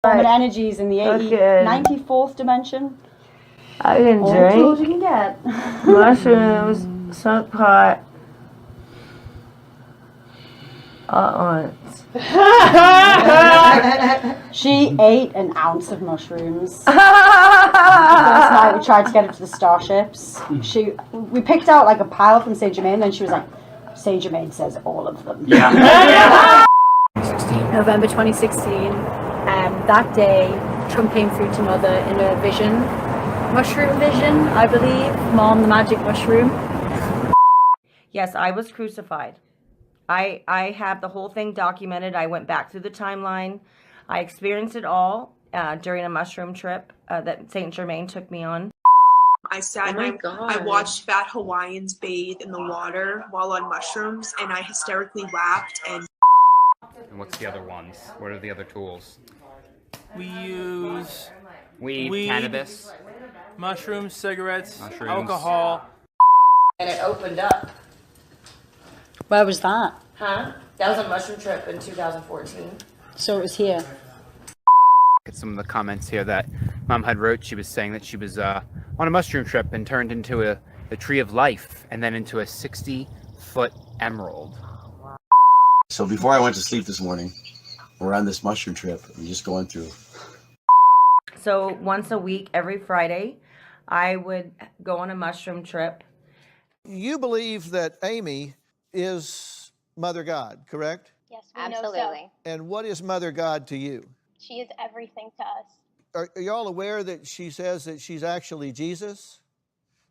Right. Energies in the 94th dimension. I can All drink. tools you can get. Mushrooms, smoke pot. All at once. She ate an ounce of mushrooms. The first night we tried to get her to the starships. We picked out like a pile from Saint Germain, and she was like, Saint Germain says all of them. Yeah. November 2016. That day, Trump came through to Mother in a vision, mushroom vision, I believe. Mom, the magic mushroom. Yes, I was crucified. I have the whole thing documented. I went back through the timeline. I experienced it all during a mushroom trip that Saint Germain took me on. I sat and I watched fat Hawaiians bathe in the water while on mushrooms, and I hysterically laughed. And what's the other ones? What are the other tools? We use weed, cannabis, mushrooms, cigarettes, alcohol. And it opened up. Where was that? Huh? That was a mushroom trip in 2014. So it was here. Get some of the comments here that Mom had wrote. She was saying that she was on a mushroom trip and turned into the tree of life and then into a 60-foot emerald. So before I went to sleep this morning, we're on this mushroom trip. We're just going through. So once a week, every Friday, I would go on a mushroom trip. You believe that Amy is Mother God, correct? Yes, we know so. And what is Mother God to you? She is everything to us. Are y'all aware that she says that she's actually Jesus?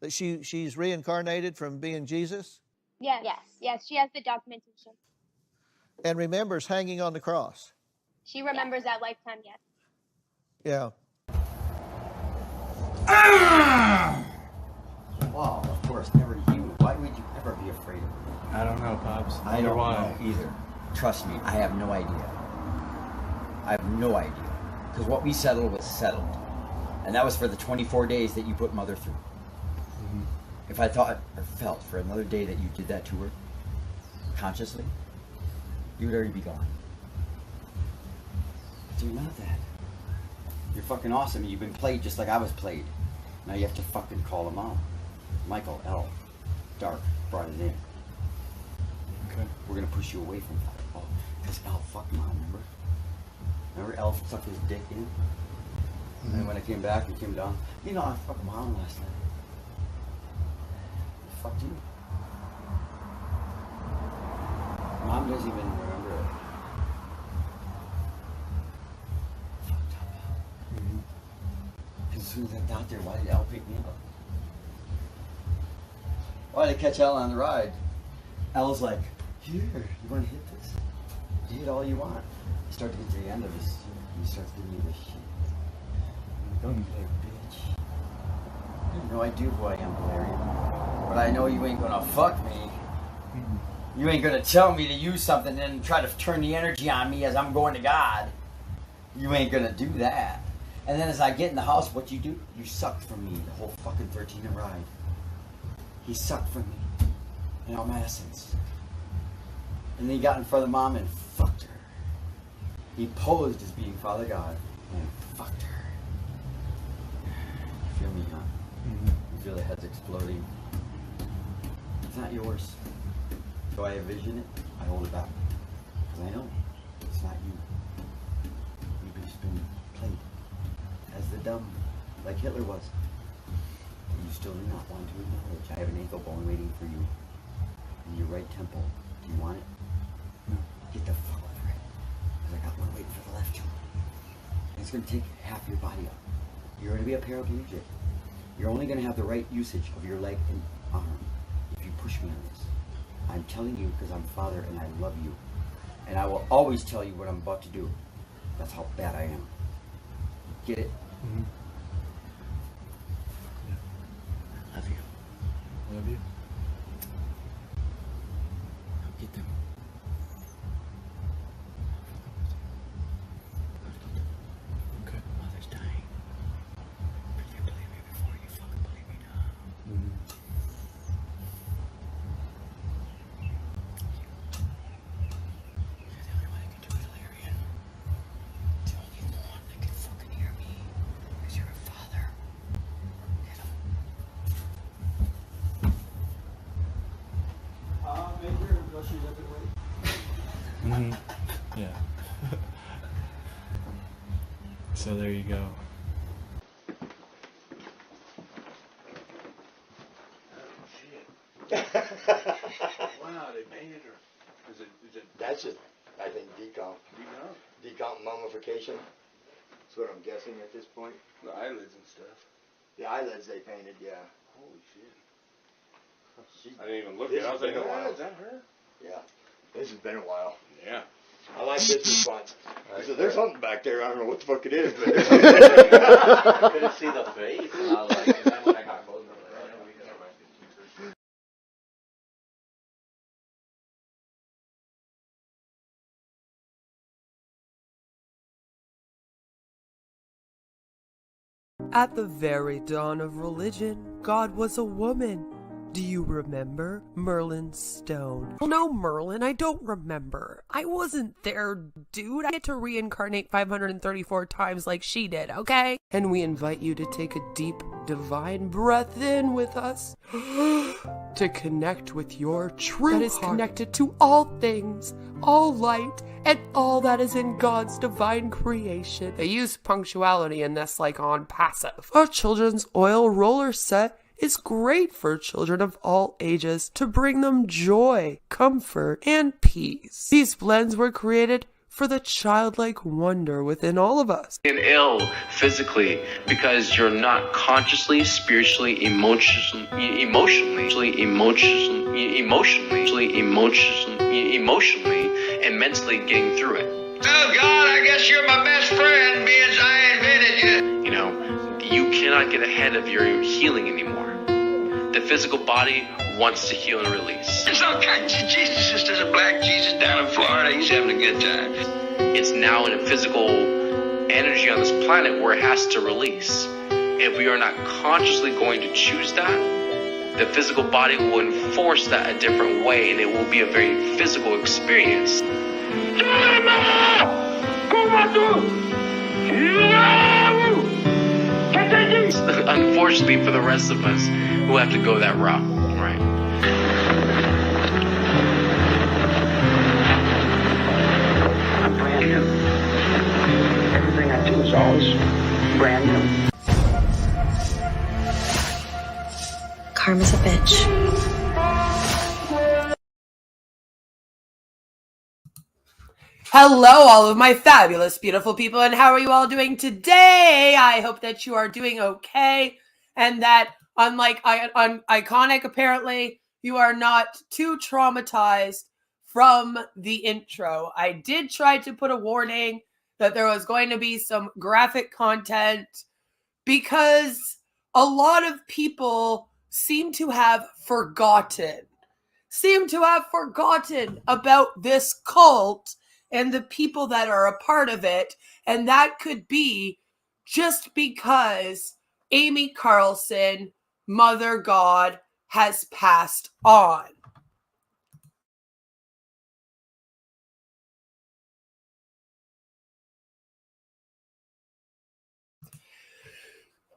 That she's reincarnated from being Jesus? Yes. She has the documentation. And remembers hanging on the cross? She remembers that lifetime, yes. Yeah. Wow, of course, never you. Why would you ever be afraid of me? I don't know, Pops. I don't know either. Trust me, I have no idea. I have no idea. Because what we settled was settled. And that was for the 24 days that you put Mother through. Mm-hmm. If I thought or felt for another day that you did that to her, consciously, you would already be gone. But you're not that. You're fucking awesome. You've been played just like I was played. Now you have to fucking call them out. Michael L. Dark brought it in. Okay. We're gonna push you away from that. Oh, because L fucked Mom, remember? Remember L sucked his dick in? Mm-hmm. And when I came back and came down, you know, I fucked Mom last night. I fucked you. Mom doesn't even remember it. Fucked up. Mm-hmm. And as soon as I got there, why did L pick me up? Why did I catch L on the ride? L's like, here, you want to hit this? You hit all you want. You start to get to the end of this, and he starts giving me this shit. Don't you play, bitch. I have no idea who I am, Valerian. But I know you ain't gonna fuck me. You ain't gonna tell me to use something and then try to turn the energy on me as I'm going to God. You ain't gonna do that. And then as I get in the house, what you do? You sucked from me the whole fucking 13 ride. He sucked from me in all my essence. And then he got in front of Mom and fucked her. He posed as being Father God and fucked her. You feel me, huh? Mm-hmm. You feel the heads exploding. It's not yours. So I envision it, I hold it back. Because I know it's not you. You've just been played as the dumb, like Hitler was. You still do not want to acknowledge. I have an ankle bone waiting for you in your right temple. Do you want it? No. Get the fuck over it. Because I got one waiting for the left temple. And it's going to take half your body up. You're going to be a paraplegic. You're only going to have the right usage of your leg and arm if you push me on this. I'm telling you because I'm Father and I love you. And I will always tell you what I'm about to do. That's how bad I am. Get it? Mm-hmm. Love you. Love you. Get them. Okay. Mother's dying. But you believe me before you fucking believe me now. Mm-hmm. You're the only one that can do it, Valerian. The only one that can Mm-hmm. Yeah. So there you go. Wow, they painted her. Is it? That's just, I think, decomp mummification. That's what I'm guessing at this point. The eyelids and stuff. The eyelids they painted, yeah. Holy shit. I didn't even look at it. I was like, is that her? Yeah. This has been a while. Yeah. I like this response. So there's something back there. I don't know what the fuck it is, but I couldn't see the face, and I was like, and then when I got closer, I was like, At the very dawn of religion, God was a woman. Do you remember Merlin's stone? Well, no, Merlin, I don't remember. I wasn't there, dude. I get to reincarnate 534 times like she did, okay? And we invite you to take a deep, divine breath in with us to connect with your true heart that is connected to all things, all light, and all that is in God's divine creation. They use punctuality in this like on passive. Our children's oil roller set is great for children of all ages to bring them joy, comfort, and peace. These blends were created for the childlike wonder within all of us. And ill physically because you're not consciously, spiritually, emotionally, and mentally getting through it. Oh God, I guess you're my best friend, because I invented you. You know, you cannot get ahead of your healing anymore. The physical body wants to heal and release. There's all kinds of Jesuses. There's a black Jesus down in Florida. He's having a good time. It's now in a physical energy on this planet where it has to release. If we are not consciously going to choose that, the physical body will enforce that a different way, and it will be a very physical experience. Unfortunately for the rest of us who have to go that route, right? I'm brand new. Everything I do is always brand new. Karma's a bitch. Hello, all of my fabulous, beautiful people, and how are you all doing today? I hope that you are doing okay, and that, unlike Iconic, apparently, you are not too traumatized from the intro. I did try to put a warning that there was going to be some graphic content because a lot of people seem to have forgotten about this cult and the people that are a part of it. And that could be just because Amy Carleson, Mother God, has passed on.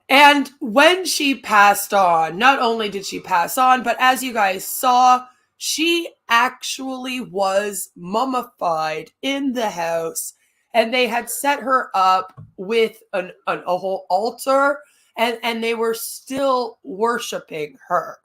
And when she passed on, not only did she pass on, but as you guys saw, she actually was mummified in the house, and they had set her up with a whole altar, and they were still worshiping her.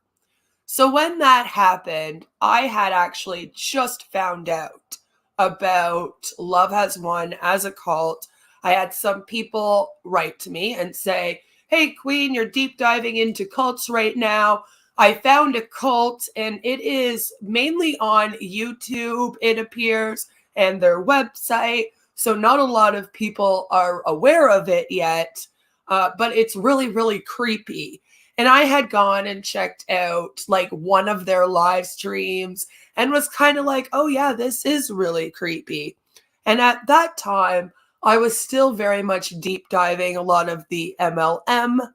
So when that happened, I had actually just found out about Love Has Won as a cult. I had some people write to me and say, "Hey, Queen, you're deep diving into cults right now. I found a cult, and it is mainly on YouTube, it appears, and their website. So not a lot of people are aware of it yet, but it's really, really creepy." And I had gone and checked out like one of their live streams and was kind of like, oh yeah, this is really creepy. And at that time, I was still very much deep diving a lot of the MLM,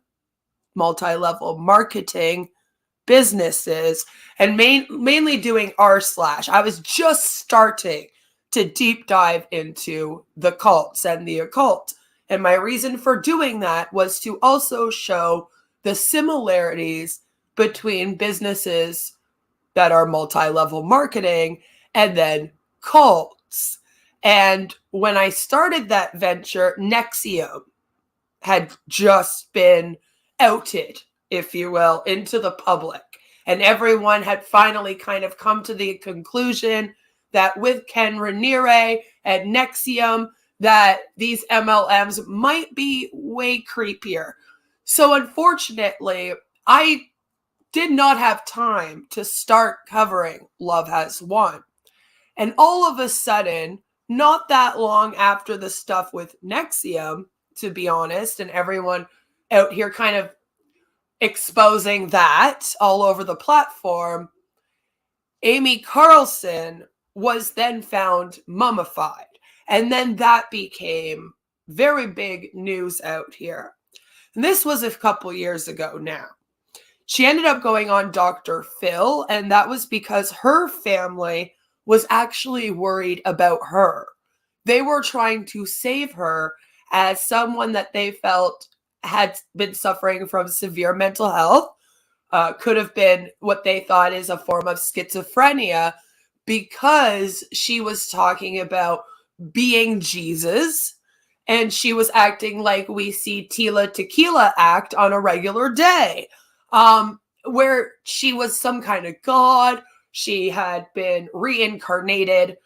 multi-level marketing businesses, and mainly doing r/. I was just starting to deep dive into the cults and the occult. And my reason for doing that was to also show the similarities between businesses that are multi-level marketing, and then cults. And when I started that venture, NXIVM had just been outed, if you will, into the public. And everyone had finally kind of come to the conclusion that with Ken Raniere and NXIVM, that these MLMs might be way creepier. So unfortunately, I did not have time to start covering Love Has Won. And all of a sudden, not that long after the stuff with NXIVM, to be honest, and everyone out here kind of exposing that all over the platform, Amy Carleson was then found mummified. And then that became very big news out here. And this was a couple years ago now. She ended up going on Dr. Phil, and that was because her family was actually worried about her. They were trying to save her as someone that they felt had been suffering from severe mental health, could have been what they thought is a form of schizophrenia, because she was talking about being Jesus, and she was acting like we see Tila Tequila act on a regular day, where she was some kind of god. She had been reincarnated,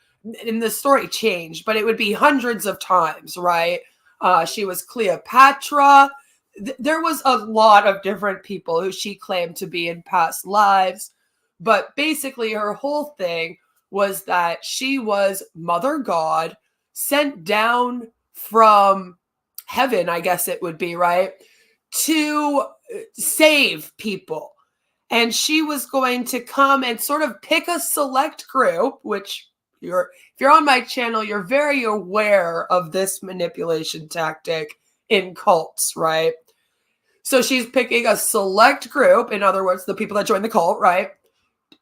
and the story changed, but it would be hundreds of times, right? She was Cleopatra. There was a lot of different people who she claimed to be in past lives, but basically her whole thing was that she was Mother God, sent down from heaven, I guess it would be, right, to save people. And she was going to come and sort of pick a select group, which if you're on my channel, you're very aware of this manipulation tactic in cults, right? So she's picking a select group, in other words, the people that join the cult, right?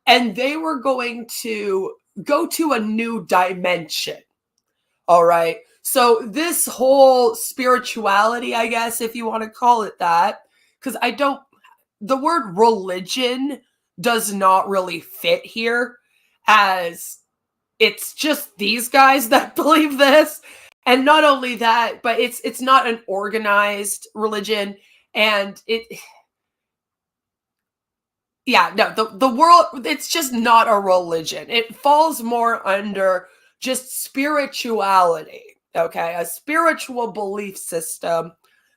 And they were going to go to a new dimension. All right. So this whole spirituality, I guess, if you want to call it that, because the word religion does not really fit here, as it's just these guys that believe this. And not only that, but it's not an organized religion. And the world, it's just not a religion. It falls more under just spirituality, okay? A spiritual belief system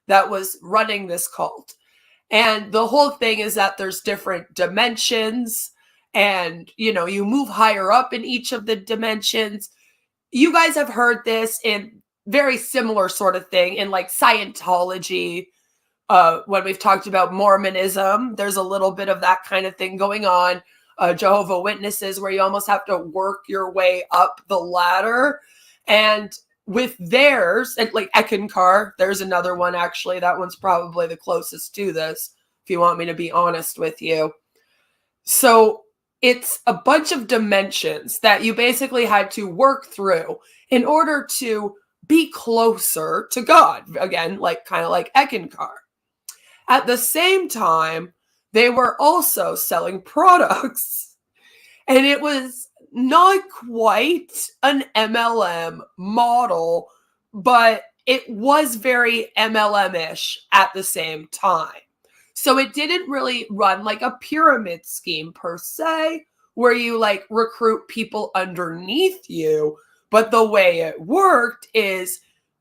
that was running this cult. And the whole thing is that there's different dimensions, and, you move higher up in each of the dimensions. You guys have heard this in very similar sort of thing in like Scientology. When we've talked about Mormonism, there's a little bit of that kind of thing going on. Jehovah's Witnesses, where you almost have to work your way up the ladder. And with theirs, and like Ekankar, there's another one actually. That one's probably the closest to this, if you want me to be honest with you. So it's a bunch of dimensions that you basically had to work through in order to be closer to God. Again, kind of like Ekankar. At the same time, they were also selling products. And it was not quite an MLM model, but it was very MLM-ish at the same time. So it didn't really run like a pyramid scheme per se, where you recruit people underneath you. But the way it worked is,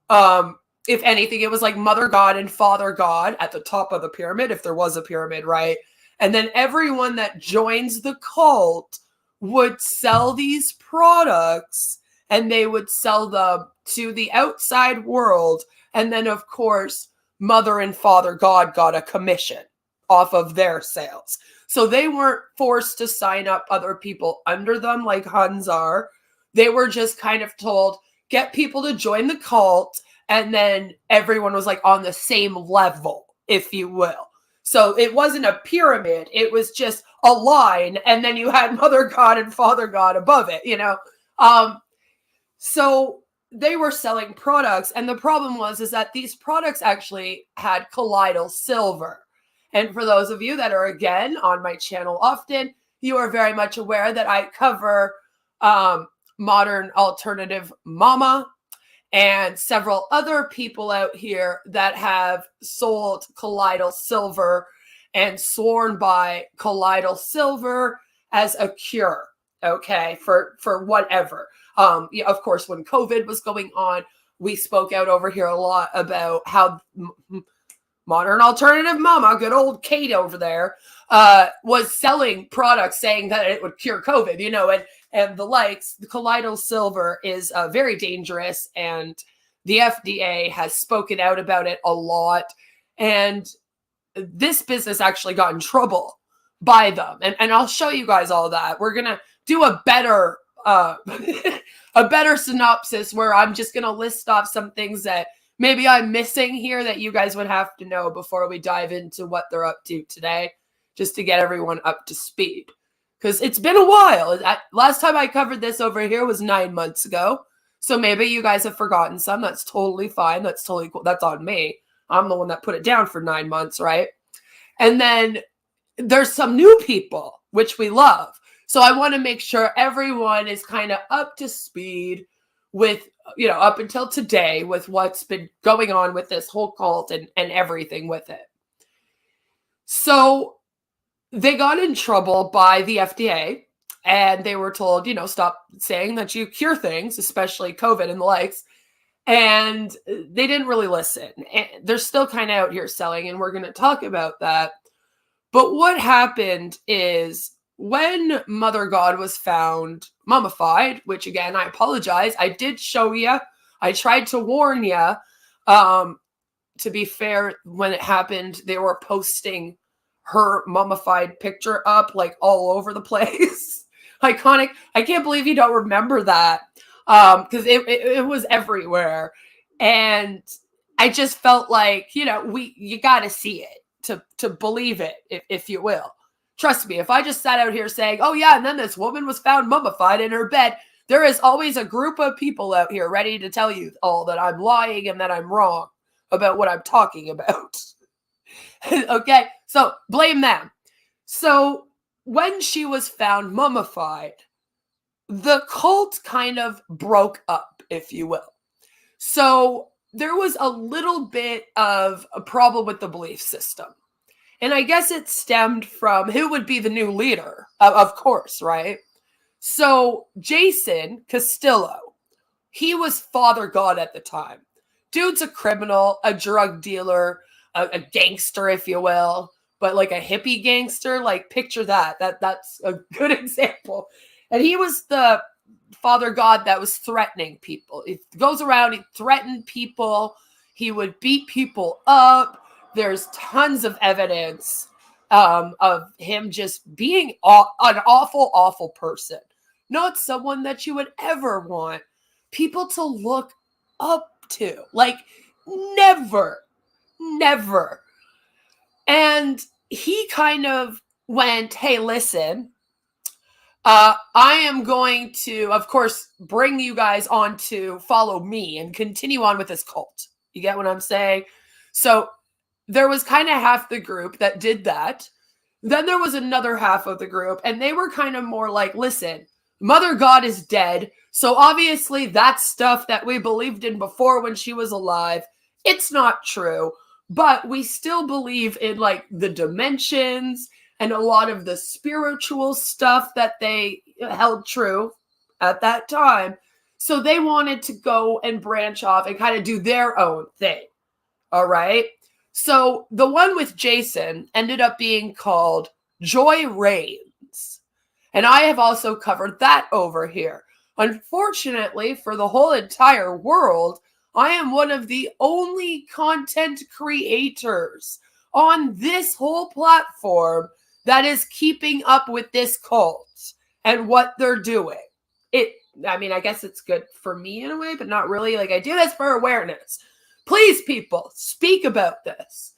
if anything, it was like Mother God and Father God at the top of the pyramid, if there was a pyramid, right? And then everyone that joins the cult would sell these products, and they would sell them to the outside world. And then, of course, Mother and Father God got a commission off of their sales. So they weren't forced to sign up other people under them like Huns are. They were just kind of told, get people to join the cult. And then everyone was on the same level, if you will. So it wasn't a pyramid. It was just a line. And then you had Mother God and Father God above it, So they were selling products. And the problem is that these products actually had colloidal silver. And for those of you that are, again, on my channel often, you are very much aware that I cover modern alternative mama and several other people out here that have sold colloidal silver and sworn by colloidal silver as a cure, okay, for whatever. Yeah, of course, when COVID was going on, we spoke out over here a lot about how modern alternative mama, good old Kate over there, was selling products saying that it would cure COVID, you know, and the likes. The colloidal silver is very dangerous, and the FDA has spoken out about it a lot. And this business actually got in trouble by them. And I'll show you guys all that. We're going to do a better a better synopsis where I'm just going to list off some things that maybe I'm missing here that you guys would have to know before we dive into what they're up to today, just to get everyone up to speed. Because it's been a while. Last time I covered this over here was 9 months ago. So maybe you guys have forgotten some. That's totally fine. That's totally cool. That's on me. I'm the one that put it down for 9 months, right? And then there's some new people, which we love. So I want to make sure everyone is kind of up to speed with, you know, up until today with what's been going on with this whole cult and everything with it. So they got in trouble by the FDA and they were told, you know, stop saying that you cure things, especially COVID and the likes. And they didn't really listen. And they're still kind of out here selling, and we're going to talk about that. But what happened is when Mother God was found mummified, which again, I apologize. I did show you. I tried to warn you. To be fair, when it happened, they were posting her mummified picture up like all over the place. Iconic. I can't believe you don't remember that. Because it was everywhere. And I just felt like, you know, you got to see it to believe it, if you will. Trust me, if I just sat out here saying, oh yeah, and then this woman was found mummified in her bed, there is always a group of people out here ready to tell you all that I'm lying and that I'm wrong about what I'm talking about. Okay, so blame them. So when she was found mummified, the cult kind of broke up, if you will. So there was a little bit of a problem with the belief system. And I guess it stemmed from who would be the new leader, of course, right? So Jason Castillo, he was Father God at the time. Dude's a criminal, a drug dealer, a gangster, if you will, but like a hippie gangster. Like picture that. That's a good example. And he was the Father God that was threatening people. He goes around, he threatened people. He would beat people up. There's tons of evidence of him just being an awful, awful person. Not someone that you would ever want people to look up to. Like, never. And he kind of went, hey, listen, I am going to, of course, bring you guys on to follow me and continue on with this cult. You get what I'm saying? So there was kind of half the group that did that. Then there was another half of the group, and they were kind of more like, listen, Mother God is dead. So obviously that stuff that we believed in before when she was alive, it's not true. But we still believe in like the dimensions and a lot of the spiritual stuff that they held true at that time. So they wanted to go and branch off and kind of do their own thing. All right. So the one with Jason ended up being called Joy Reigns. And I have also covered that over here. Unfortunately, for the whole entire world, I am one of the only content creators on this whole platform that is keeping up with this cult and what they're doing. I mean, I guess it's good for me in a way, but not really. Like, I do this for awareness. Please, people, speak about this.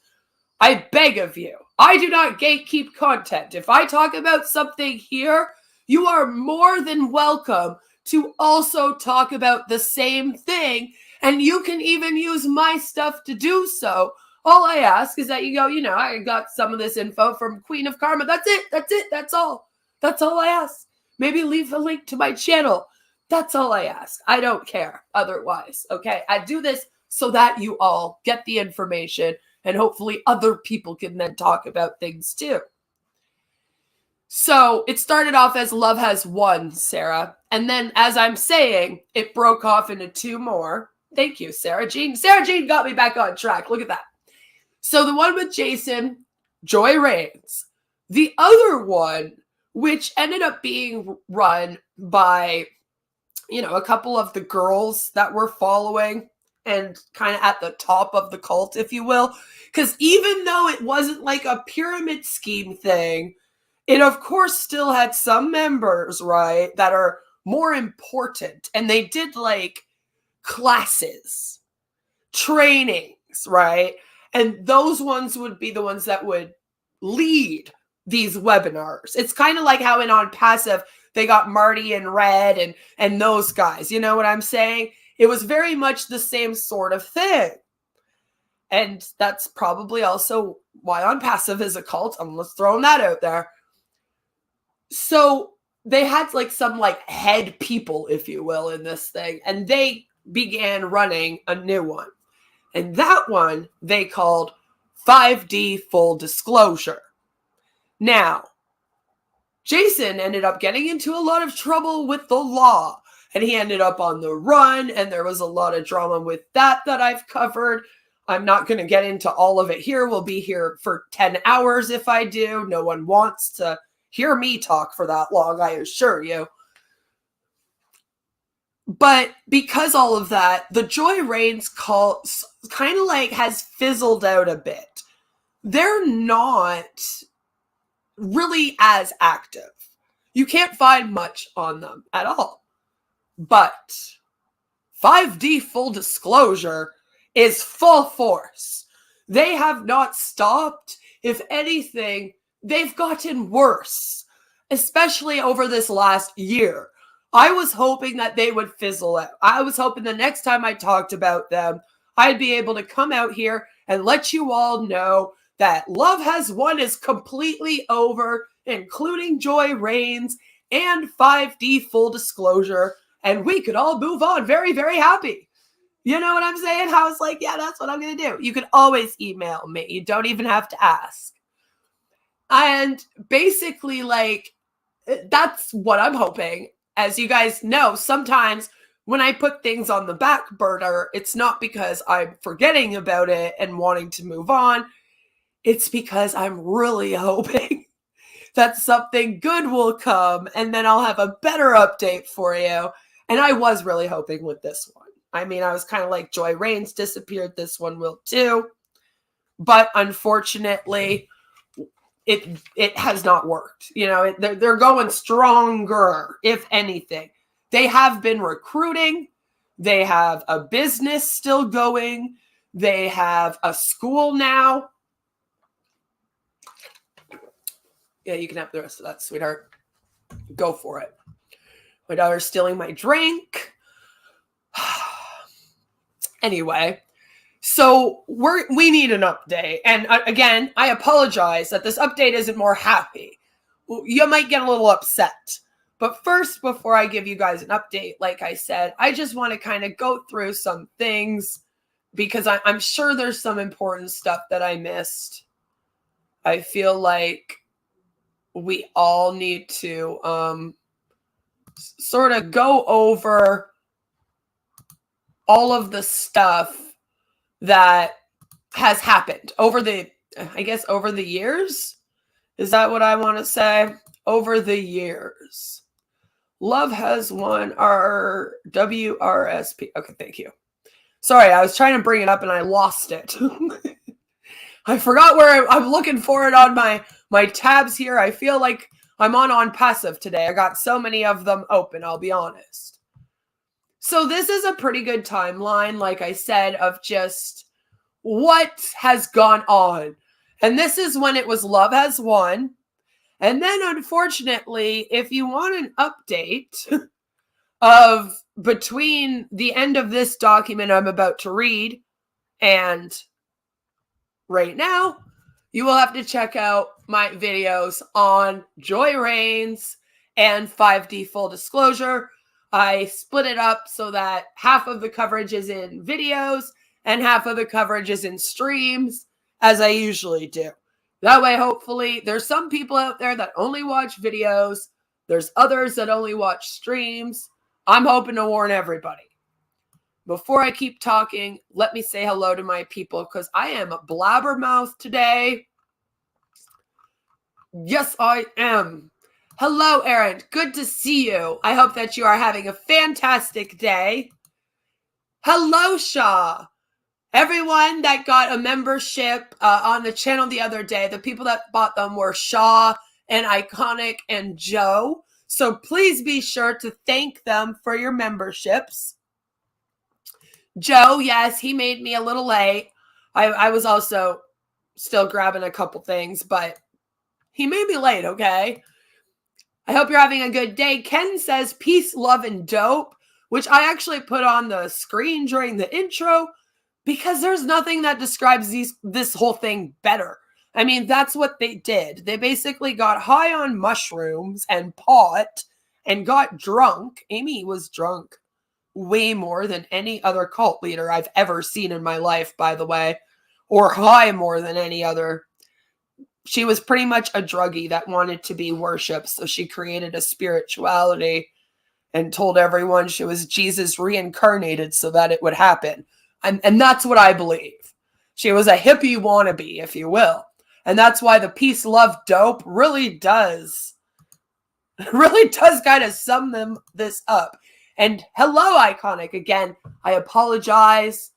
I beg of you. I do not gatekeep content. If I talk about something here, you are more than welcome to also talk about the same thing, and you can even use my stuff to do so. All I ask is that you go, I got some of this info from Queen of Karma. That's it. That's all. That's all I ask. Maybe leave a link to my channel. That's all I ask. I don't care otherwise, okay? I do this so that you all get the information and hopefully other people can then talk about things too. So it started off as Love Has Won, Sarah. And then, as I'm saying, it broke off into 2 more. Thank you, Sarah Jean. Sarah Jean got me back on track. Look at that. So the one with Jason, Joy reigns. The other one, which ended up being run by, a couple of the girls that were following and kind of at the top of the cult, if you will. Because even though it wasn't like a pyramid scheme thing, it, of course, still had some members, right, that are more important. And they did, like, classes, trainings, right? And those ones would be the ones that would lead these webinars. It's kind of like how in On Passive, they got Marty and Red and those guys. You know what I'm saying? It was very much the same sort of thing. And that's probably also why On Passive is a cult. I'm just throwing that out there. So they had like some like head people, if you will, in this thing. And they began running a new one. And that one they called 5D Full Disclosure. Now, Jason ended up getting into a lot of trouble with the law. And he ended up on the run. And there was a lot of drama with that I've covered. I'm not going to get into all of it here. We'll be here for 10 hours if I do. No one wants to hear me talk for that long, I assure you. But because all of that, the Joy Reigns call kind of like has fizzled out a bit. They're not really as active. You can't find much on them at all. But 5D Full Disclosure is full force. They have not stopped. If anything, they've gotten worse, especially over this last year. I was hoping that they would fizzle out. I was hoping the next time I talked about them, I'd be able to come out here and let you all know that Love Has Won is completely over, including Joy Reigns and 5D Full Disclosure, and we could all move on very, very happy. You know what I'm saying? I was like, yeah, that's what I'm going to do. You can always email me. You don't even have to ask. And basically, like, that's what I'm hoping. As you guys know, sometimes when I put things on the back burner, it's not because I'm forgetting about it and wanting to move on. It's because I'm really hoping that something good will come and then I'll have a better update for you. And I was really hoping with this one. I mean, I was kind of like, Joy Reigns disappeared. This one will too. But unfortunately, it has not worked. You know, they're going stronger, if anything. They have been recruiting. They have a business still going. They have a school now. Yeah, you can have the rest of that, sweetheart. Go for it. My daughter's stealing my drink. Anyway, so we need an update. And again, I apologize that this update isn't more happy. You might get a little upset. But first, before I give you guys an update, like I said, I just want to kind of go through some things because I'm sure there's some important stuff that I missed. I feel like we all need to sort of go over all of the stuff that has happened over the years. Is that what I want to say? Over the years. Love Has Won our WRSP. Okay, thank you. Sorry, I was trying to bring it up and I lost it. I forgot where I'm looking for it on my tabs here. I feel like I'm on passive today. I got so many of them open, I'll be honest. So this is a pretty good timeline, like I said, of just what has gone on. And this is when it was Love Has Won. And then, unfortunately, if you want an update of between the end of this document I'm about to read and right now, you will have to check out my videos on Joy Reigns and 5D Full Disclosure. I split it up so that half of the coverage is in videos and half of the coverage is in streams, as I usually do. That way, hopefully, there's some people out there that only watch videos. There's others that only watch streams. I'm hoping to warn everybody. Before I keep talking, let me say hello to my people because I am a blabbermouth today. Yes, I am. Hello, Erin. Good to see you. I hope that you are having a fantastic day. Hello, Shaw. Everyone that got a membership on the channel the other day, the people that bought them were Shaw and Iconic and Joe. So please be sure to thank them for your memberships. Joe, yes, he made me a little late. I was also still grabbing a couple things, but he made me late, okay? I hope you're having a good day. Ken says peace, love, and dope, which I actually put on the screen during the intro because there's nothing that describes this whole thing better. I mean, that's what they did. They basically got high on mushrooms and pot and got drunk. Amy was drunk way more than any other cult leader I've ever seen in my life, by the way, or high more than any other. She was pretty much a druggie that wanted to be worshipped, so she created a spirituality and told everyone she was Jesus reincarnated so that it would happen. And that's what I believe. She was a hippie wannabe, if you will. And that's why the peace, love, dope really does kind of sum this up. And hello, Iconic. Again, I apologize.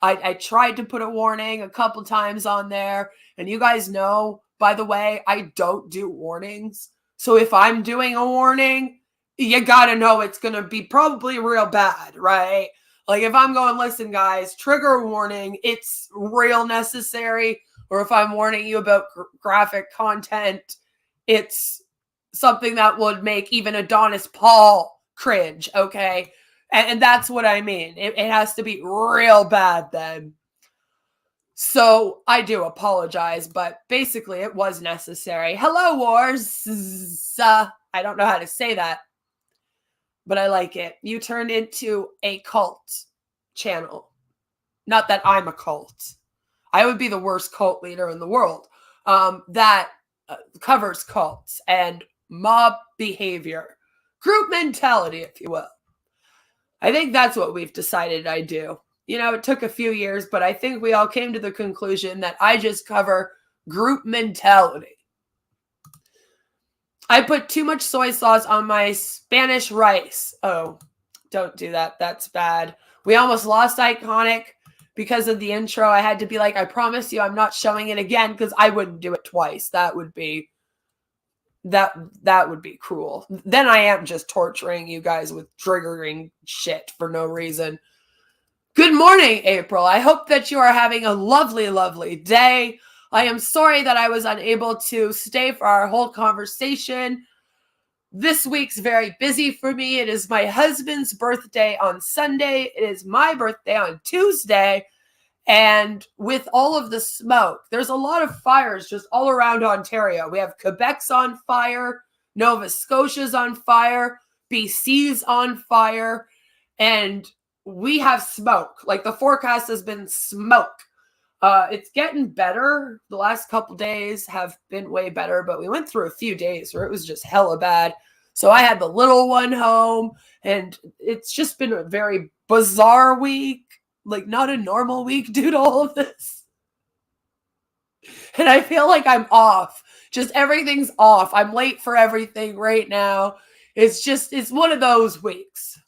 I tried to put a warning a couple times on there. And you guys know, by the way, I don't do warnings. So if I'm doing a warning, you got to know it's going to be probably real bad, right? Like if I'm going, listen, guys, trigger warning, it's real necessary. Or if I'm warning you about graphic content, it's something that would make even Adonis Paul cringe, okay? And that's what I mean. It has to be real bad then. So I do apologize, but basically it was necessary. Hello, Wars. I don't know how to say that, but I like it. You turned into a cult channel. Not that I'm a cult. I would be the worst cult leader in the world that covers cults and mob behavior. Group mentality, if you will. I think that's what we've decided I do. You know, it took a few years, but I think we all came to the conclusion that I just cover group mentality. I put too much soy sauce on my Spanish rice. Oh, don't do that. That's bad. We almost lost Iconic because of the intro. I had to be like, I promise you I'm not showing it again because I wouldn't do it twice. That would be cruel. Then I am just torturing you guys with triggering shit for no reason. Good morning, April. I hope that you are having a lovely, lovely day. I am sorry that I was unable to stay for our whole conversation. This week's very busy for me. It is my husband's birthday on Sunday. It is my birthday on Tuesday. And with all of the smoke, there's a lot of fires just all around Ontario. We have Quebec's on fire, Nova Scotia's on fire, BC's on fire, and we have smoke. Like the forecast has been smoke. It's getting better. The last couple days have been way better, but we went through a few days where it was just hella bad. So I had the little one home, and it's just been a very bizarre week. Like not a normal week due to all of this. And I feel like I'm off. Just everything's off. I'm late for everything right now. It's one of those weeks.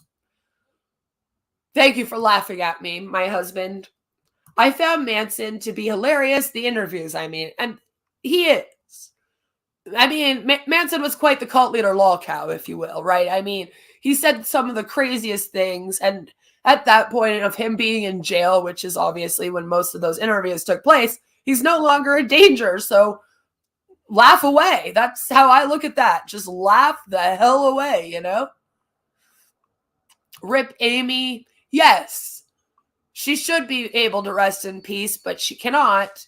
Thank you for laughing at me, my husband. I found Manson to be hilarious, the interviews, I mean, and he is. I mean, Manson was quite the cult leader lolcow, if you will, right? I mean, he said some of the craziest things, and at that point of him being in jail, which is obviously when most of those interviews took place, he's no longer a danger, so laugh away. That's how I look at that. Just laugh the hell away, you know? Rip Amy. Yes, she should be able to rest in peace, but she cannot.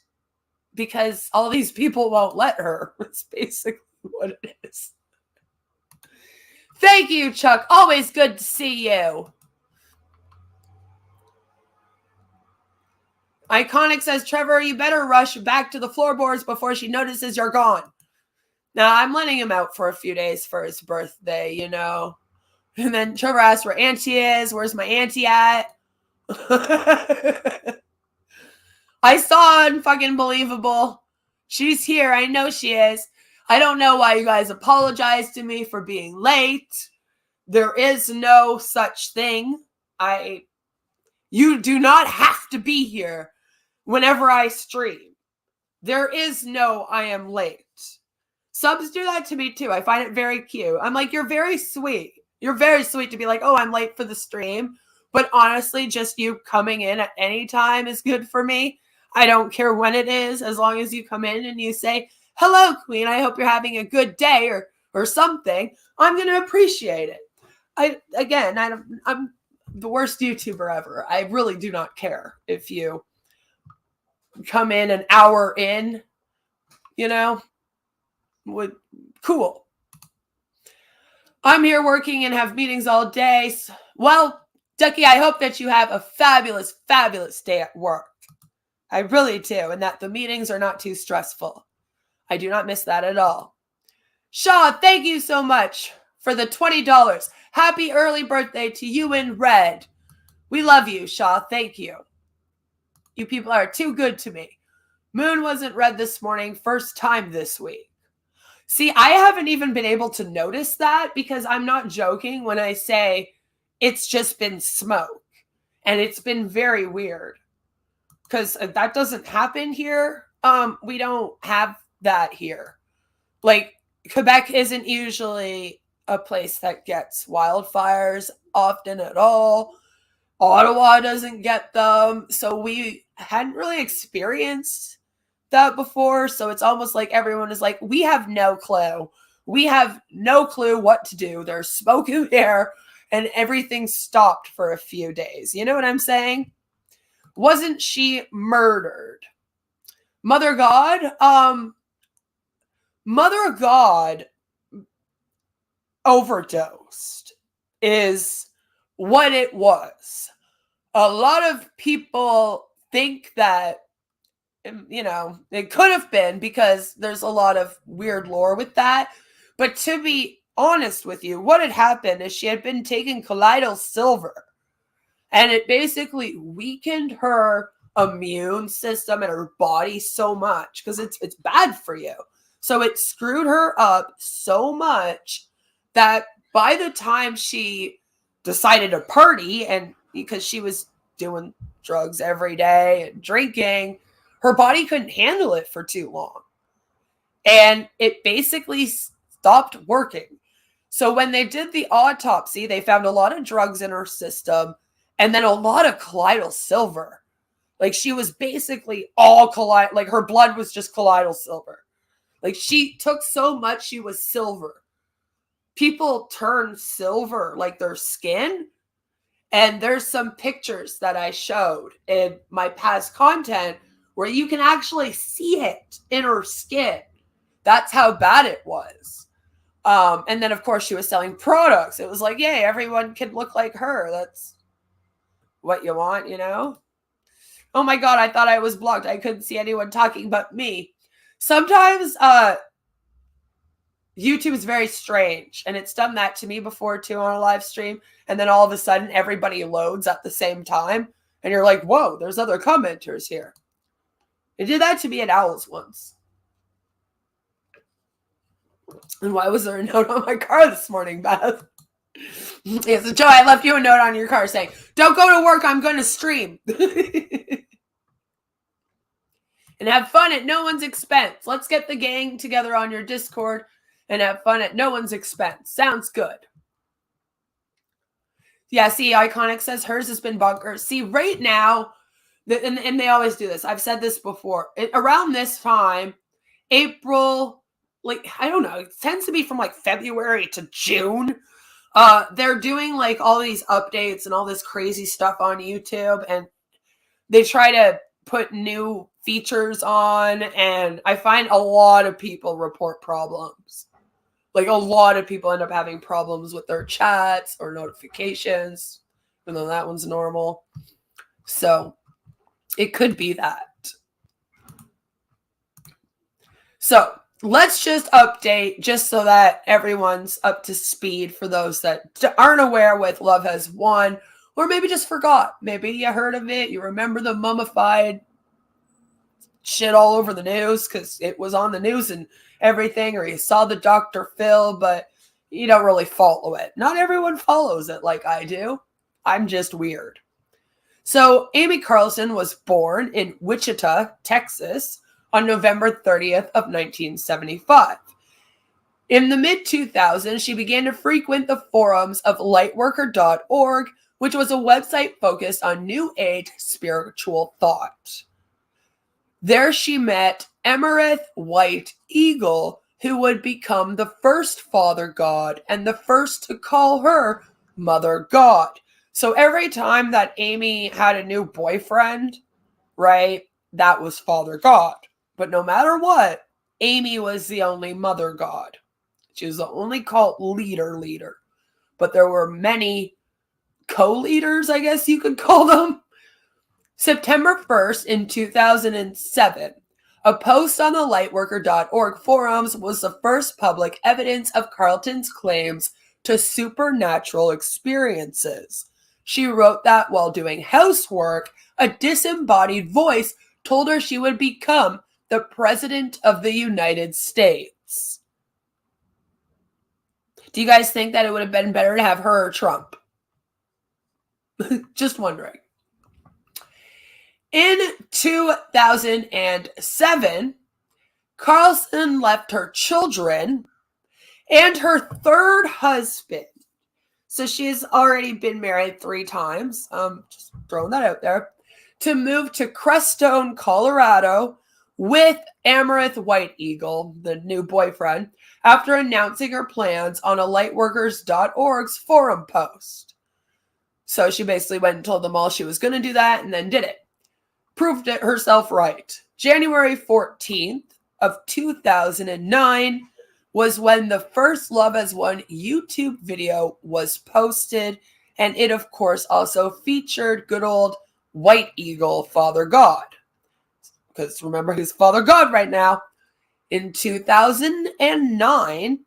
because all these people won't let her. That's basically what it is. Thank you, Chuck. Always good to see you. Iconic says, Trevor, you better rush back to the floorboards before she notices you're gone. Now, I'm letting him out for a few days for his birthday, you know. And then Trevor asks where Auntie is. Where's my auntie at? I saw Unfucking Believable. She's here. I know she is. I don't know why you guys apologize to me for being late. There is no such thing. You do not have to be here whenever I stream. There is no I am late. Subs do that to me too. I find it very cute. I'm like, you're very sweet. You're very sweet to be like, oh, I'm late for the stream. But honestly, just you coming in at any time is good for me. I don't care when it is, as long as you come in and you say, hello, Queen, I hope you're having a good day or something. I'm going to appreciate it. I'm the worst YouTuber ever. I really do not care if you come in an hour in, you know, cool. I'm here working and have meetings all day. Well, Ducky, I hope that you have a fabulous, fabulous day at work. I really do. And that the meetings are not too stressful. I do not miss that at all. Shaw, thank you so much for the $20. Happy early birthday to you in red. We love you, Shaw. Thank you. You people are too good to me. Moon wasn't red this morning. First time this week. See, I haven't even been able to notice that because I'm not joking when I say it's just been smoke. And it's been very weird. Because that doesn't happen here. We don't have that here. Like, Quebec isn't usually a place that gets wildfires often at all. Ottawa doesn't get them. So we hadn't really experienced that before. So it's almost like everyone is like, we have no clue. We have no clue what to do. There's smoke in the air and everything stopped for a few days. You know what I'm saying? Wasn't she murdered? Mother God? Mother God overdosed is what it was. A lot of people think that, you know, it could have been because there's a lot of weird lore with that. But to be honest with you, what had happened is she had been taking colloidal silver. And it basically weakened her immune system and her body so much because it's bad for you. So it screwed her up so much that by the time she decided to party, and because she was doing drugs every day and drinking, her body couldn't handle it for too long. And it basically stopped working. So when they did the autopsy, they found a lot of drugs in her system and then a lot of colloidal silver. Like she was basically all colloidal, like her blood was just colloidal silver. Like she took so much, she was silver. People turn silver like their skin. And there's some pictures that I showed in my past content where you can actually see it in her skin. That's how bad it was. And then, of course, she was selling products. It was like, yay, everyone can look like her. That's what you want, you know? Oh my God, I thought I was blocked. I couldn't see anyone talking but me. Sometimes YouTube is very strange, and it's done that to me before too on a live stream. And then all of a sudden, everybody loads at the same time, and you're like, "Whoa, there's other commenters here." It did that to me at Owls once. And why was there a note on my car this morning, Beth? Yeah, so Joe, I left you a note on your car saying, "Don't go to work. I'm going to stream." And have fun at no one's expense. Let's get the gang together on your Discord and have fun at no one's expense. Sounds good. Yeah, see, Iconic says hers has been bonkers. See, right now, and they always do this. I've said this before. Around this time, April, like, I don't know, it tends to be from like February to June. They're doing like all these updates and all this crazy stuff on YouTube. And they try to put new features on, and I find a lot of people report problems. Like, a lot of people end up having problems with their chats or notifications, even though that one's normal. So it could be that. So let's just update just so that everyone's up to speed for those that aren't aware with Love Has Won, or maybe just forgot. Maybe you heard of it. You remember the mummified shit all over the news because it was on the news and everything, or you saw the Dr. Phil, but you don't really follow it. Not everyone follows it like I do. I'm just weird. So Amy Carleson was born in Wichita, Texas on November 30th of 1975. In the mid-2000s, she began to frequent the forums of lightworker.org, which was a website focused on New Age spiritual thought. There she met Emerith White Eagle, who would become the first father god and the first to call her Mother God. So every time that Amy had a new boyfriend, right, that was Father God. But no matter what, Amy was the only Mother God. She was the only cult leader. But there were many co-leaders, I guess you could call them. September 1st in 2007, a post on the lightworker.org forums was the first public evidence of Carleton's claims to supernatural experiences. She wrote that while doing housework, a disembodied voice told her she would become the President of the United States. Do you guys think that it would have been better to have her or Trump? Just wondering. In 2007, Carleson left her children and her third husband. So she's already been married 3 times. Just throwing that out there. To move to Crestone, Colorado with Emerith White Eagle, the new boyfriend, after announcing her plans on a lightworkers.org's forum post. So she basically went and told them all she was going to do that and then did it. Proved it herself right. January 14th of 2009 was when the first Love Has Won YouTube video was posted, and it of course also featured good old White Eagle Father God. Because remember, he's Father God right now. In 2009,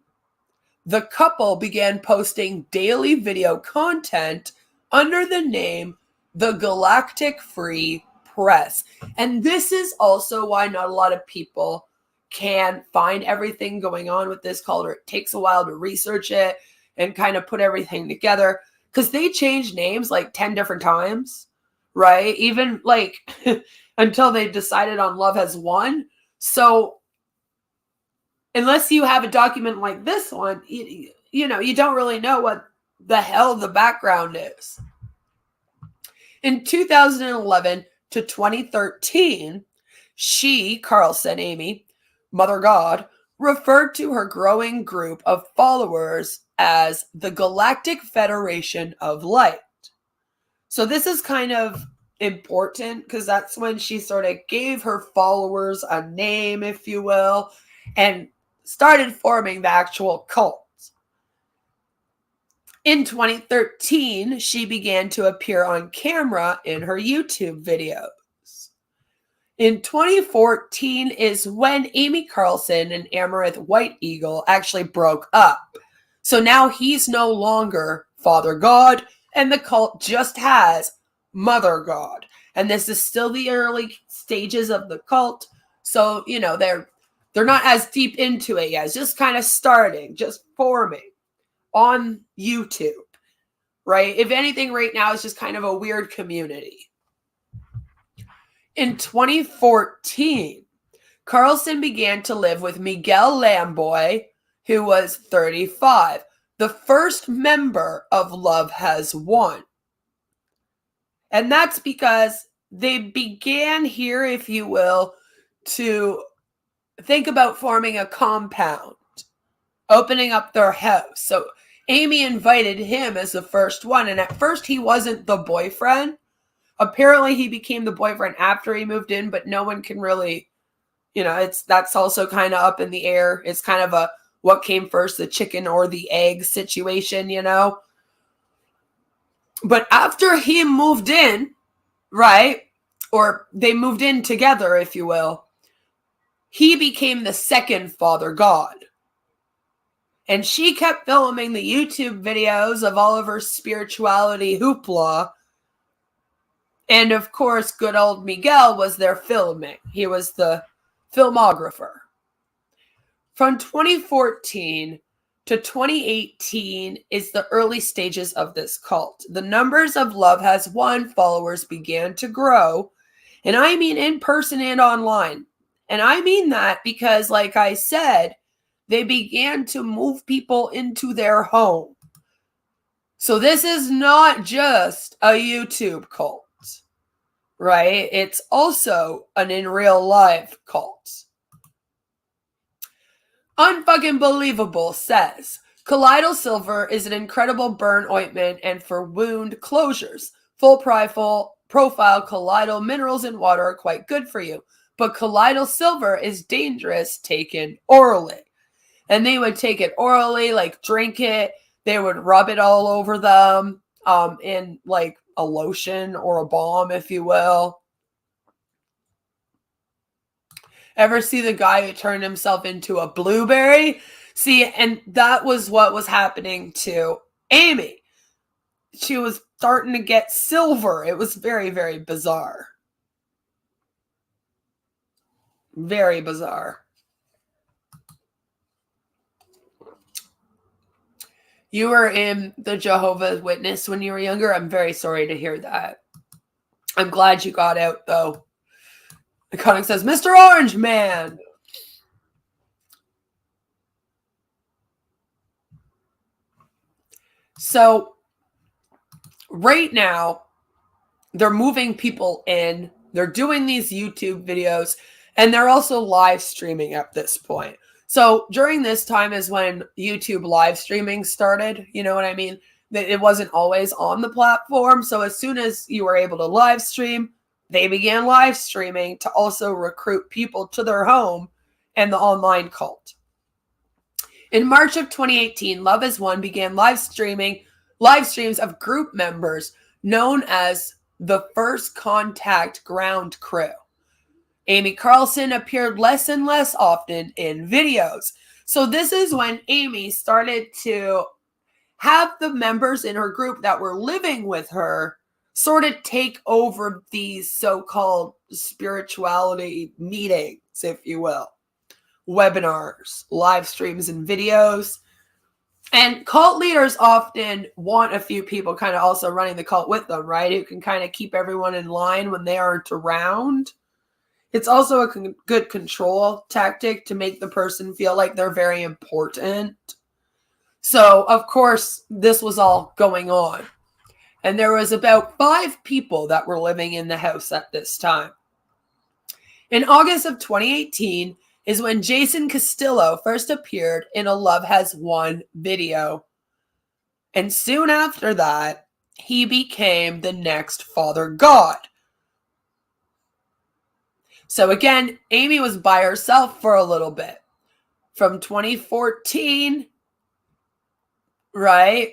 the couple began posting daily video content under the name The Galactic Free Press. And this is also why not a lot of people can find everything going on with this cult, or it takes a while to research it and kind of put everything together, because they changed names like 10 different times, right? Even like until they decided on Love Has Won. So unless you have a document like this one, you know, you don't really know what the hell the background is. In 2011 to 2013, she, Carleson, Amy, Mother God, referred to her growing group of followers as the Galactic Federation of Light. So this is kind of important because that's when she sort of gave her followers a name, if you will, and started forming the actual cult. In 2013, she began to appear on camera in her YouTube videos. In 2014 is when Amy Carleson and Emerith White Eagle actually broke up. So now he's no longer Father God, and the cult just has Mother God. And this is still the early stages of the cult. So, you know, they're not as deep into it yet. It's just kind of starting, just forming on YouTube, right? If anything, right now, it's just kind of a weird community. In 2014, Carleson began to live with Miguel Lamboy, who was 35, the first member of Love Has Won. And that's because they began here, if you will, to think about forming a compound, opening up their house. So Amy invited him as the first one. And at first he wasn't the boyfriend Apparently he became the boyfriend after he moved in, but no one can really, that's also kind of up in the air. It's kind of a what came first, the chicken or the egg situation, But after he moved in, right, or they moved in together, if you will, he became the second father god. And she kept filming the YouTube videos of all of her spirituality hooplah. And of course, good old Miguel was there filming. He was the filmographer. From 2014 to 2018 is the early stages of this cult. The numbers of Love Has Won followers began to grow. And I mean in person and online. And I mean that because, like I said, they began to move people into their home. So this is not just a YouTube cult, right? It's also an in real life cult. Unfucking Believable says, Colloidal silver is an incredible burn ointment and for wound closures. Full profile colloidal minerals in water are quite good for you, but colloidal silver is dangerous taken orally. And they would take it orally, like drink it. They would rub it all over them in like a lotion or a balm, if you will. Ever see the guy who turned himself into a blueberry? See, and that was what was happening to Amy. She was starting to get silver. It was very, very bizarre. Very bizarre. You were in the Jehovah's Witness when you were younger. I'm very sorry to hear that. I'm glad you got out, though. Iconic says, Mr. Orange Man. So, right now, they're moving people in. They're doing these YouTube videos. And they're also live streaming at this point. So during this time is when YouTube live streaming started. You know what I mean? It wasn't always on the platform. So as soon as you were able to live stream, they began live streaming to also recruit people to their home and the online cult. In March of 2018, Love Has Won began live streams of group members known as the First Contact Ground Crew. Amy Carleson appeared less and less often in videos. So this is when Amy started to have the members in her group that were living with her sort of take over these so-called spirituality meetings, if you will. Webinars, live streams, and videos. And cult leaders often want a few people kind of also running the cult with them, right? Who can kind of keep everyone in line when they aren't around. It's also a good control tactic to make the person feel like they're very important. So, of course, this was all going on. And there was about 5 people that were living in the house at this time. In August of 2018 is when Jason Castillo first appeared in a Love Has Won video. And soon after that, he became the next father god. So again, Amy was by herself for a little bit. From 2014, right?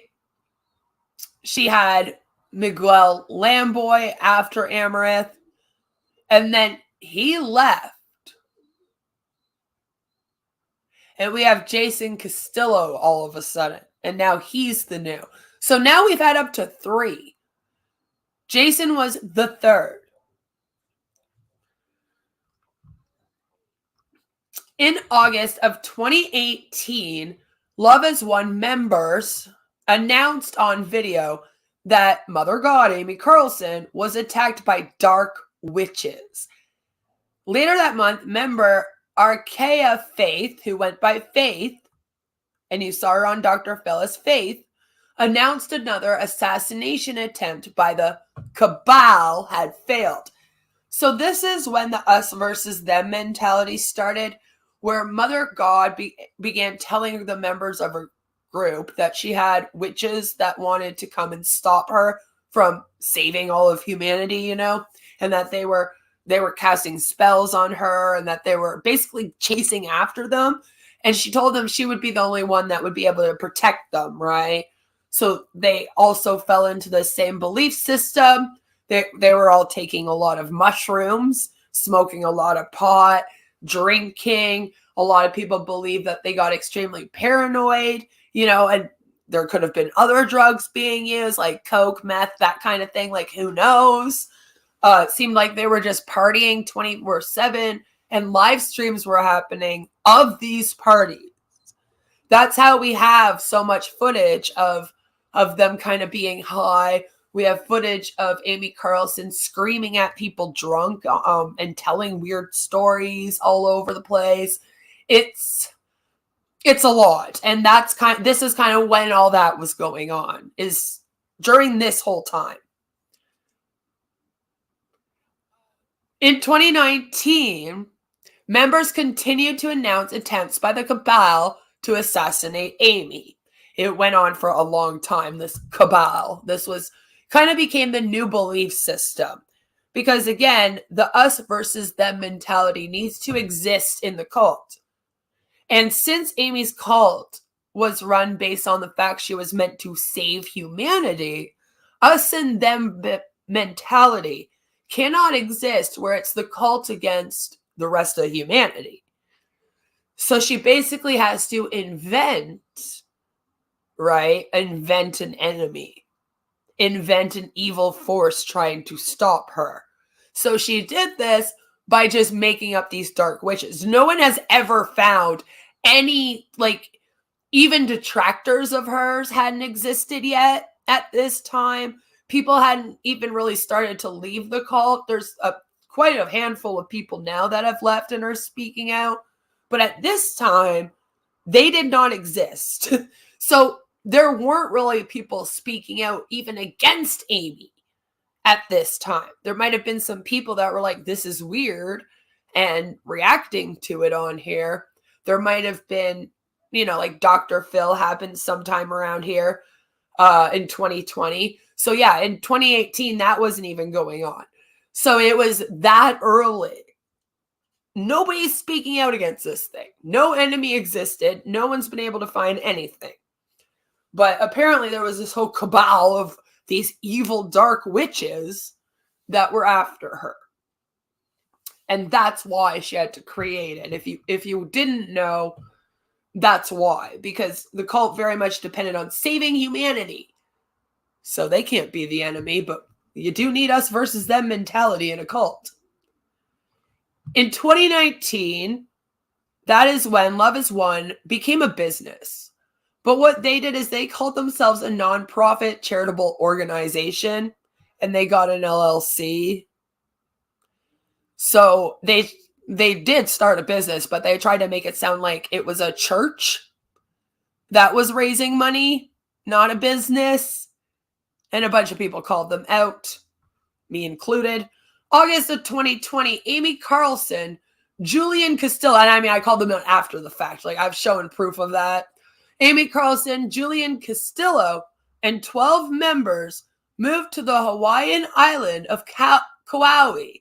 She had Miguel Lamboy after Amaranth. And then he left. And we have Jason Castillo all of a sudden. And now he's the new. So now we've had up to 3. Jason was the 3rd. In August of 2018, Love Has Won members announced on video that Mother God, Amy Carleson, was attacked by dark witches. Later that month, member Archaea Faith, who went by Faith, and you saw her on Dr. Phil as Faith, announced another assassination attempt by the Cabal had failed. So this is when the us versus them mentality started, where Mother God began telling the members of her group that she had witches that wanted to come and stop her from saving all of humanity, you know, and that they were casting spells on her and that they were basically chasing after them. And she told them she would be the only one that would be able to protect them, right? So they also fell into the same belief system. They were all taking a lot of mushrooms, smoking a lot of pot, drinking. A lot of people believe that they got extremely paranoid, you know, and there could have been other drugs being used, like coke, meth, that kind of thing. Like, who knows? It seemed like they were just partying 24/7, and live streams were happening of these parties. That's how we have so much footage of them kind of being high. We have footage of Amy Carleson screaming at people drunk and telling weird stories all over the place. It's a lot. And this is kind of when all that was going on, is during this whole time. In 2019, members continued to announce attempts by the cabal to assassinate Amy. It went on for a long time, this cabal. This was kind of became the new belief system. Because again, the us versus them mentality needs to exist in the cult. And since Amy's cult was run based on the fact she was meant to save humanity, us and them mentality cannot exist where it's the cult against the rest of humanity. So she basically has to invent an enemy. Invent an evil force trying to stop her. So she did this by just making up these dark witches. No one has ever found any, even detractors of hers hadn't existed yet at this time. People hadn't even really started to leave the cult. There's quite a handful of people now that have left and are speaking out. But at this time, they did not exist. So there weren't really people speaking out even against Amy at this time. There might have been some people that were like, this is weird, and reacting to it on here. There might have been, like Dr. Phil happened sometime around here in 2020. So yeah, in 2018, that wasn't even going on. So it was that early. Nobody's speaking out against this thing. No enemy existed. No one's been able to find anything. But apparently there was this whole cabal of these evil dark witches that were after her. And that's why she had to create it. If you didn't know, that's why. Because the cult very much depended on saving humanity. So they can't be the enemy, but you do need us versus them mentality in a cult. In 2019, that is when Love Is One became a business. But what they did is they called themselves a nonprofit charitable organization, and they got an LLC. So they did start a business, but they tried to make it sound like it was a church that was raising money, not a business. And a bunch of people called them out, me included. August of 2020, Amy Carleson, Julian Castillo, and I called them out after the fact. I've shown proof of that. Amy Carleson, Julian Castillo, and 12 members moved to the Hawaiian island of Kauai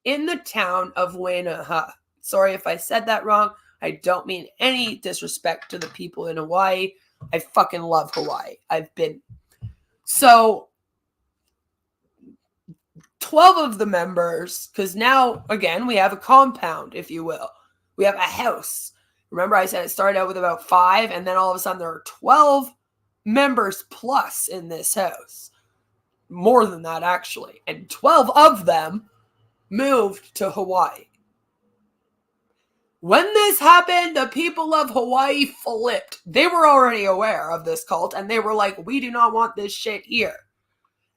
in the town of Wainaha. Sorry if I said that wrong. I don't mean any disrespect to the people in Hawaii. I fucking love Hawaii. I've been. So 12 of the members, because now, again, we have a compound, if you will. We have a house. Remember I said it started out with about 5, and then all of a sudden there are 12 members plus in this house. More than that, actually. And 12 of them moved to Hawaii. When this happened, the people of Hawaii flipped. They were already aware of this cult, and they were like, we do not want this shit here.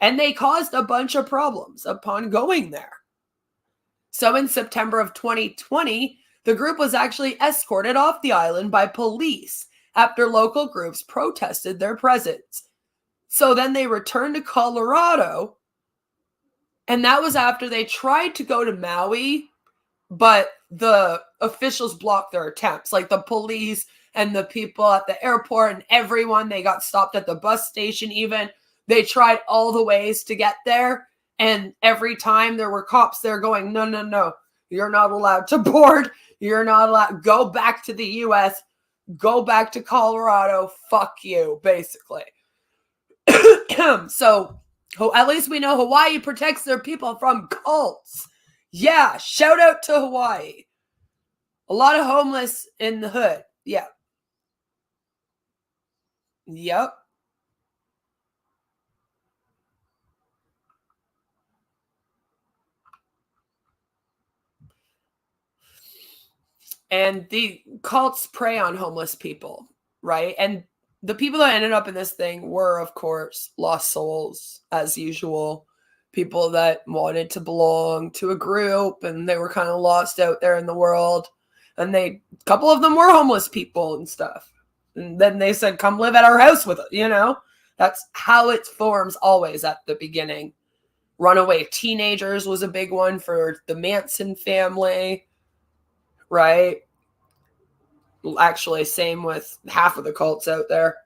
And they caused a bunch of problems upon going there. So in September of 2020, the group was actually escorted off the island by police after local groups protested their presence. So then they returned to Colorado, and that was after they tried to go to Maui, but the officials blocked their attempts. The police and the people at the airport and everyone, they got stopped at the bus station even. They tried all the ways to get there. And every time there were cops there going, no, no, no, you're not allowed to board. You're not allowed. Go back to the U.S. Go back to Colorado. Fuck you, basically. So at least we know Hawaii protects their people from cults. Yeah, shout out to Hawaii. A lot of homeless in the hood. Yeah. Yep. And the cults prey on homeless people, right? And the people that ended up in this thing were, of course, lost souls, as usual. People that wanted to belong to a group, and they were kind of lost out there in the world. And a couple of them were homeless people and stuff. And then they said, come live at our house with us, you know? That's how it forms always at the beginning. Runaway teenagers was a big one for the Manson family. Right? Actually, same with half of the cults out there.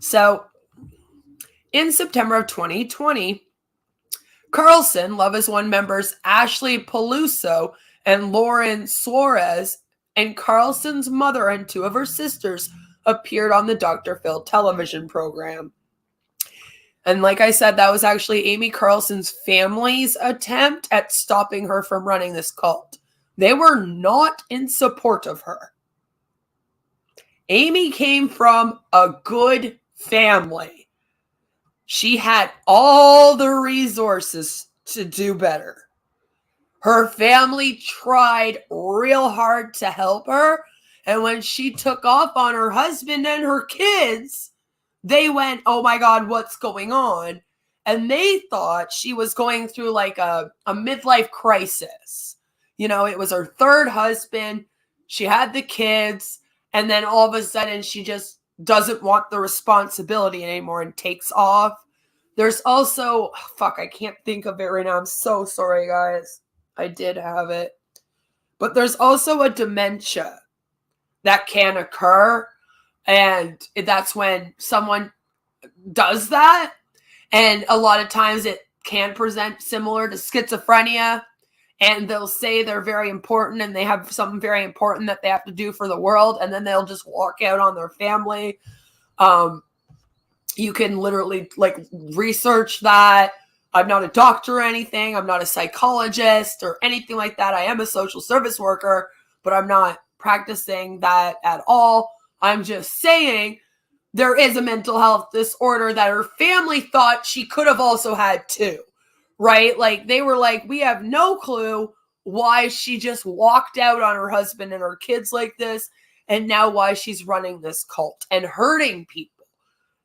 So, in September of 2020, Carleson, Love Is One members Ashley Peluso and Lauren Suarez, and Carlson's mother and two of her sisters appeared on the Dr. Phil television program. And like I said, that was actually Amy Carleson's family's attempt at stopping her from running this cult. They were not in support of her. Amy came from a good family. She had all the resources to do better. Her family tried real hard to help her. And when she took off on her husband and her kids, they went, oh my God, what's going on? And they thought she was going through like a midlife crisis. You know, it was her third husband. She had the kids. And then all of a sudden she just doesn't want the responsibility anymore and takes off. There's also, I can't think of it right now. I'm so sorry, guys. I did have it. But there's also a dementia that can occur. And that's when someone does that. And a lot of times it can present similar to schizophrenia. And they'll say they're very important and they have something very important that they have to do for the world. And then they'll just walk out on their family. You can literally research that. I'm not a doctor or anything. I'm not a psychologist or anything like that. I am a social service worker, but I'm not practicing that at all. I'm just saying there is a mental health disorder that her family thought she could have also had too, right? Like they were like, we have no clue why she just walked out on her husband and her kids like this, and now why she's running this cult and hurting people.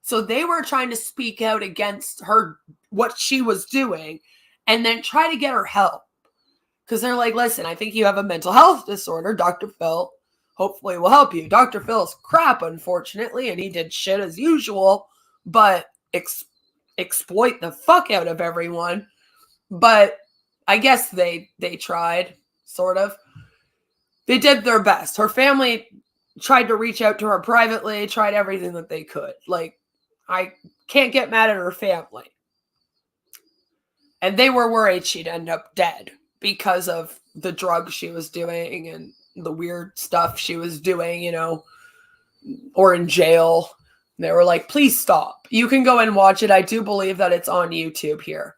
So they were trying to speak out against her, what she was doing, and then try to get her help. Because they're like, listen, I think you have a mental health disorder. Dr. Phil hopefully will help you. Dr. Phil's crap, unfortunately, and he did shit as usual, but exploit the fuck out of everyone. But I guess they tried, sort of. They did their best. Her family tried to reach out to her privately, tried everything that they could. Like, I can't get mad at her family. And they were worried she'd end up dead because of the drugs she was doing and the weird stuff she was doing, you know, or in jail. They were like, please stop. You can go and watch it. I do believe that it's on YouTube here.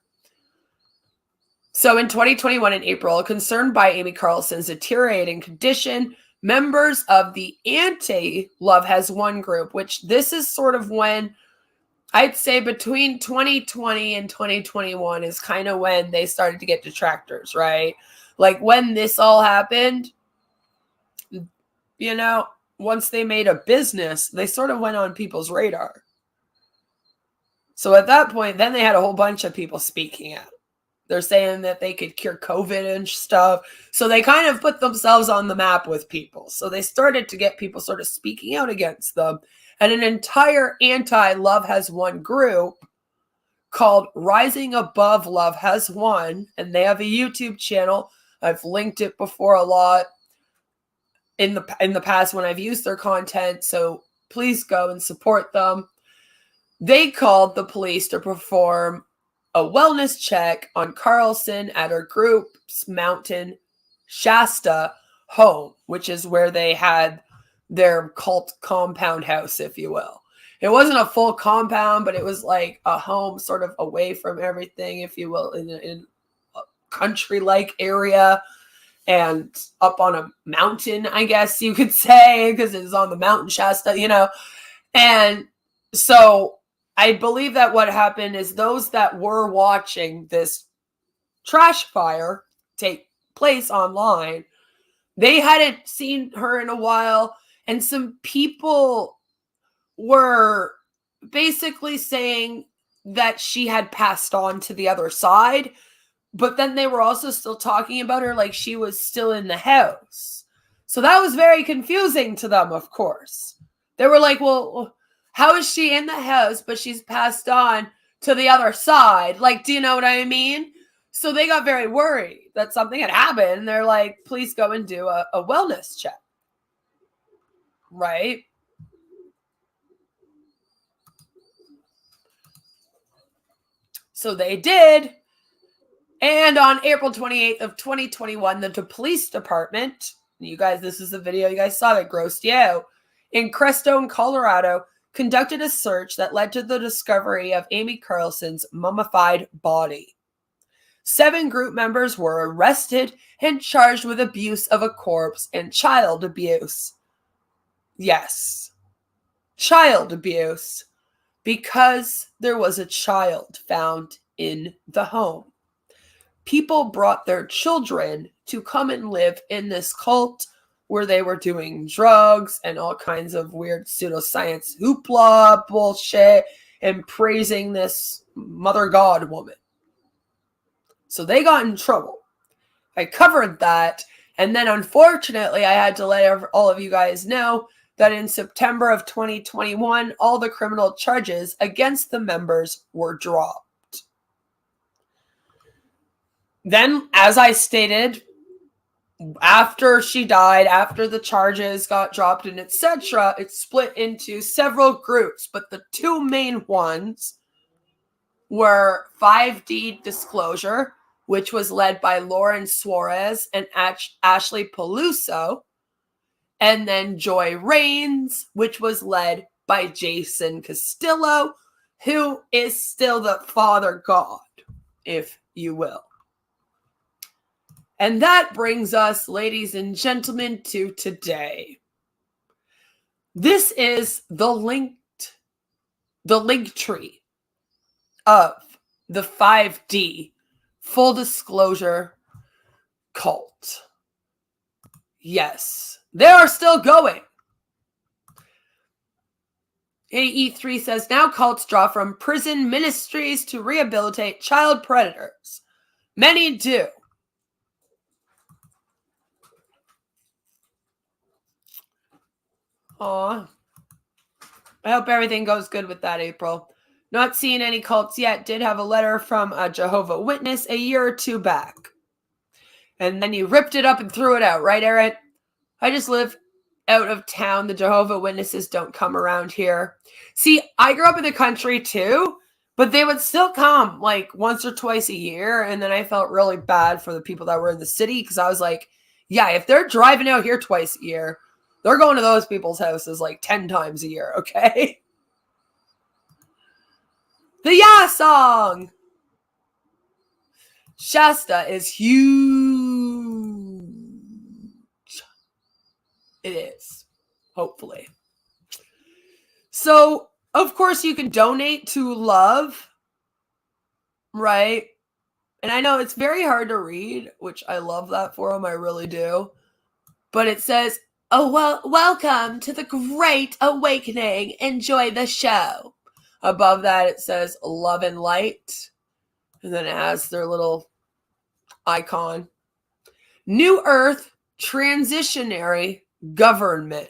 So in 2021, in April, concerned by Amy Carleson's deteriorating condition, members of the anti-Love Has Won group, which this is sort of when I'd say between 2020 and 2021 is kind of when they started to get detractors, right? Like when this all happened, you know, once they made a business, they sort of went on people's radar. So at that point, then they had a whole bunch of people speaking out. They're saying that they could cure COVID and stuff. So they kind of put themselves on the map with people. So they started to get people sort of speaking out against them. And an entire anti-Love Has Won group called Rising Above Love Has Won. And they have a YouTube channel. I've linked it before a lot in the past when I've used their content. So Please go and support them. They called the police to perform a wellness check on Carleson at her group's Mountain Shasta home, which is where they had their cult compound house, if you will. It wasn't a full compound, but it was like a home sort of away from everything, if you will, in a country-like area and up on a mountain, I guess you could say, because it's on the Mountain Shasta, you know. And so I believe that what happened is those that were watching this trash fire take place online, they hadn't seen her in a while, and some people were basically saying that she had passed on to the other side, but then they were also still talking about her like she was still in the house. So that was very confusing to them, of course. They were like, well, how is she in the house, but she's passed on to the other side? Like, do you know what I mean? So they got very worried that something had happened. They're like, please go and do a wellness check. Right? So they did. And on April 28th of 2021, the police department, you guys, this is the video you guys saw that grossed you out, in Crestone, Colorado, conducted a search that led to the discovery of Amy Carleson's mummified body. 7 group members were arrested and charged with abuse of a corpse and child abuse. Yes, child abuse, because there was a child found in the home. People brought their children to come and live in this cult where they were doing drugs and all kinds of weird pseudoscience hooplah bullshit and praising this mother god woman. So they got in trouble. I covered that. And then unfortunately, I had to let all of you guys know that in September of 2021, all the criminal charges against the members were dropped. Then, as I stated, after she died, after the charges got dropped and etc., it split into several groups. But the 2 main ones were 5D Disclosure, which was led by Lauren Suarez and Ashley Peluso, and then Joy Reigns, which was led by Jason Castillo, who is still the Father God, if you will. And that brings us, ladies and gentlemen, to today. This is the link tree of the 5D Full Disclosure cult. Yes, they are still going. AE3 says, now cults draw from prison ministries to rehabilitate child predators. Many do. Aw. I hope everything goes good with that, April. Not seeing any cults yet. Did have a letter from a Jehovah's Witness a year or 2 back. And then you ripped it up and threw it out, right, Aaron? I just live out of town. The Jehovah's Witnesses don't come around here. See, I grew up in the country too, but they would still come like once or twice a year. And then I felt really bad for the people that were in the city because I was like, yeah, if they're driving out here twice a year, they're going to those people's houses like 10 times a year, okay? The Yeah song! Shasta is huge. It is, hopefully. So, of course, you can donate to Love, right? And I know it's very hard to read, which I love that for them, I really do. But it says, oh, well, welcome to the Great Awakening. Enjoy the show. Above that, it says Love and Light. And then it has their little icon. New Earth Transitionary Government.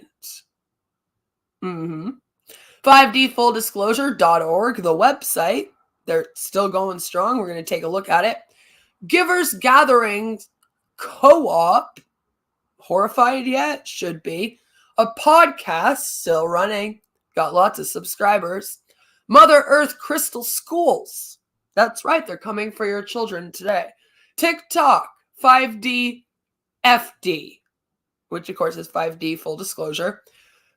5dfulldisclosure.org, the website. They're still going strong. We're going to take a look at it. Givers Gatherings Co-op. Horrified yet? Should be. A podcast still running. Got lots of subscribers. Mother Earth Crystal Schools. That's right, they're coming for your children today. TikTok, 5D FD, which of course is 5D full disclosure.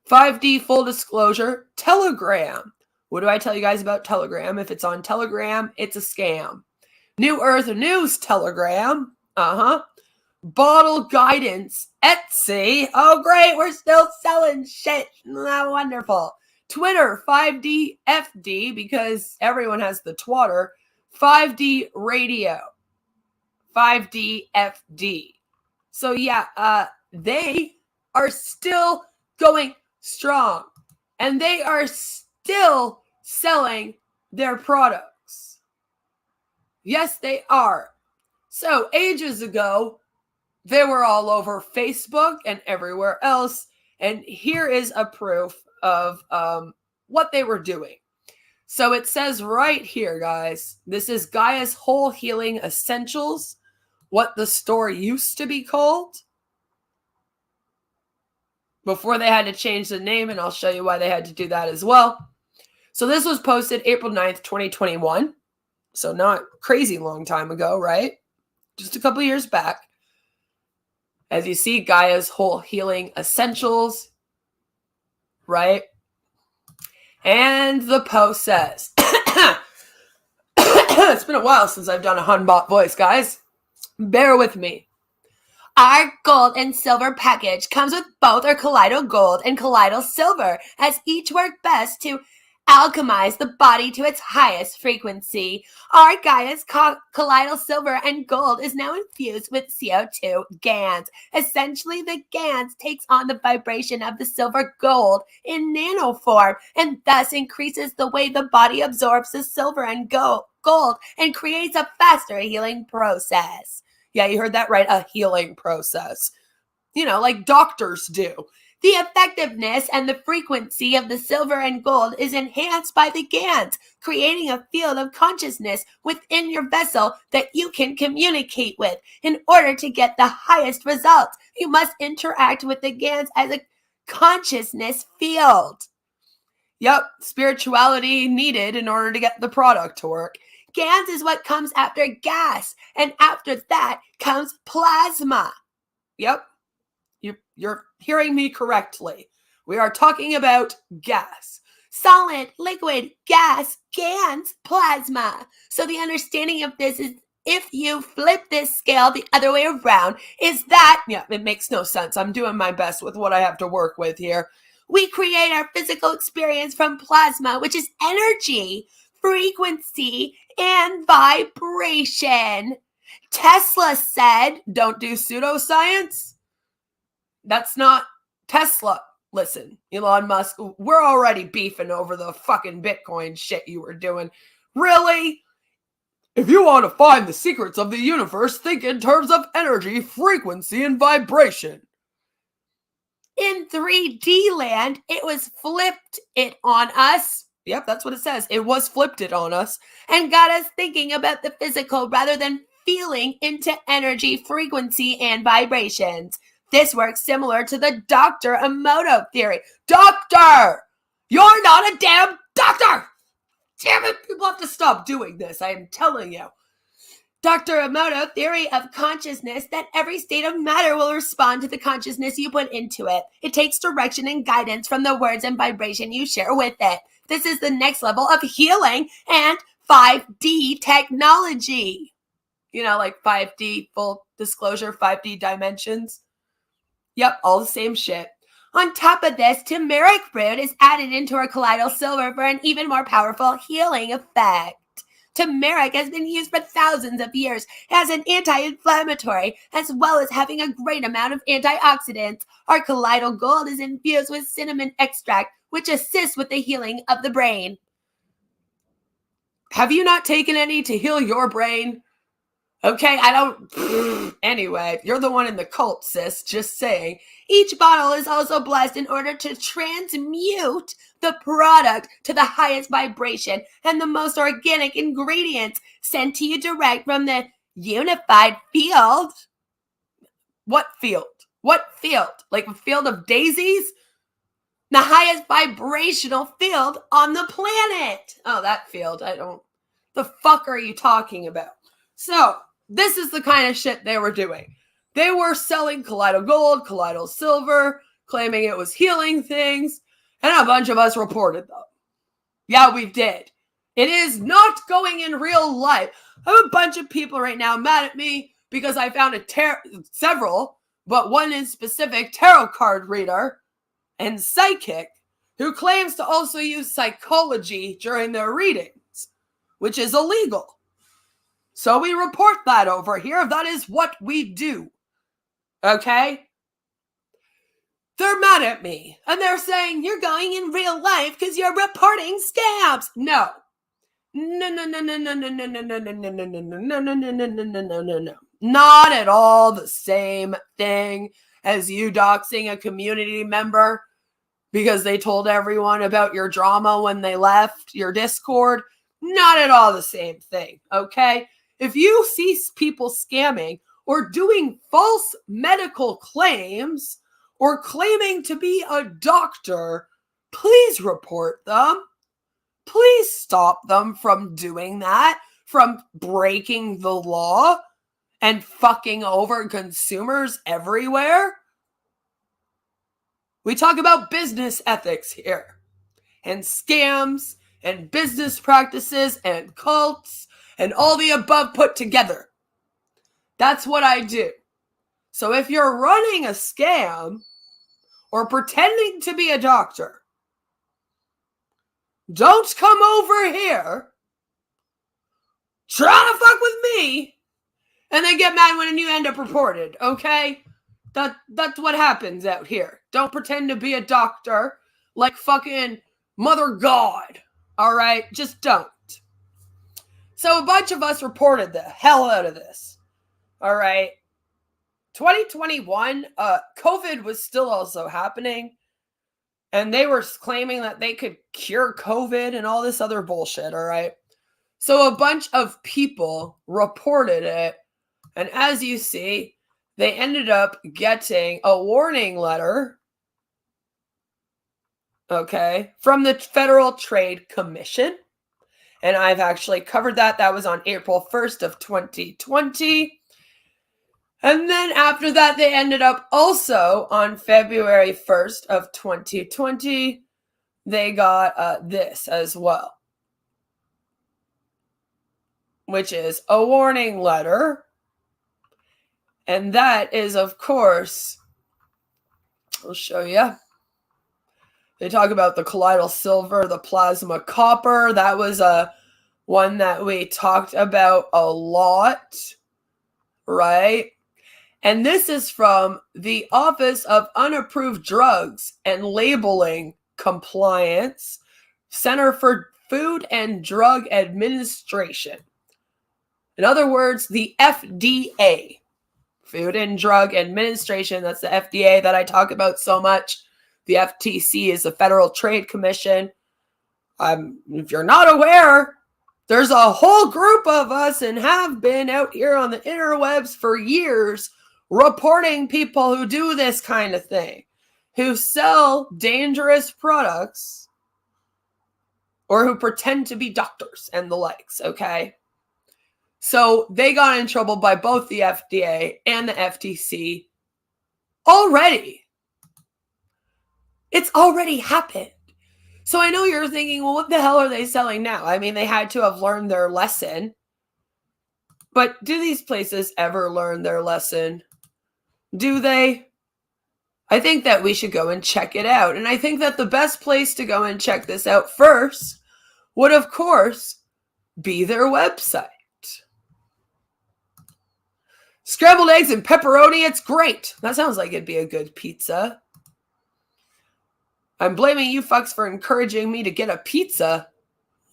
5D full disclosure. Telegram. What do I tell you guys about Telegram? If it's on Telegram, it's a scam. New Earth News Telegram. Bottle Guidance. Etsy. Oh, great. We're still selling shit. Wonderful. Twitter, 5D FD, because everyone has the twatter. 5D Radio. 5D FD. So yeah, they are still going strong. And they are still selling their products. Yes, they are. So ages ago, they were all over Facebook and everywhere else. And here is a proof of what they were doing. So it says right here, guys, this is Gaia's Whole Healing Essentials, what the store used to be called before they had to change the name, and I'll show you why they had to do that as well. So this was posted April 9th, 2021. So not crazy long time ago, right? Just a couple years back. As you see, Gaia's Whole Healing Essentials, right? And the post says, it's been a while since I've done a Hunbot voice, guys. Bear with me. Our gold and silver package comes with both our colloidal gold and colloidal silver, as each work best to alchemize the body to its highest frequency. Our Gaia's colloidal silver and gold is now infused with CO2 GANs. Essentially, the GANs takes on the vibration of the silver gold in nanoform and thus increases the way the body absorbs the silver and gold and creates a faster healing process. Yeah, you heard that right, a healing process. You know, like doctors do. The effectiveness and the frequency of the silver and gold is enhanced by the GANs, creating a field of consciousness within your vessel that you can communicate with. In order to get the highest results, you must interact with the GANs as a consciousness field. Yep, spirituality needed in order to get the product to work. GANs is what comes after gas, and after that comes plasma. Yep. You're hearing me correctly. We are talking about gas. Solid, liquid, gas, GANs, plasma. So the understanding of this is if you flip this scale the other way around, is that, yeah, it makes no sense. I'm doing my best with what I have to work with here. We create our physical experience from plasma, which is energy, frequency, and vibration. Tesla said, don't do pseudoscience. That's not Tesla. Listen, Elon Musk, we're already beefing over the fucking Bitcoin shit you were doing. Really? If you want to find the secrets of the universe, think in terms of energy, frequency, and vibration. In 3D land, it was flipped it on us. Yep, that's what it says. It was flipped it on us and got us thinking about the physical rather than feeling into energy, frequency, and vibrations. This works similar to the Dr. Emoto theory. Doctor! You're not a damn doctor! Damn it, people have to stop doing this, I am telling you. Dr. Emoto theory of consciousness, that every state of matter will respond to the consciousness you put into it. It takes direction and guidance from the words and vibration you share with it. This is the next level of healing and 5D technology. You know, like 5D, full disclosure, 5D dimensions. Yep, all the same shit. On top of this, turmeric root is added into our colloidal silver for an even more powerful healing effect. Turmeric has been used for thousands of years as an anti-inflammatory, as well as having a great amount of antioxidants. Our colloidal gold is infused with cinnamon extract, which assists with the healing of the brain. Have you not taken any to heal your brain? Okay, I don't... Anyway, you're the one in the cult, sis, just saying. Each bottle is also blessed in order to transmute the product to the highest vibration and the most organic ingredients sent to you direct from the unified field. What field? What field? Like a field of daisies? The highest vibrational field on the planet. Oh, that field. The fuck are you talking about? So, this is the kind of shit they were doing. They were selling colloidal gold, colloidal silver, claiming it was healing things, and a bunch of us reported them. Yeah, we did. It is not going in real life. I have a bunch of people right now mad at me because I found several, but one in specific, tarot card reader and psychic who claims to also use psychology during their readings, which is illegal. So we report that over here. That is what we do. Okay? They're mad at me and they're saying you're going in real life because you're reporting scams. No. No. Not at all the same thing as you doxing a community member because they told everyone about your drama when they left your Discord. Not at all the same thing, okay? If you see people scamming or doing false medical claims or claiming to be a doctor, please report them. Please stop them from doing that, from breaking the law and fucking over consumers everywhere. We talk about business ethics here, and scams, and business practices, and cults, and all the above put together. That's what I do. So if you're running a scam or pretending to be a doctor, don't come over here trying to fuck with me and then get mad when you end up reported, okay? That's what happens out here. Don't pretend to be a doctor like fucking Mother God, all right? Just don't. So a bunch of us reported the hell out of this, all right? 2021, COVID was still also happening, and they were claiming that they could cure COVID and all this other bullshit, all right? So a bunch of people reported it, and as you see, they ended up getting a warning letter, okay, from the Federal Trade Commission. And I've actually covered that. That was on April 1st of 2020. And then after that, they ended up also on February 1st of 2020. They got this as well, which is a warning letter. And that is, of course, I'll show you. They talk about the colloidal silver, the plasma copper. That was one that we talked about a lot, right? And this is from the Office of Unapproved Drugs and Labeling Compliance, Center for Food and Drug Administration. In other words, the FDA. Food and Drug Administration, that's the FDA that I talk about so much. The FTC is the Federal Trade Commission. If you're not aware, there's a whole group of us and have been out here on the interwebs for years reporting people who do this kind of thing, who sell dangerous products or who pretend to be doctors and the likes, okay? So they got in trouble by both the FDA and the FTC already. It's already happened. So I know you're thinking, well, what the hell are they selling now? I mean, they had to have learned their lesson. But do these places ever learn their lesson? Do they? I think that we should go and check it out. And I think that the best place to go and check this out first would, of course, be their website. Scrambled eggs and pepperoni, it's great. That sounds like it'd be a good pizza. I'm blaming you fucks for encouraging me to get a pizza.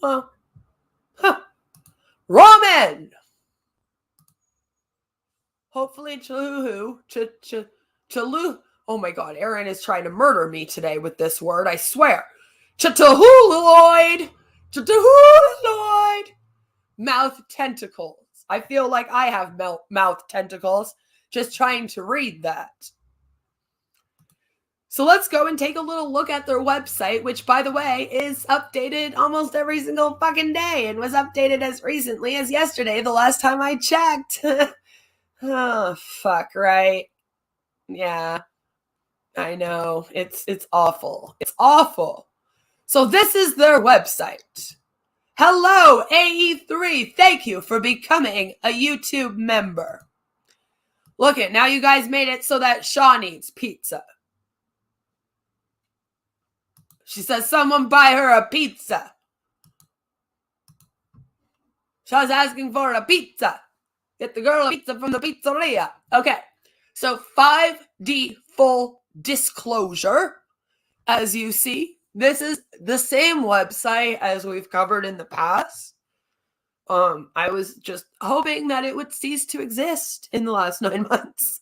Well, ramen! Hopefully Chaluhu. Oh my god, Aaron is trying to murder me today with this word, I swear. Chatahuloid! Mouth tentacles. I feel like I have mouth tentacles just trying to read that. So let's go and take a little look at their website, which, by the way, is updated almost every single fucking day and was updated as recently as yesterday, the last time I checked. Oh, fuck, right? Yeah, I know. It's awful. It's awful. So this is their website. Hello, AE3. Thank you for becoming a YouTube member. Look it, now you guys made it so that Shaw needs pizza. She says someone buy her a pizza. Shaw's asking for a pizza. Get the girl a pizza from the pizzeria. Okay, so 5D full disclosure. As you see, this is the same website as we've covered in the past. I was just hoping that it would cease to exist in the last 9 months,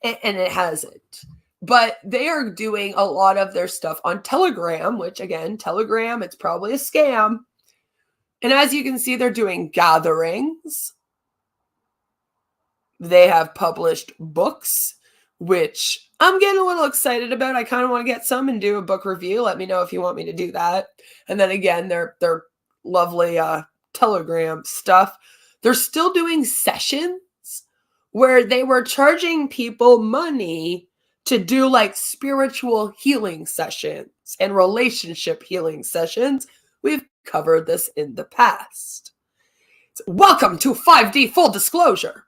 and it hasn't. But they are doing a lot of their stuff on Telegram, which, again, Telegram, it's probably a scam. And as you can see, they're doing gatherings. They have published books, which I'm getting a little excited about. I kind of want to get some and do a book review. Let me know if you want me to do that. And then again, their lovely Telegram stuff. They're still doing sessions where they were charging people money to do like spiritual healing sessions and relationship healing sessions. We've covered this in the past. So welcome to 5D Full Disclosure.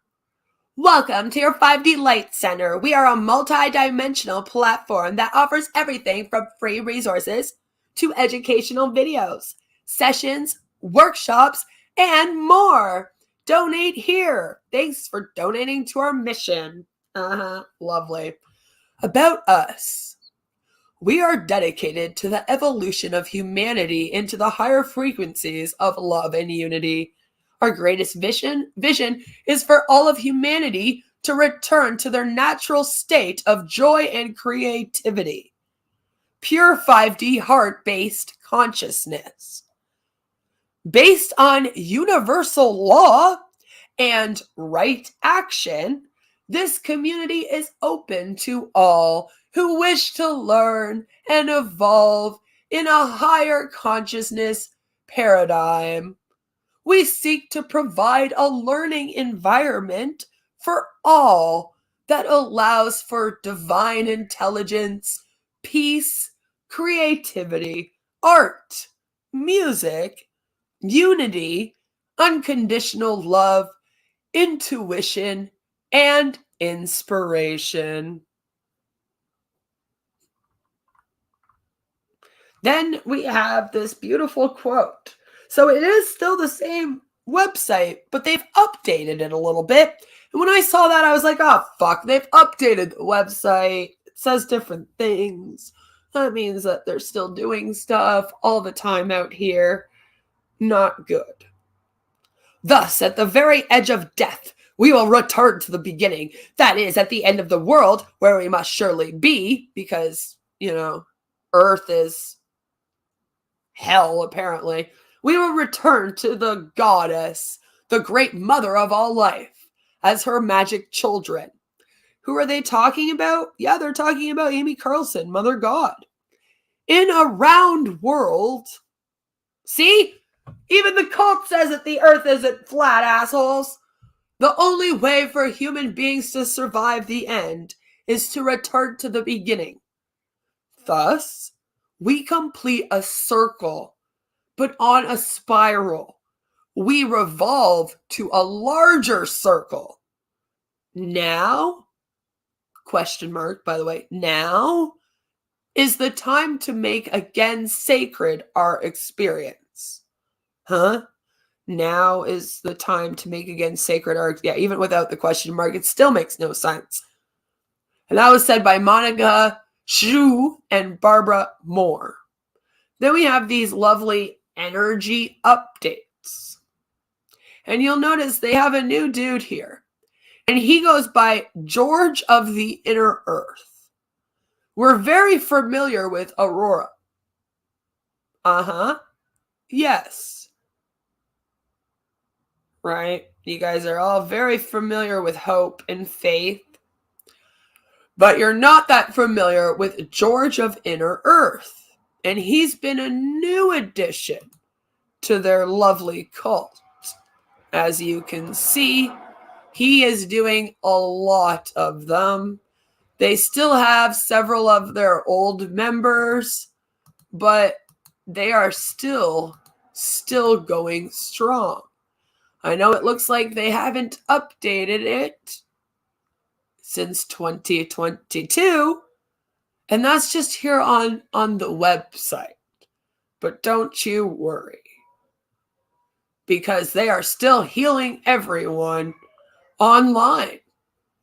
Welcome to your 5D Light Center. We are a multi-dimensional platform that offers everything from free resources to educational videos, sessions, workshops, and more. Donate here. Thanks for donating to our mission. Lovely. About us. We are dedicated to the evolution of humanity into the higher frequencies of love and unity. Our greatest vision is for all of humanity to return to their natural state of joy and creativity. Pure 5D heart-based consciousness. Based on universal law and right action, this community is open to all who wish to learn and evolve in a higher consciousness paradigm. We seek to provide a learning environment for all that allows for divine intelligence, peace, creativity, art, music, unity, unconditional love, intuition, and inspiration. Then we have this beautiful quote. So it is still the same website, but they've updated it a little bit. And when I saw that, I was like, oh, fuck, they've updated the website. It says different things. That means that they're still doing stuff all the time out here. Not good. Thus, at the very edge of death, we will return to the beginning. That is, at the end of the world, where we must surely be, because, Earth is hell, apparently. We will return to the goddess, the great mother of all life, as her magic children. Who are they talking about? Yeah, they're talking about Amy Carleson, Mother God. In a round world, see? Even the cult says that the earth isn't flat, assholes. The only way for human beings to survive the end is to return to the beginning. Thus, we complete a circle, but on a spiral. We revolve to a larger circle. Now, question mark, by the way, now is the time to make again sacred our experience. Now is the time to make again sacred our, even without the question mark, it still makes no sense. And that was said by Monica Zhu and Barbara Moore. Then we have these lovely energy updates. And you'll notice they have a new dude here. And he goes by George of the Inner Earth. We're very familiar with Aurora. Yes. Right? You guys are all very familiar with hope and faith. But you're not that familiar with George of Inner Earth. And he's been a new addition to their lovely cult. As you can see, he is doing a lot of them. They still have several of their old members, but they are still going strong. I know it looks like they haven't updated it since 2022, and that's just here on the website. But don't you worry, because they are still healing everyone online.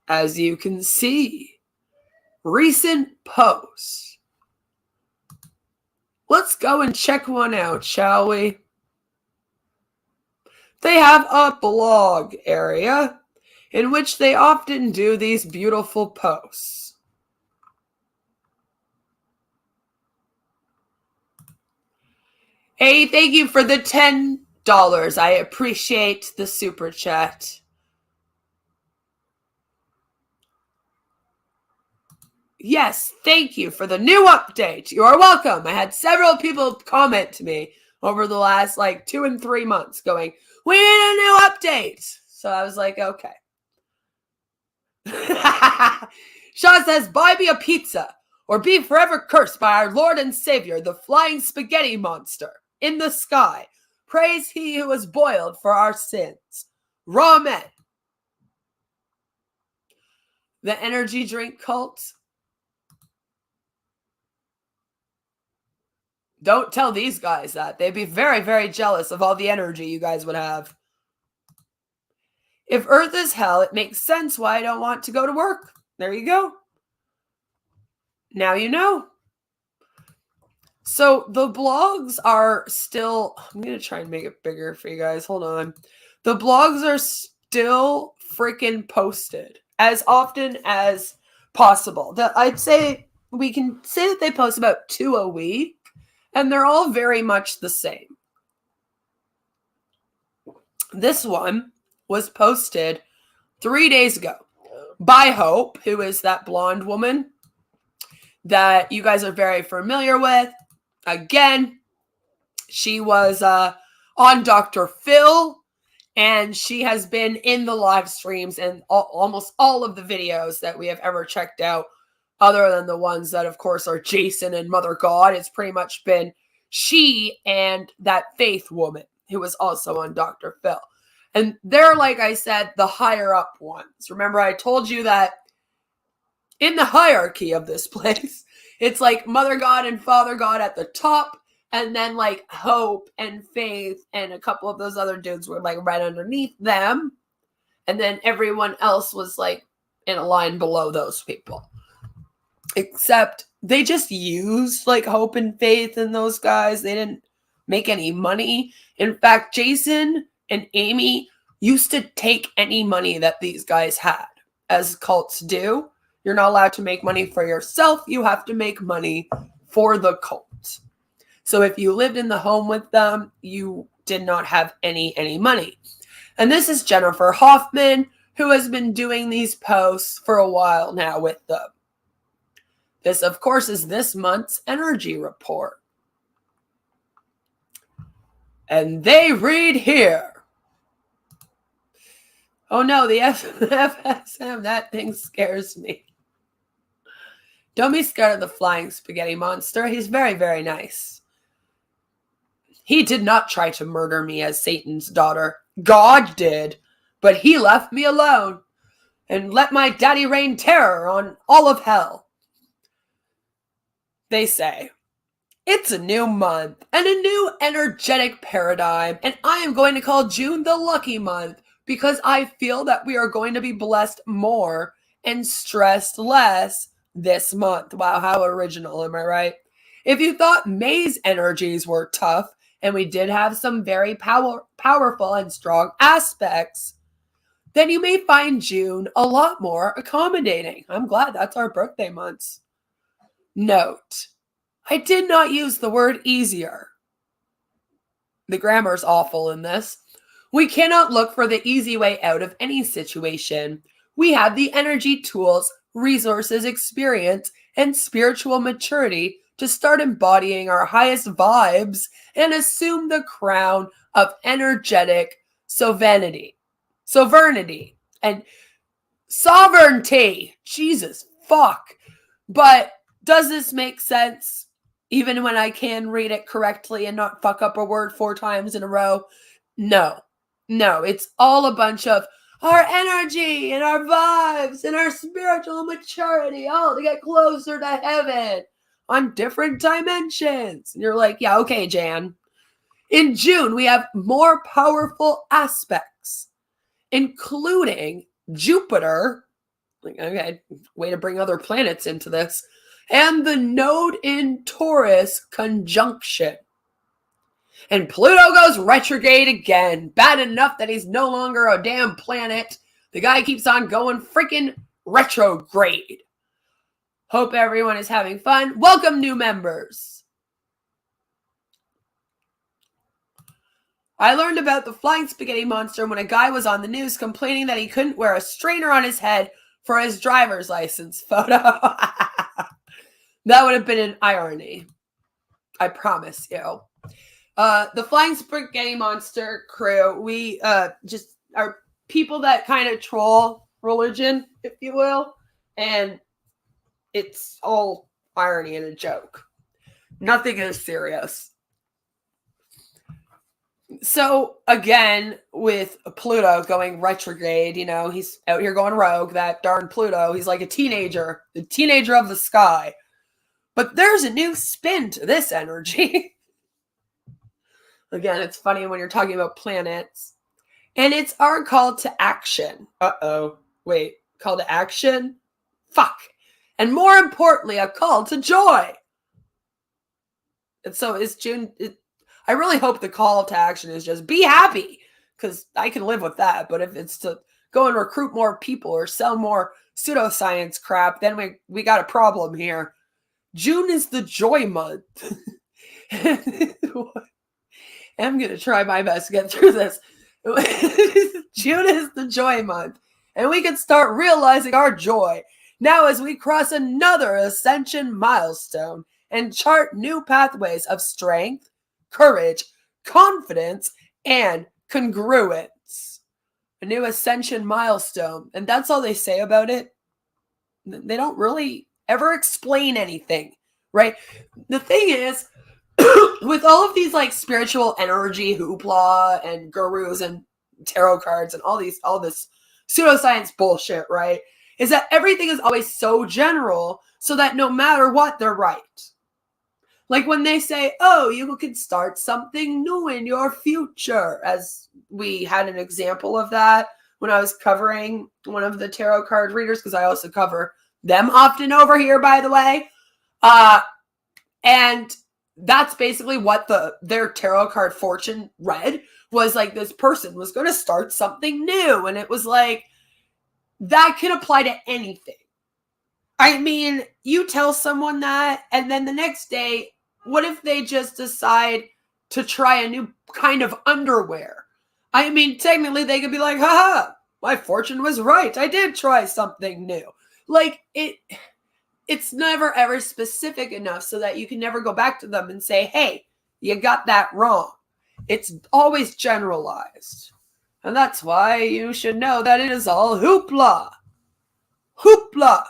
As you can see, recent posts. Let's go and check one out, shall we? They have a blog area in which they often do these beautiful posts. Hey, thank you for the $10. I appreciate the super chat. Yes, thank you for the new update. You are welcome. I had several people comment to me over the last 2 and 3 months going, we need a new update. So I was like, okay. Shaw says, buy me a pizza or be forever cursed by our Lord and Savior, the flying spaghetti monster in the sky. Praise he who was boiled for our sins. Ramen. The energy drink cult. Don't tell these guys that. They'd be very, very jealous of all the energy you guys would have. If Earth is hell, it makes sense why I don't want to go to work. There you go. Now you know. So the blogs are still... I'm going to try and make it bigger for you guys. Hold on. The blogs are still freaking posted as often as possible. I'd say we can say that they post about 2 a week. And they're all very much the same. This one was posted 3 days ago by Hope, who is that blonde woman that you guys are very familiar with. Again, she was on Dr. Phil, and she has been in the live streams and almost all of the videos that we have ever checked out. Other than the ones that, of course, are Jason and Mother God. It's pretty much been she and that Faith woman who was also on Dr. Phil. And they're, like I said, the higher up ones. Remember, I told you that in the hierarchy of this place, it's like Mother God and Father God at the top, and then Hope and Faith and a couple of those other dudes were right underneath them. And then everyone else was in a line below those people. Except they just used Hope and Faith and those guys. They didn't make any money. In fact, Jason and Amy used to take any money that these guys had, as cults do. You're not allowed to make money for yourself. You have to make money for the cult. So if you lived in the home with them, you did not have any money. And this is Jennifer Hoffman, who has been doing these posts for a while now with them. This, of course, is this month's energy report. And they read here. Oh no, the FSM, that thing scares me. Don't be scared of the flying spaghetti monster. He's very, very nice. He did not try to murder me as Satan's daughter. God did, but he left me alone and let my daddy rain terror on all of hell. They say, it's a new month and a new energetic paradigm, and I am going to call June the lucky month because I feel that we are going to be blessed more and stressed less this month. Wow, how original, am I right? If you thought May's energies were tough, and we did have some very powerful and strong aspects, then you may find June a lot more accommodating. I'm glad that's our birthday months. Note, I did not use the word easier. The grammar's awful in this. We cannot look for the easy way out of any situation. We have the energy tools resources, experience, and spiritual maturity to start embodying our highest vibes and assume the crown of energetic sovereignty, and sovereignty. Jesus fuck. But does this make sense? Even when I can read it correctly and not fuck up a word 4 times in a row? No. No, it's all a bunch of our energy and our vibes and our spiritual maturity, all to get closer to heaven on different dimensions. And you're like, yeah, okay, Jan. In June, we have more powerful aspects, including Jupiter. Okay, way to bring other planets into this. And the node in Taurus conjunction. And Pluto goes retrograde again. Bad enough that he's no longer a damn planet. The guy keeps on going freaking retrograde. Hope everyone is having fun. Welcome, new members. I learned about the flying spaghetti monster when a guy was on the news complaining that he couldn't wear a strainer on his head for his driver's license photo. That would have been an irony. I promise you. The Flying Spaghetti Monster crew, we just are people that kind of troll religion, if you will, and it's all irony and a joke. Nothing is serious. So, again, with Pluto going retrograde, you know, he's out here going rogue, that darn Pluto. He's like a teenager, the teenager of the sky. But there's a new spin to this energy. Again, it's funny when you're talking about planets. And it's our call to action. Uh-oh. Wait, call to action? Fuck. And more importantly, a call to joy. And so is June... I really hope the call to action is just be happy. Because I can live with that. But if it's to go and recruit more people or sell more pseudoscience crap, then we got a problem here. June is the joy month. I'm going to try my best to get through this. June is the joy month. And we can start realizing our joy now as we cross another ascension milestone and chart new pathways of strength, courage, confidence, and congruence. A new ascension milestone. And that's all they say about it. They don't really ever explain anything, right? The thing is, with all of these like spiritual energy hoopla and gurus and tarot cards and all this pseudoscience bullshit, right? Is that everything is always so general so that no matter what, they're right. Like when they say, oh, you can start something new in your future, as we had an example of that when I was covering one of the tarot card readers, because I also cover them often over here, by the way. And that's basically what their tarot card fortune read, was like this person was going to start something new. And it was like, that can apply to anything. I mean, you tell someone that, and then the next day, what if they just decide to try a new kind of underwear? I mean, technically they could be like, haha, my fortune was right. I did try something new. Like, it's never ever specific enough so that you can never go back to them and say, hey, you got that wrong. It's always generalized. And that's why you should know that it is all hoopla. Hoopla.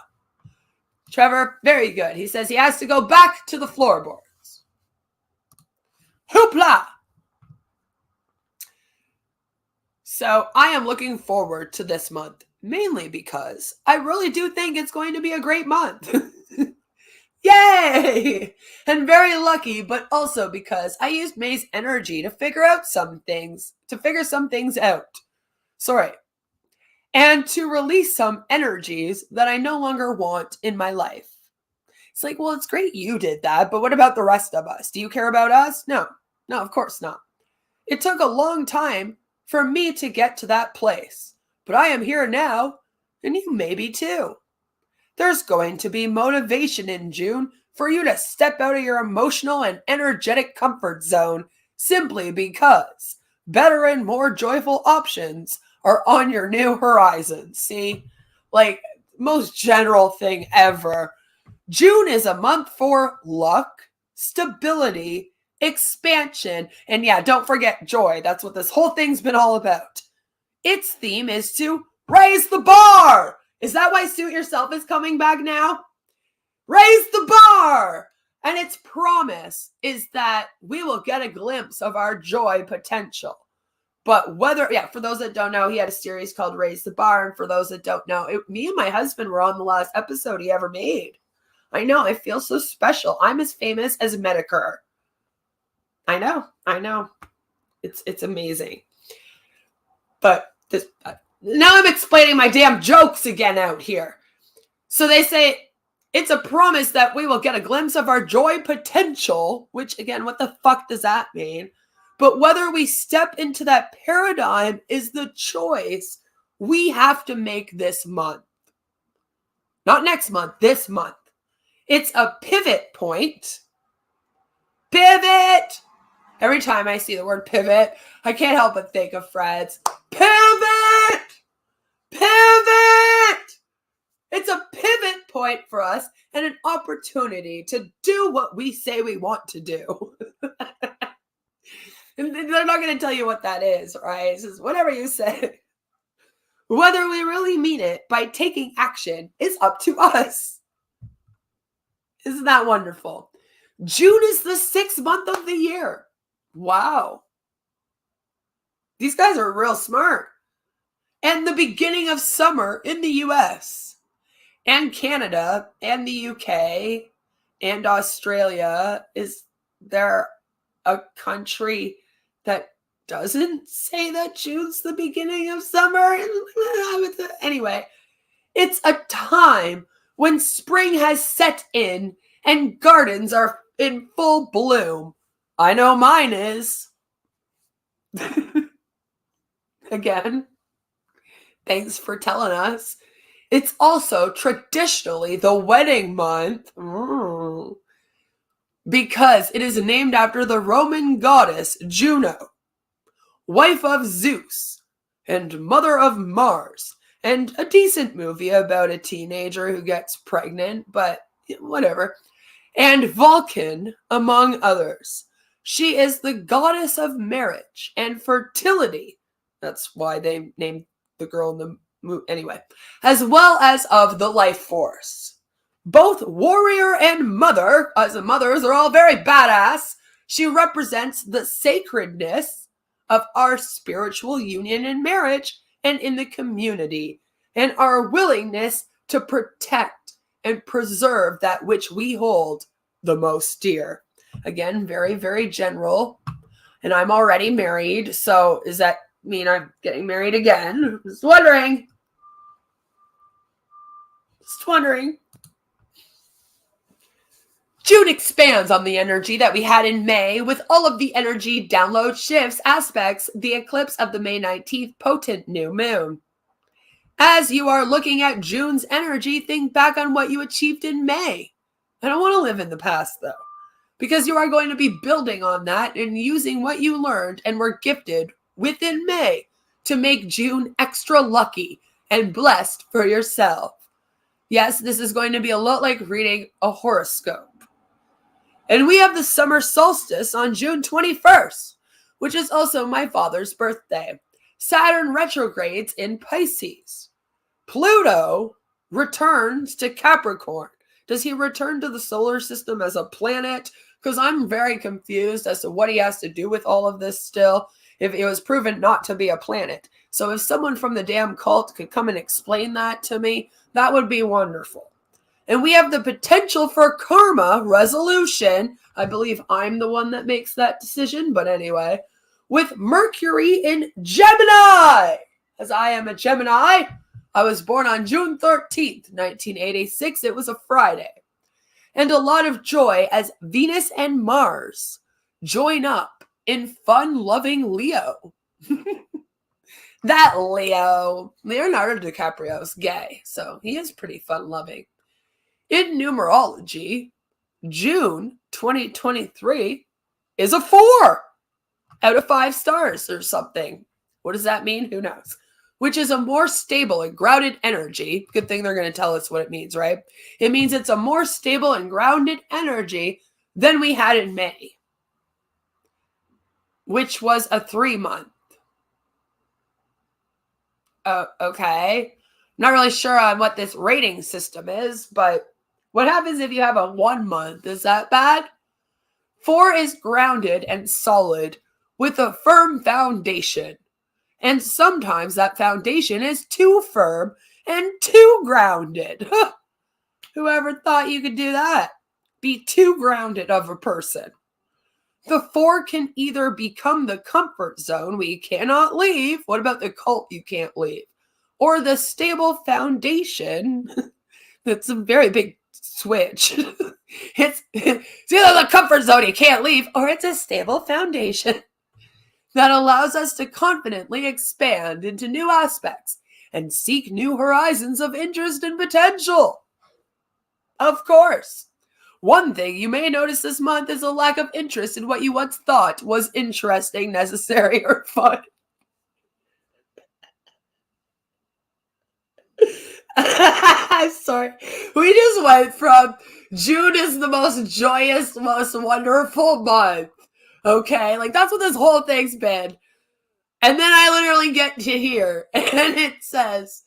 Trevor, very good. He says he has to go back to the floorboards. Hoopla. So I am looking forward to this month, mainly because I really do think it's going to be a great month. Yay! And very lucky, but also because I used May's energy to figure some things out. Sorry. And to release some energies that I no longer want in my life. It's like, well, it's great you did that, but what about the rest of us? Do you care about us? No, of course not. It took a long time for me to get to that place, but I am here now, and you may be too. There's going to be motivation in June for you to step out of your emotional and energetic comfort zone simply because better and more joyful options are on your new horizons. See, like, most general thing ever. June is a month for luck, stability, expansion, and yeah, don't forget joy. That's what this whole thing's been all about. Its theme is to raise the bar. Is that why Suit Yourself is coming back now? Raise the bar! And its promise is that we will get a glimpse of our joy potential. But whether, for those that don't know, he had a series called Raise the Bar. And for those that don't know, me and my husband were on the last episode he ever made. I know, I feel so special. I'm as famous as Medicare. I know. It's amazing. But this now I'm explaining my damn jokes again out here. So they say it's a promise that we will get a glimpse of our joy potential, which again, what the fuck does that mean? But whether we step into that paradigm is the choice we have to make this month. Not next month, this month. It's a pivot point. Pivot! Every time I see the word pivot, I can't help but think of Fred's. Pivot! Pivot! It's a pivot point for us and an opportunity to do what we say we want to do. And they're not going to tell you what that is, right? It's just whatever you say. Whether we really mean it by taking action is up to us. Isn't that wonderful? June is the 6th month of the year. Wow. These guys are real smart. And the beginning of summer in the US and Canada and the UK and Australia. Is there a country that doesn't say that June's the beginning of summer? Anyway, it's a time when spring has set in and gardens are in full bloom. I know mine is. Again, thanks for telling us. It's also traditionally the wedding month. Because it is named after the Roman goddess Juno, wife of Zeus and mother of Mars, and a decent movie about a teenager who gets pregnant, but whatever, and Vulcan, among others. She is the goddess of marriage and fertility. That's why they named the girl in the movie. Anyway, as well as of the life force. Both warrior and mother, as the mothers are all very badass, she represents the sacredness of our spiritual union in marriage and in the community, and our willingness to protect and preserve that which we hold the most dear. Again, very, very general. And I'm already married, so does that mean I'm getting married again? Just wondering. June expands on the energy that we had in May with all of the energy download shifts, aspects, the eclipse of the May 19th potent new moon. As you are looking at June's energy, think back on what you achieved in May. I don't want to live in the past though, because you are going to be building on that and using what you learned and were gifted within May to make June extra lucky and blessed for yourself. Yes, this is going to be a lot like reading a horoscope. And we have the summer solstice on June 21st, which is also my father's birthday. Saturn retrogrades in Pisces. Pluto returns to Capricorn. Does he return to the solar system as a planet? Because I'm very confused as to what he has to do with all of this still, if it was proven not to be a planet. So if someone from the damn cult could come and explain that to me, that would be wonderful. And we have the potential for karma resolution. I believe I'm the one that makes that decision, but anyway, with Mercury in Gemini. As I am a Gemini, I was born on June 13th, 1986. It was a Friday. And a lot of joy as Venus and Mars join up in fun-loving Leo. That Leo, Leonardo DiCaprio's gay, so he is pretty fun-loving. In numerology, June 2023 is a 4 out of 5 stars or something. What does that mean? Who knows? which is a more stable and grounded energy. Good thing they're going to tell us what it means, right? It means it's a more stable and grounded energy than we had in May, which was a 3-month. Okay. Not really sure on what this rating system is, but what happens if you have a 1 month? Is that bad? 4 is grounded and solid with a firm foundation. And sometimes that foundation is too firm and too grounded. Whoever thought you could do that? Be too grounded of a person. The 4 can either become the comfort zone we cannot leave. What about the cult you can't leave? Or the stable foundation. That's a very big switch. It's either the comfort zone you can't leave, or it's a stable foundation that allows us to confidently expand into new aspects and seek new horizons of interest and potential. Of course. One thing you may notice this month is a lack of interest in what you once thought was interesting, necessary, or fun. I'm sorry. We just went from June is the most joyous, most wonderful month. Okay? Like, that's what this whole thing's been. And then I literally get to here, and it says,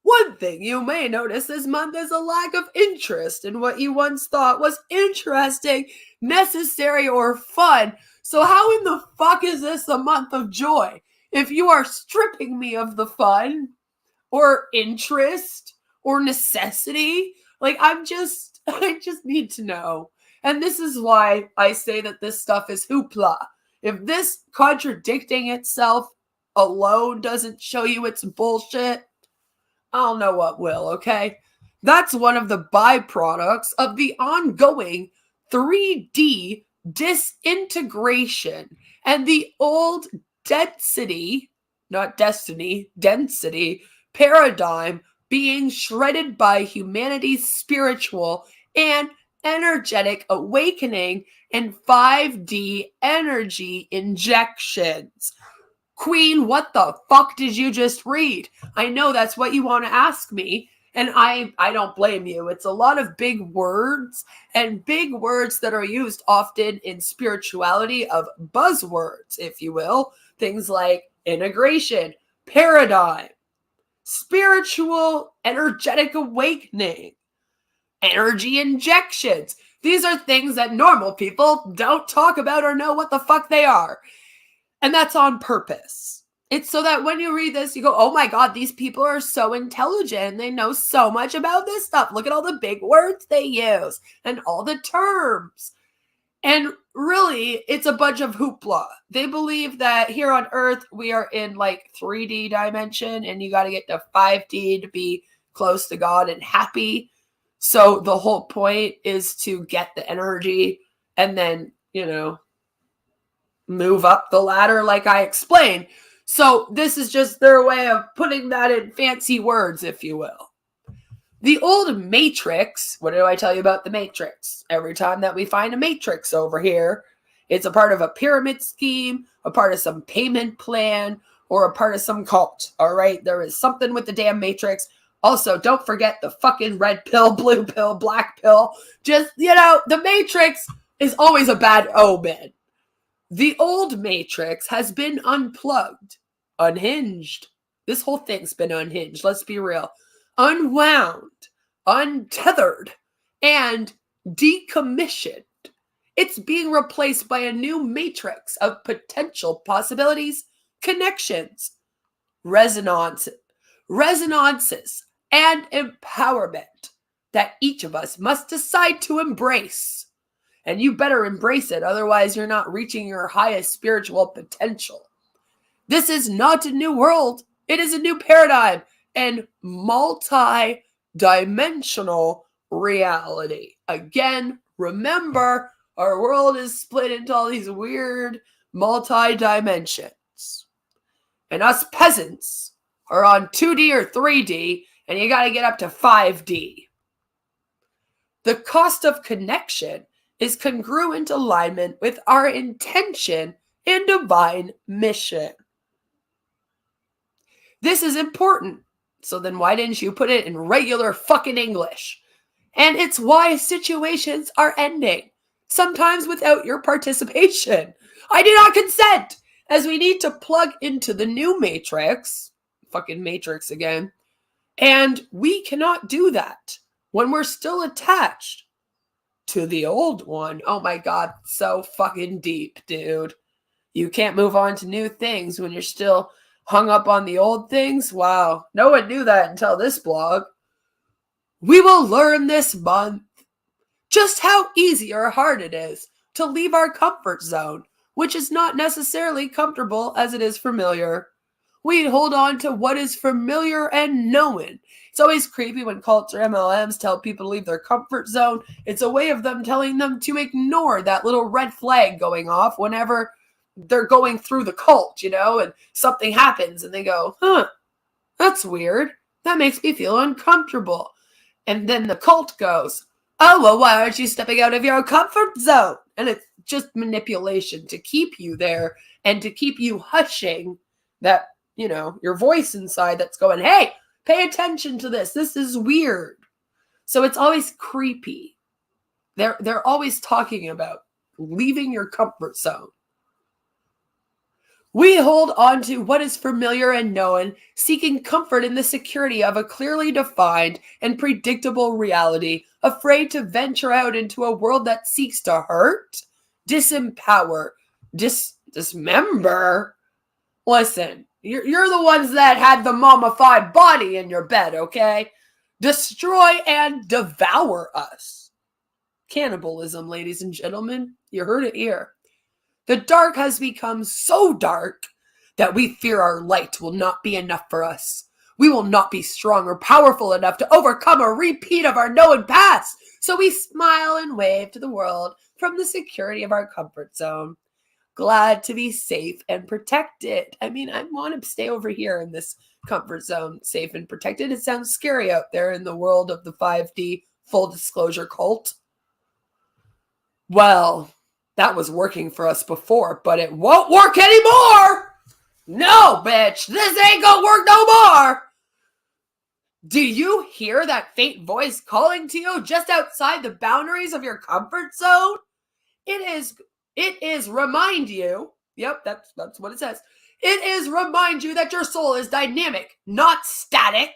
one thing you may notice this month is a lack of interest in what you once thought was interesting, necessary, or fun. So how in the fuck is this a month of joy? If you are stripping me of the fun, or interest, or necessity, like I just need to know. And this is why I say that this stuff is hooplah. If this contradicting itself alone doesn't show you it's bullshit, I don't know what will, okay? That's one of the byproducts of the ongoing 3D disintegration and the old density, not destiny, density paradigm being shredded by humanity's spiritual and energetic awakening and 5D energy injections. Queen, what the fuck did you just read? I know that's what you want to ask me, and I don't blame you. It's a lot of big words, and big words that are used often in spirituality of buzzwords, if you will. Things like integration, paradigm, spiritual energetic awakening, energy injections. These are things that normal people don't talk about or know what the fuck they are. And that's on purpose. It's so that when you read this, you go, oh my God, these people are so intelligent. They know so much about this stuff. Look at all the big words they use and all the terms. And really, it's a bunch of hoopla. They believe that here on Earth, we are in like 3D dimension and you got to get to 5D to be close to God and happy. So the whole point is to get the energy and then, move up the ladder like I explained. So this is just their way of putting that in fancy words, if you will. The old matrix, what do I tell you about the matrix? Every time that we find a matrix over here, it's a part of a pyramid scheme, a part of some payment plan, or a part of some cult. All right, there is something with the damn matrix. Also, don't forget the fucking red pill, blue pill, black pill. Just, the matrix is always a bad omen. The old matrix has been unplugged, unhinged. This whole thing's been unhinged, let's be real. Unwound, untethered, and decommissioned. It's being replaced by a new matrix of potential possibilities, connections, resonances, and empowerment that each of us must decide to embrace. And you better embrace it, otherwise you're not reaching your highest spiritual potential. This is not a new world. It is a new paradigm and multi-dimensional reality. Again, remember, our world is split into all these weird multi-dimensions. And us peasants are on 2D or 3D, and you got to get up to 5D. The cost of connection is congruent alignment with our intention and divine mission. This is important. So then why didn't you put it in regular fucking English? And it's why situations are ending, sometimes without your participation. I do not consent, as we need to plug into the new Matrix, fucking Matrix again, and we cannot do that when we're still attached to the old one. Oh my God, so fucking deep, dude. You can't move on to new things when you're still hung up on the old things? Wow, no one knew that until this blog. We will learn this month just how easy or hard it is to leave our comfort zone, which is not necessarily comfortable as it is familiar. We hold on to what is familiar and known. It's always creepy when cults or MLMs tell people to leave their comfort zone. It's a way of them telling them to ignore that little red flag going off whenever they're going through the cult, and something happens and they go, that's weird. That makes me feel uncomfortable. And then the cult goes, oh, well, why aren't you stepping out of your comfort zone? And it's just manipulation to keep you there and to keep you hushing that, your voice inside that's going, hey, pay attention to this. This is weird. So it's always creepy. They're always talking about leaving your comfort zone. We hold on to what is familiar and known, seeking comfort in the security of a clearly defined and predictable reality, afraid to venture out into a world that seeks to hurt, disempower, dismember. Listen, you're the ones that had the mummified body in your bed, okay? Destroy and devour us. Cannibalism, ladies and gentlemen. You heard it here. The dark has become so dark that we fear our light will not be enough for us. We will not be strong or powerful enough to overcome a repeat of our known past. So we smile and wave to the world from the security of our comfort zone. Glad to be safe and protected. I mean, I want to stay over here in this comfort zone, safe and protected. It sounds scary out there in the world of the 5D full disclosure cult. Well, that was working for us before, but it won't work anymore. No, bitch, this ain't gonna work no more. Do you hear that faint voice calling to you just outside the boundaries of your comfort zone? It is remind you. Yep, that's what it says. It is remind you that your soul is dynamic, not static.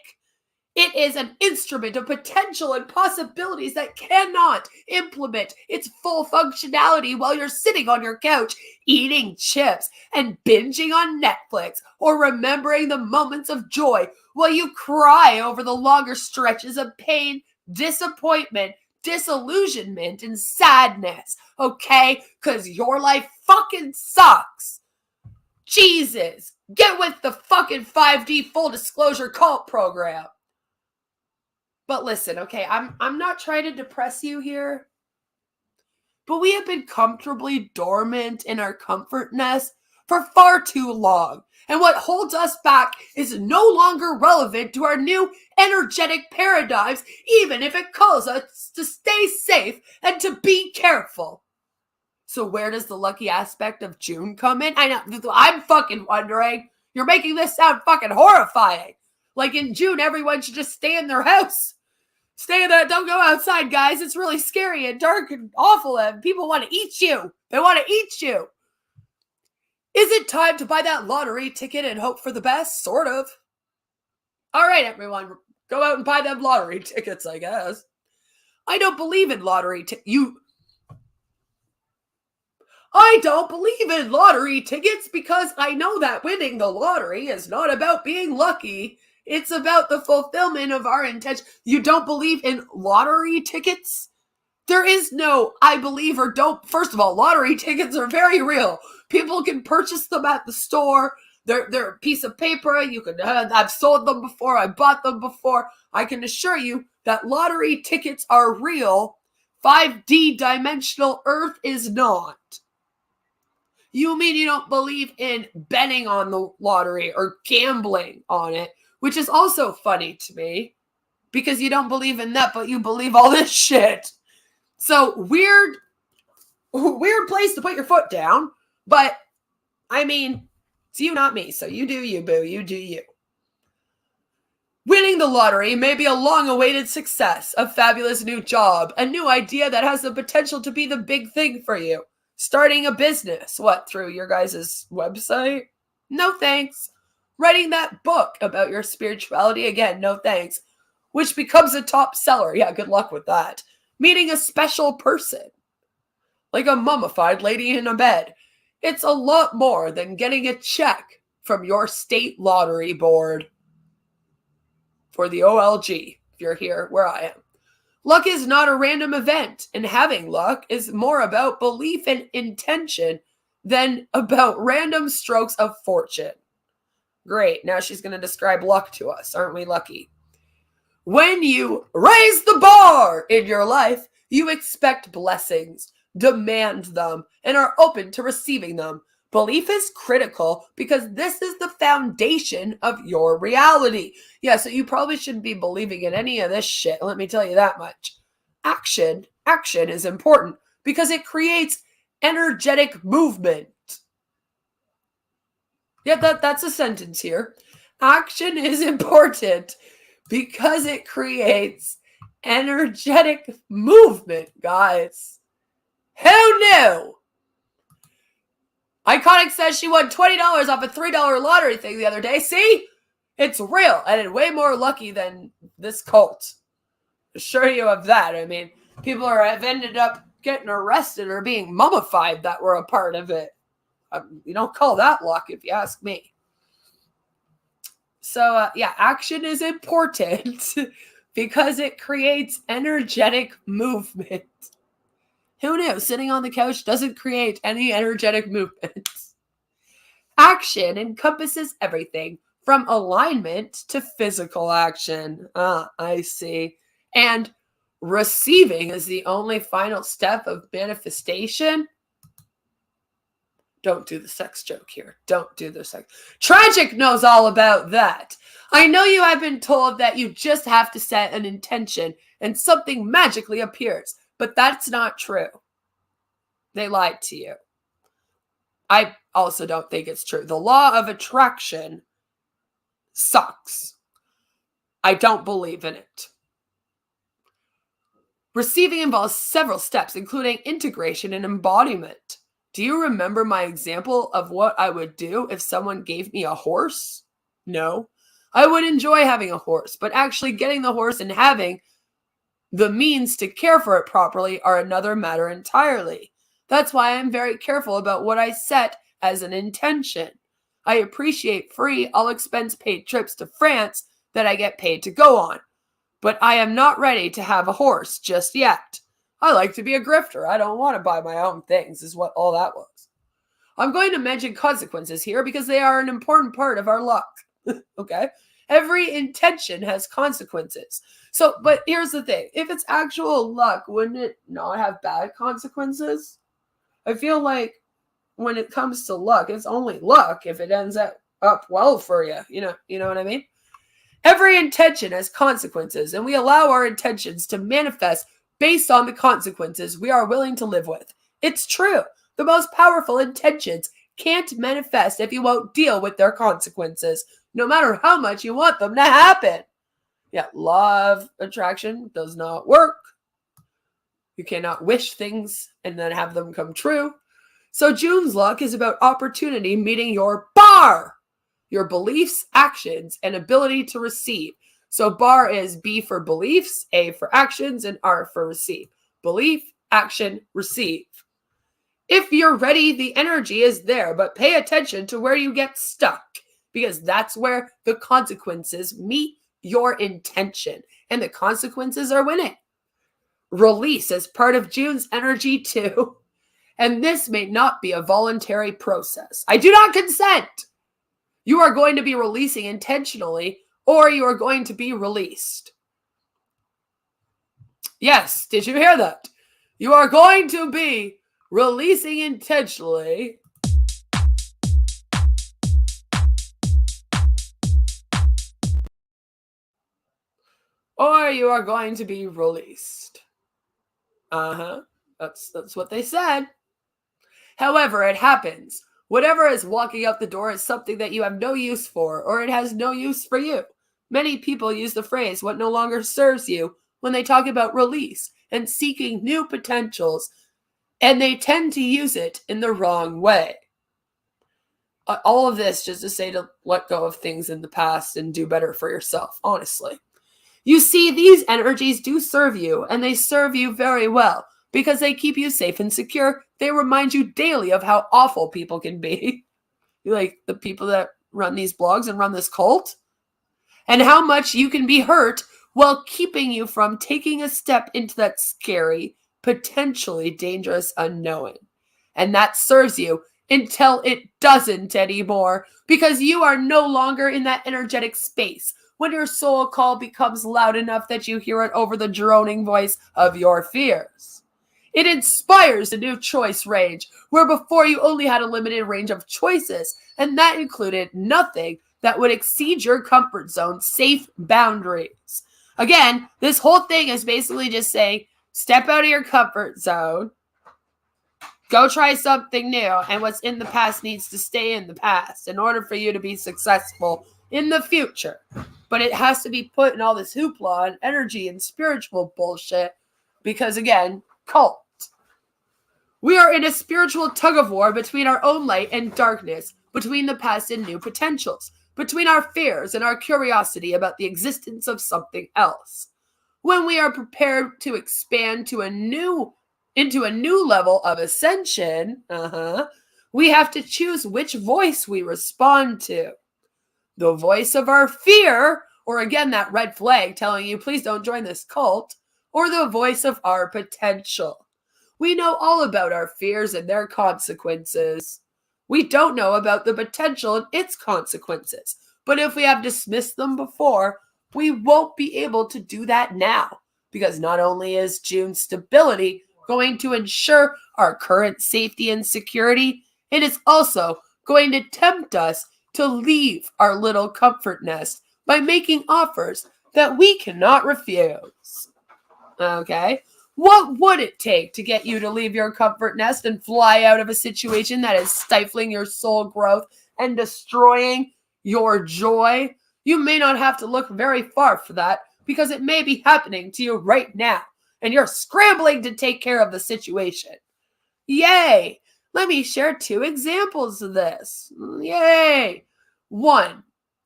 It is an instrument of potential and possibilities that cannot implement its full functionality while you're sitting on your couch, eating chips and binging on Netflix, or remembering the moments of joy while you cry over the longer stretches of pain, disappointment, disillusionment, and sadness, okay? Because your life fucking sucks. Jesus, get with the fucking 5D full disclosure cult program. But listen, okay, I'm not trying to depress you here, but we have been comfortably dormant in our comfort nest for far too long. And what holds us back is no longer relevant to our new energetic paradigms, even if it calls us to stay safe and to be careful. So where does the lucky aspect of June come in? I know, I'm fucking wondering. You're making this sound fucking horrifying. Like in June, everyone should just stay in their house. Stay there, don't go outside, guys. It's really scary and dark and awful, and people want to eat you. They want to eat you. Is it time to buy that lottery ticket and hope for the best? Sort of. All right, everyone. Go out and buy them lottery tickets, I guess. I don't believe in lottery I don't believe in lottery tickets because I know that winning the lottery is not about being lucky. It's about the fulfillment of our intention. You don't believe in lottery tickets? There is no I believe or don't. First of all, lottery tickets are very real. People can purchase them at the store. They're a piece of paper. You can. I've sold them before. I bought them before. I can assure you that lottery tickets are real. 5D dimensional Earth is not. You mean you don't believe in betting on the lottery or gambling on it? Which is also funny to me, because you don't believe in that, but you believe all this shit. So weird place to put your foot down. But I mean, it's you, not me. So you do you, boo. You do you. Winning the lottery may be a long-awaited success, a fabulous new job, a new idea that has the potential to be the big thing for you. Starting a business. What, through your guys' website? No thanks. Writing that book about your spirituality? Again, no thanks. Which becomes a top seller. Yeah, good luck with that. Meeting a special person. Like a mummified lady in a bed. It's a lot more than getting a check from your state lottery board. For the OLG, if you're here where I am. Luck is not a random event, and having luck is more about belief and intention than about random strokes of fortune. Great, now she's going to describe luck to us. Aren't we lucky? When you raise the bar in your life, you expect blessings, demand them, and are open to receiving them. Belief is critical because this is the foundation of your reality. Yeah, so you probably shouldn't be believing in any of this shit. Let me tell you that much. Action is important because it creates energetic movement. Yeah, that's a sentence here. Action is important because it creates energetic movement, guys. Who knew? Iconic says she won $20 off a $3 lottery thing the other day. See? It's real and it's way more lucky than this cult. Assure you of that. I mean, people have ended up getting arrested or being mummified that were a part of it. You don't call that luck if you ask me. So, yeah, action is important because it creates energetic movement. Who knew? Sitting on the couch doesn't create any energetic movement. Action encompasses everything from alignment to physical action. I see. And receiving is the only final step of manifestation. Don't do the sex joke here. Don't do the sex. Tragic knows all about that. I know you have been told that you just have to set an intention and something magically appears. But that's not true. They lied to you. I also don't think it's true. The law of attraction sucks. I don't believe in it. Receiving involves several steps, including integration and embodiment. Do you remember my example of what I would do if someone gave me a horse? No. I would enjoy having a horse, but actually getting the horse and having the means to care for it properly are another matter entirely. That's why I'm very careful about what I set as an intention. I appreciate free, all-expense-paid trips to France that I get paid to go on. But I am not ready to have a horse just yet. I like to be a grifter. I don't want to buy my own things, is what all that was. I'm going to mention consequences here because they are an important part of our luck. Okay? Every intention has consequences. So, but here's the thing. If it's actual luck, wouldn't it not have bad consequences? I feel like when it comes to luck, it's only luck if it ends up well for you. You know what I mean? Every intention has consequences, and we allow our intentions to manifest based on the consequences we are willing to live with. It's true. The most powerful intentions can't manifest if you won't deal with their consequences, no matter how much you want them to happen. Yeah, law of attraction does not work. You cannot wish things and then have them come true. So June's luck is about opportunity meeting your bar, your beliefs, actions, and ability to receive. So bar is B for beliefs, A for actions, and R for receive. Belief, action, receive. If you're ready, the energy is there, but pay attention to where you get stuck, because that's where the consequences meet your intention, and the consequences are winning. Release is part of June's energy too, and this may not be a voluntary process. I do not consent. You are going to be releasing intentionally, or you are going to be released. Yes, did you hear that? You are going to be releasing intentionally, or you are going to be released. That's what they said. However, it happens. Whatever is walking out the door is something that you have no use for, or it has no use for you. Many people use the phrase "what no longer serves you" when they talk about release and seeking new potentials, and they tend to use it in the wrong way. All of this just to say to let go of things in the past and do better for yourself, honestly. You see, these energies do serve you, and they serve you very well because they keep you safe and secure. They remind you daily of how awful people can be. Like the people that run these blogs and run this cult, and how much you can be hurt while keeping you from taking a step into that scary, potentially dangerous unknown. And that serves you until it doesn't anymore, because you are no longer in that energetic space when your soul call becomes loud enough that you hear it over the droning voice of your fears. It inspires a new choice range, where before you only had a limited range of choices, and that included nothing that would exceed your comfort zone safe boundaries. Again, this whole thing is basically just saying, step out of your comfort zone, go try something new, and what's in the past needs to stay in the past in order for you to be successful in the future. But it has to be put in all this hoopla and energy and spiritual bullshit because, again, cult. We are in a spiritual tug-of-war between our own light and darkness, between the past and new potentials, between our fears and our curiosity about the existence of something else. When we are prepared to expand into a new level of ascension, we have to choose which voice we respond to. The voice of our fear, or again, that red flag telling you, please don't join this cult, or the voice of our potential. We know all about our fears and their consequences. We don't know about the potential and its consequences. But if we have dismissed them before, we won't be able to do that now. Because not only is June's stability going to ensure our current safety and security, it is also going to tempt us to leave our little comfort nest by making offers that we cannot refuse. Okay? What would it take to get you to leave your comfort nest and fly out of a situation that is stifling your soul growth and destroying your joy? You may not have to look very far for that, because it may be happening to you right now, and you're scrambling to take care of the situation. Yay! Let me share 2 examples of this. Yay! 1,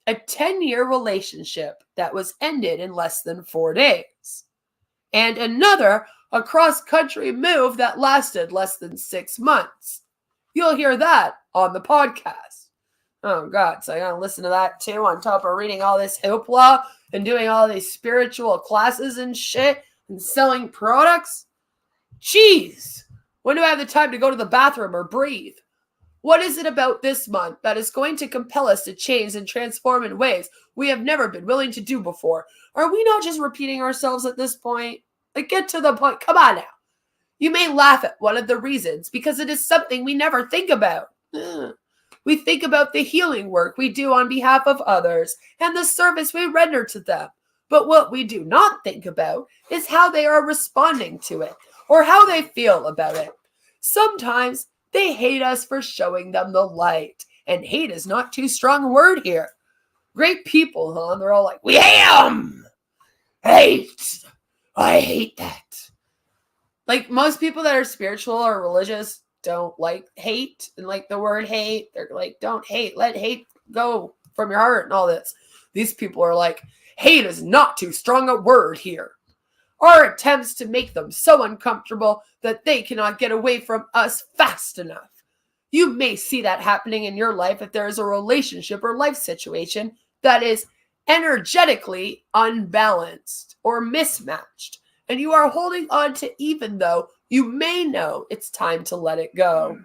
a 10-year relationship that was ended in less than 4 days. And another, a cross-country move that lasted less than 6 months. You'll hear that on the podcast. Oh, God, so I gotta listen to that too, on top of reading all this hoopla and doing all these spiritual classes and shit and selling products? Jeez, when do I have the time to go to the bathroom or breathe? What is it about this month that is going to compel us to change and transform in ways we have never been willing to do before? Are we not just repeating ourselves at this point? Like, get to the point. Come on now. You may laugh at one of the reasons because it is something we never think about. We think about the healing work we do on behalf of others and the service we render to them. But what we do not think about is how they are responding to it or how they feel about it. Sometimes they hate us for showing them the light. And hate is not too strong a word here. Great people, huh? They're all like, we hate them! Hate! I hate that. Like, most people that are spiritual or religious don't like hate and like the word hate. They're like, don't hate. Let hate go from your heart and all this. These people are like, hate is not too strong a word here. Our attempts to make them so uncomfortable that they cannot get away from us fast enough. You may see that happening in your life if there is a relationship or life situation that is energetically unbalanced or mismatched, and you are holding on to even though you may know it's time to let it go.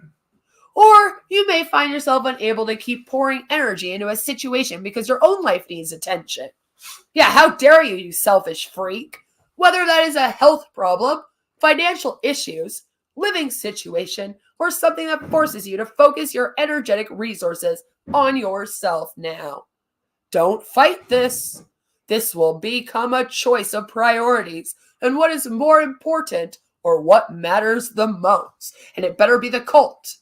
Or you may find yourself unable to keep pouring energy into a situation because your own life needs attention. Yeah, how dare you, you selfish freak? Whether that is a health problem, financial issues, living situation, or something that forces you to focus your energetic resources on yourself now. Don't fight this. This will become a choice of priorities and what is more important or what matters the most. And it better be the cult.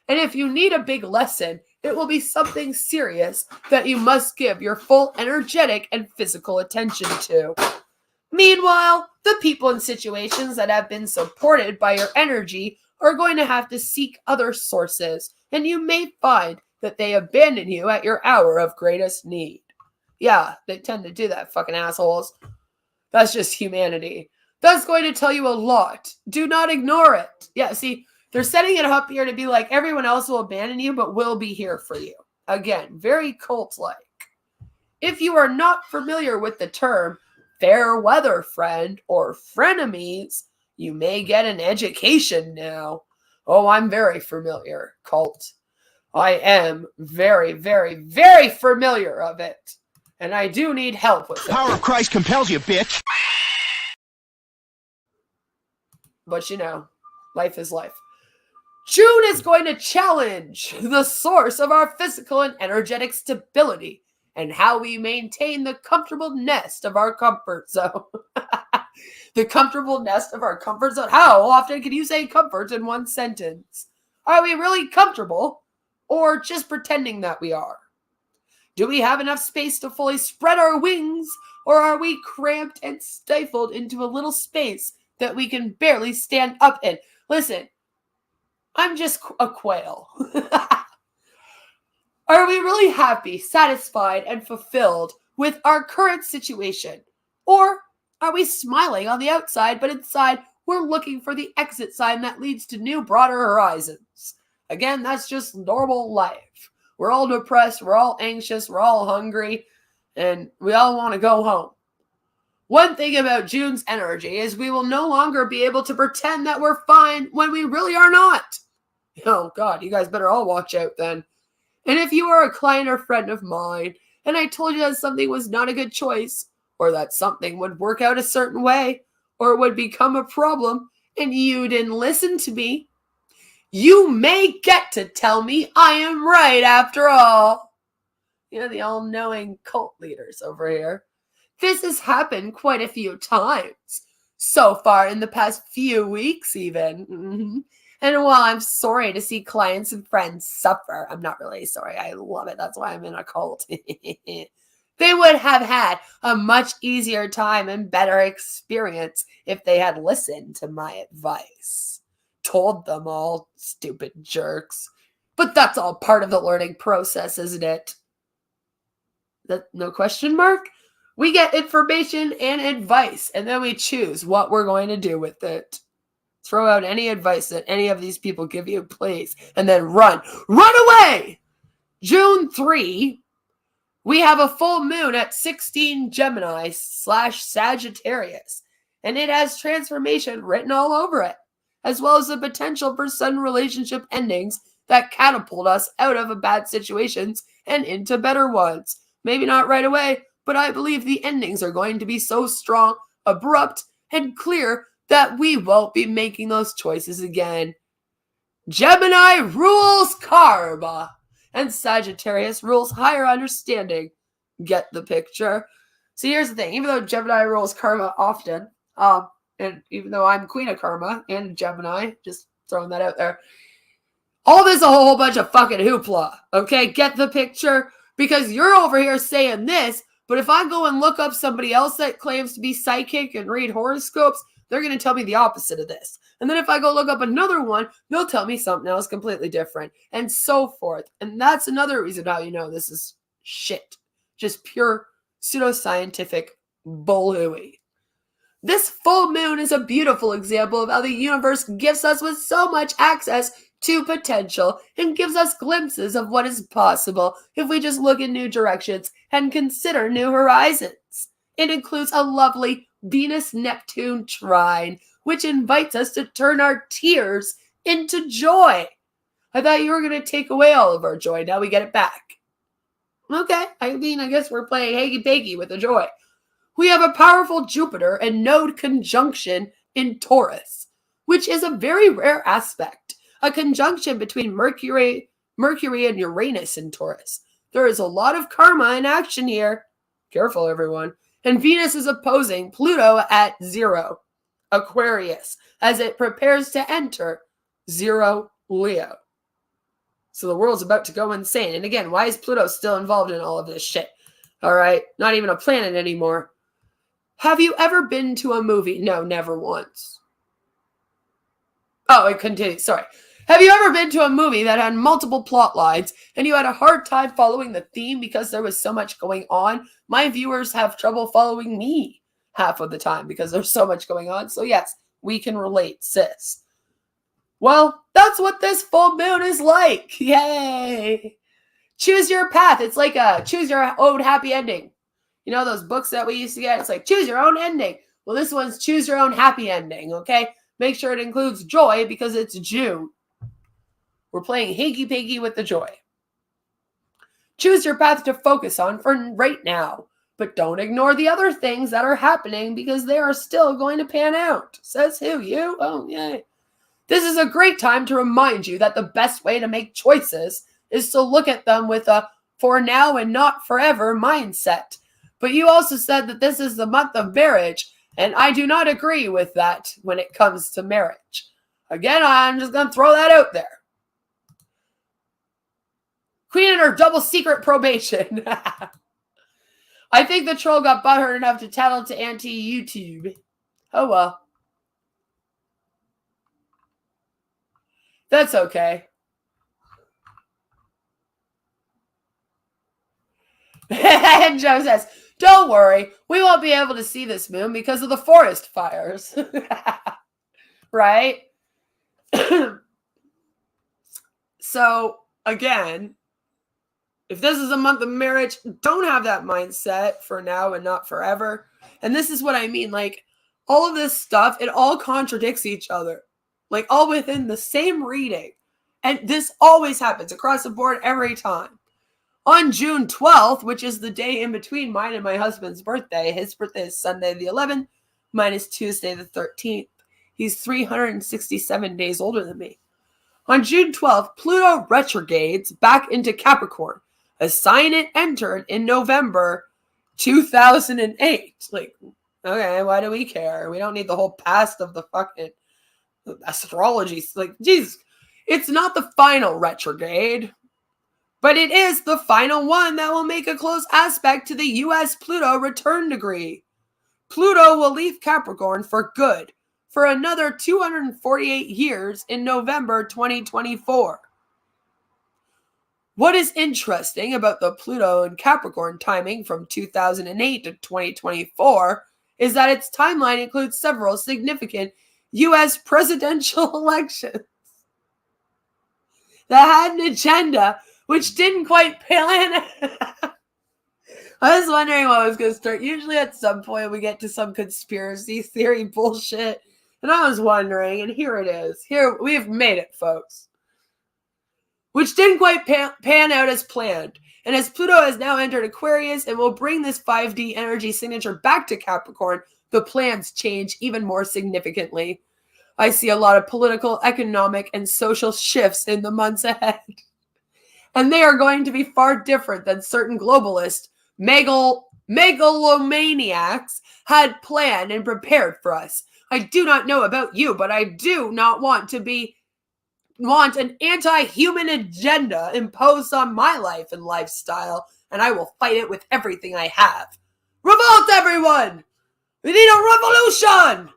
And if you need a big lesson, it will be something serious that you must give your full energetic and physical attention to. Meanwhile, the people and situations that have been supported by your energy are going to have to seek other sources, and you may find that they abandon you at your hour of greatest need. Yeah, they tend to do that, fucking assholes. That's just humanity. That's going to tell you a lot. Do not ignore it. Yeah, see, they're setting it up here to be like everyone else will abandon you, but we'll be here for you. Again, very cult-like. If you are not familiar with the term fair weather friend or frenemies, you may get an education now. Oh, I'm very familiar, cult. I am very, very, very familiar of it. And I do need help with it. Power of Christ compels you, bitch. But you know, life is life. June is going to challenge the source of our physical and energetic stability and how we maintain the comfortable nest of our comfort zone. The comfortable nest of our comfort zone? How often can you say comfort in one sentence? Are we really comfortable or just pretending that we are? Do we have enough space to fully spread our wings, or are we cramped and stifled into a little space that we can barely stand up in? Listen, I'm just a quail. Are we really happy, satisfied, and fulfilled with our current situation? Or are we smiling on the outside, but inside we're looking for the exit sign that leads to new, broader horizons? Again, that's just normal life. We're all depressed, we're all anxious, we're all hungry, and we all want to go home. One thing about June's energy is we will no longer be able to pretend that we're fine when we really are not. Oh God, you guys better all watch out then. And if you are a client or friend of mine, and I told you that something was not a good choice, or that something would work out a certain way, or would become a problem, and you didn't listen to me, you may get to tell me I am right after all. You know, the all-knowing cult leaders over here. This has happened quite a few times. So far in the past few weeks even. And while I'm sorry to see clients and friends suffer, I'm not really sorry. I love it. That's why I'm in a cult. They would have had a much easier time and better experience if they had listened to my advice. Told them all, stupid jerks. But that's all part of the learning process, isn't it? No question mark? We get information and advice, and then we choose what we're going to do with it. Throw out any advice that any of these people give you, please, and then run. Run away! June 3, we have a full moon at 16 Gemini / Sagittarius, and it has transformation written all over it, as well as the potential for sudden relationship endings that catapult us out of bad situations and into better ones. Maybe not right away, but I believe the endings are going to be so strong, abrupt, and clear that we won't be making those choices again. Gemini rules karma, and Sagittarius rules higher understanding. Get the picture? See, here's the thing. Even though Gemini rules karma often, and even though I'm Queen of Karma and Gemini, just throwing that out there, all this is a whole bunch of fucking hoopla, okay? Get the picture? Because you're over here saying this, but if I go and look up somebody else that claims to be psychic and read horoscopes, they're going to tell me the opposite of this. And then if I go look up another one, they'll tell me something else completely different, and so forth. And that's another reason how you know this is shit. Just pure pseudoscientific bullhooey. This full moon is a beautiful example of how the universe gifts us with so much access to potential and gives us glimpses of what is possible if we just look in new directions and consider new horizons. It includes a lovely Venus-Neptune trine, which invites us to turn our tears into joy. I thought you were going to take away all of our joy. Now we get it back. Okay, I mean, I guess we're playing hanky-panky with the joy. We have a powerful Jupiter and node conjunction in Taurus, which is a very rare aspect. A conjunction between Mercury and Uranus in Taurus. There is a lot of karma in action here. Careful, everyone. And Venus is opposing Pluto at 0, Aquarius, as it prepares to enter 0 Leo. So the world's about to go insane. And again, why is Pluto still involved in all of this shit? All right, not even a planet anymore. Have you ever been to a movie? No, never once. Oh, it continues. Sorry. Have you ever been to a movie that had multiple plot lines and you had a hard time following the theme because there was so much going on? My viewers have trouble following me half of the time because there's so much going on. So yes, we can relate, sis. Well, that's what this full moon is like. Yay. Choose your path. It's like a choose your own happy ending. You know those books that we used to get? It's like choose your own ending. Well, this one's choose your own happy ending, okay? Make sure it includes joy because it's June. We're playing hanky-panky with the joy. Choose your path to focus on for right now, but don't ignore the other things that are happening because they are still going to pan out. Says who? You? Oh, yay. This is a great time to remind you that the best way to make choices is to look at them with a for now and not forever mindset. But you also said that this is the month of marriage, and I do not agree with that when it comes to marriage. Again, I'm just going to throw that out there. Queen and her double secret probation. I think the troll got butthurt enough to tattle to anti-YouTube. Oh well. That's okay. And Joe says, don't worry, we won't be able to see this moon because of the forest fires. Right? So, again, if this is a month of marriage, don't have that mindset for now and not forever. And this is what I mean. Like, all of this stuff, it all contradicts each other. Like, all within the same reading. And this always happens across the board every time. On June 12th, which is the day in between mine and my husband's birthday, his birthday is Sunday the 11th, mine is Tuesday the 13th. He's 367 days older than me. On June 12th, Pluto retrogrades back into Capricorn, a sign it entered in November 2008. Like, okay, why do we care? We don't need the whole past of the fucking astrology. Like, Jesus, it's not the final retrograde, but it is the final one that will make a close aspect to the U.S. Pluto return degree. Pluto will leave Capricorn for good for another 248 years in November 2024. What is interesting about the Pluto and Capricorn timing from 2008 to 2024 is that its timeline includes several significant U.S. presidential elections that had an agenda which didn't quite plan. I was wondering what was going to start. Usually at some point we get to some conspiracy theory bullshit. And I was wondering, and here it is. Here, we've made it, folks. Which didn't quite pan out as planned. And as Pluto has now entered Aquarius and will bring this 5D energy signature back to Capricorn, the plans change even more significantly. I see a lot of political, economic, and social shifts in the months ahead. And they are going to be far different than certain globalist megalomaniacs had planned and prepared for us. I do not know about you, but I do not want an anti-human agenda imposed on my life and lifestyle, and I will fight it with everything I have. Revolt, everyone! We need a revolution!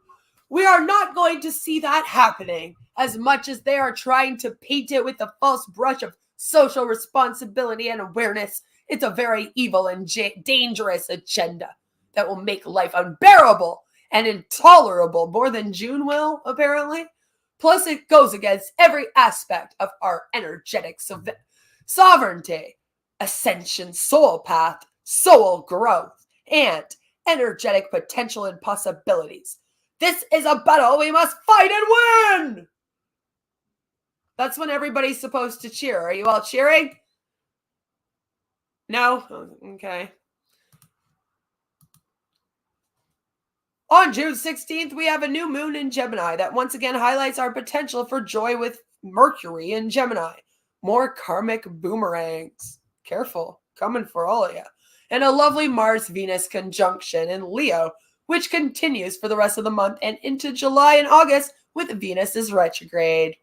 We are not going to see that happening as much as they are trying to paint it with the false brush of social responsibility and awareness. It's a very evil and dangerous agenda that will make life unbearable and intolerable more than June will, apparently. Plus, it goes against every aspect of our energetic sovereignty, ascension, soul path, soul growth, and energetic potential and possibilities. This is a battle we must fight and win! That's when everybody's supposed to cheer. Are you all cheering? No? Oh, okay. On June 16th, we have a new moon in Gemini that once again highlights our potential for joy with Mercury in Gemini. More karmic boomerangs. Careful. Coming for all of you. And a lovely Mars-Venus conjunction in Leo, which continues for the rest of the month and into July and August with Venus's retrograde.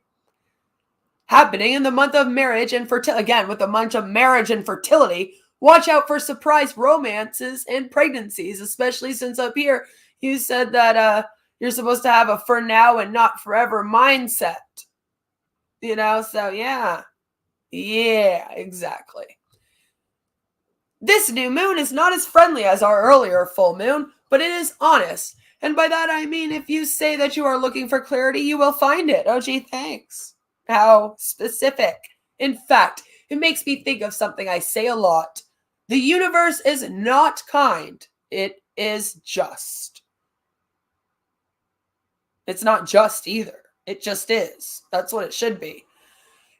happening in the month of marriage and fertility. Again, with the month of marriage and fertility, watch out for surprise romances and pregnancies, especially since up here you said that you're supposed to have a for now and not forever mindset. You know, so yeah. Yeah, exactly. This new moon is not as friendly as our earlier full moon, but it is honest. And by that I mean if you say that you are looking for clarity, you will find it. Oh, gee, thanks. How specific. In fact, it makes me think of something I say a lot. The universe is not kind. It is just. It's not just either. It just is. That's what it should be.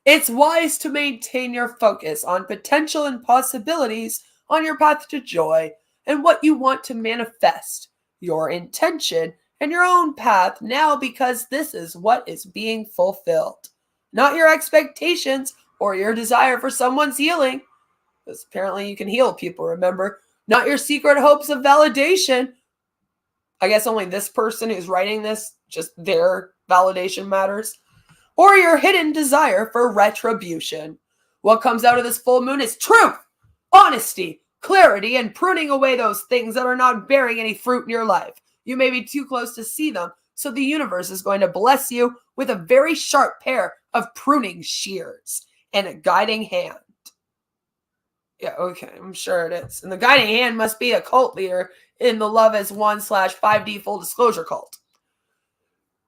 It's wise to maintain your focus on potential and possibilities on your path to joy and what you want to manifest, your intention, and your own path now, because this is what is being fulfilled. Not your expectations or your desire for someone's healing, because apparently you can heal people, remember? Not your secret hopes of validation. I guess only this person who's writing this, just their validation matters. Or your hidden desire for retribution. What comes out of this full moon is truth, honesty, clarity, and pruning away those things that are not bearing any fruit in your life. You may be too close to see them, so the universe is going to bless you with a very sharp pair of pruning shears and a guiding hand. Yeah, okay, I'm sure it is. And the guiding hand must be a cult leader in the Love as One /5D full disclosure cult.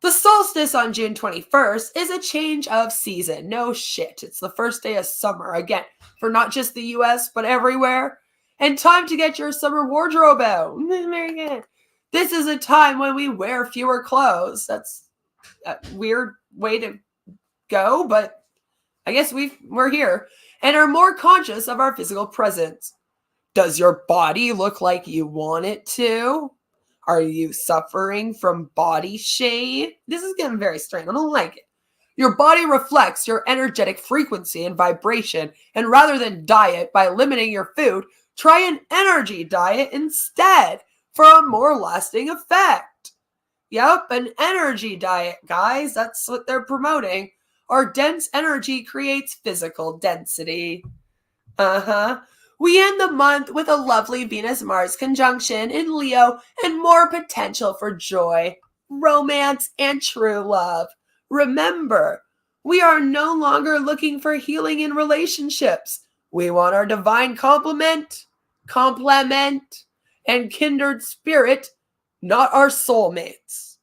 The solstice on June 21st is a change of season. No shit. It's the first day of summer, again, for not just the US, but everywhere. And time to get your summer wardrobe out. Very good. This is a time when we wear fewer clothes. That's a weird way to go, but I guess we're here. And are more conscious of our physical presence. Does your body look like you want it to? Are you suffering from body shame? This is getting very strange. I don't like it. Your body reflects your energetic frequency and vibration. And rather than diet by limiting your food, try an energy diet instead for a more lasting effect. Yep, an energy diet, guys. That's what they're promoting. Our dense energy creates physical density. We end the month with a lovely Venus-Mars conjunction in Leo and more potential for joy, romance, and true love. Remember, we are no longer looking for healing in relationships. We want our divine complement, and kindred spirit, not our soulmates.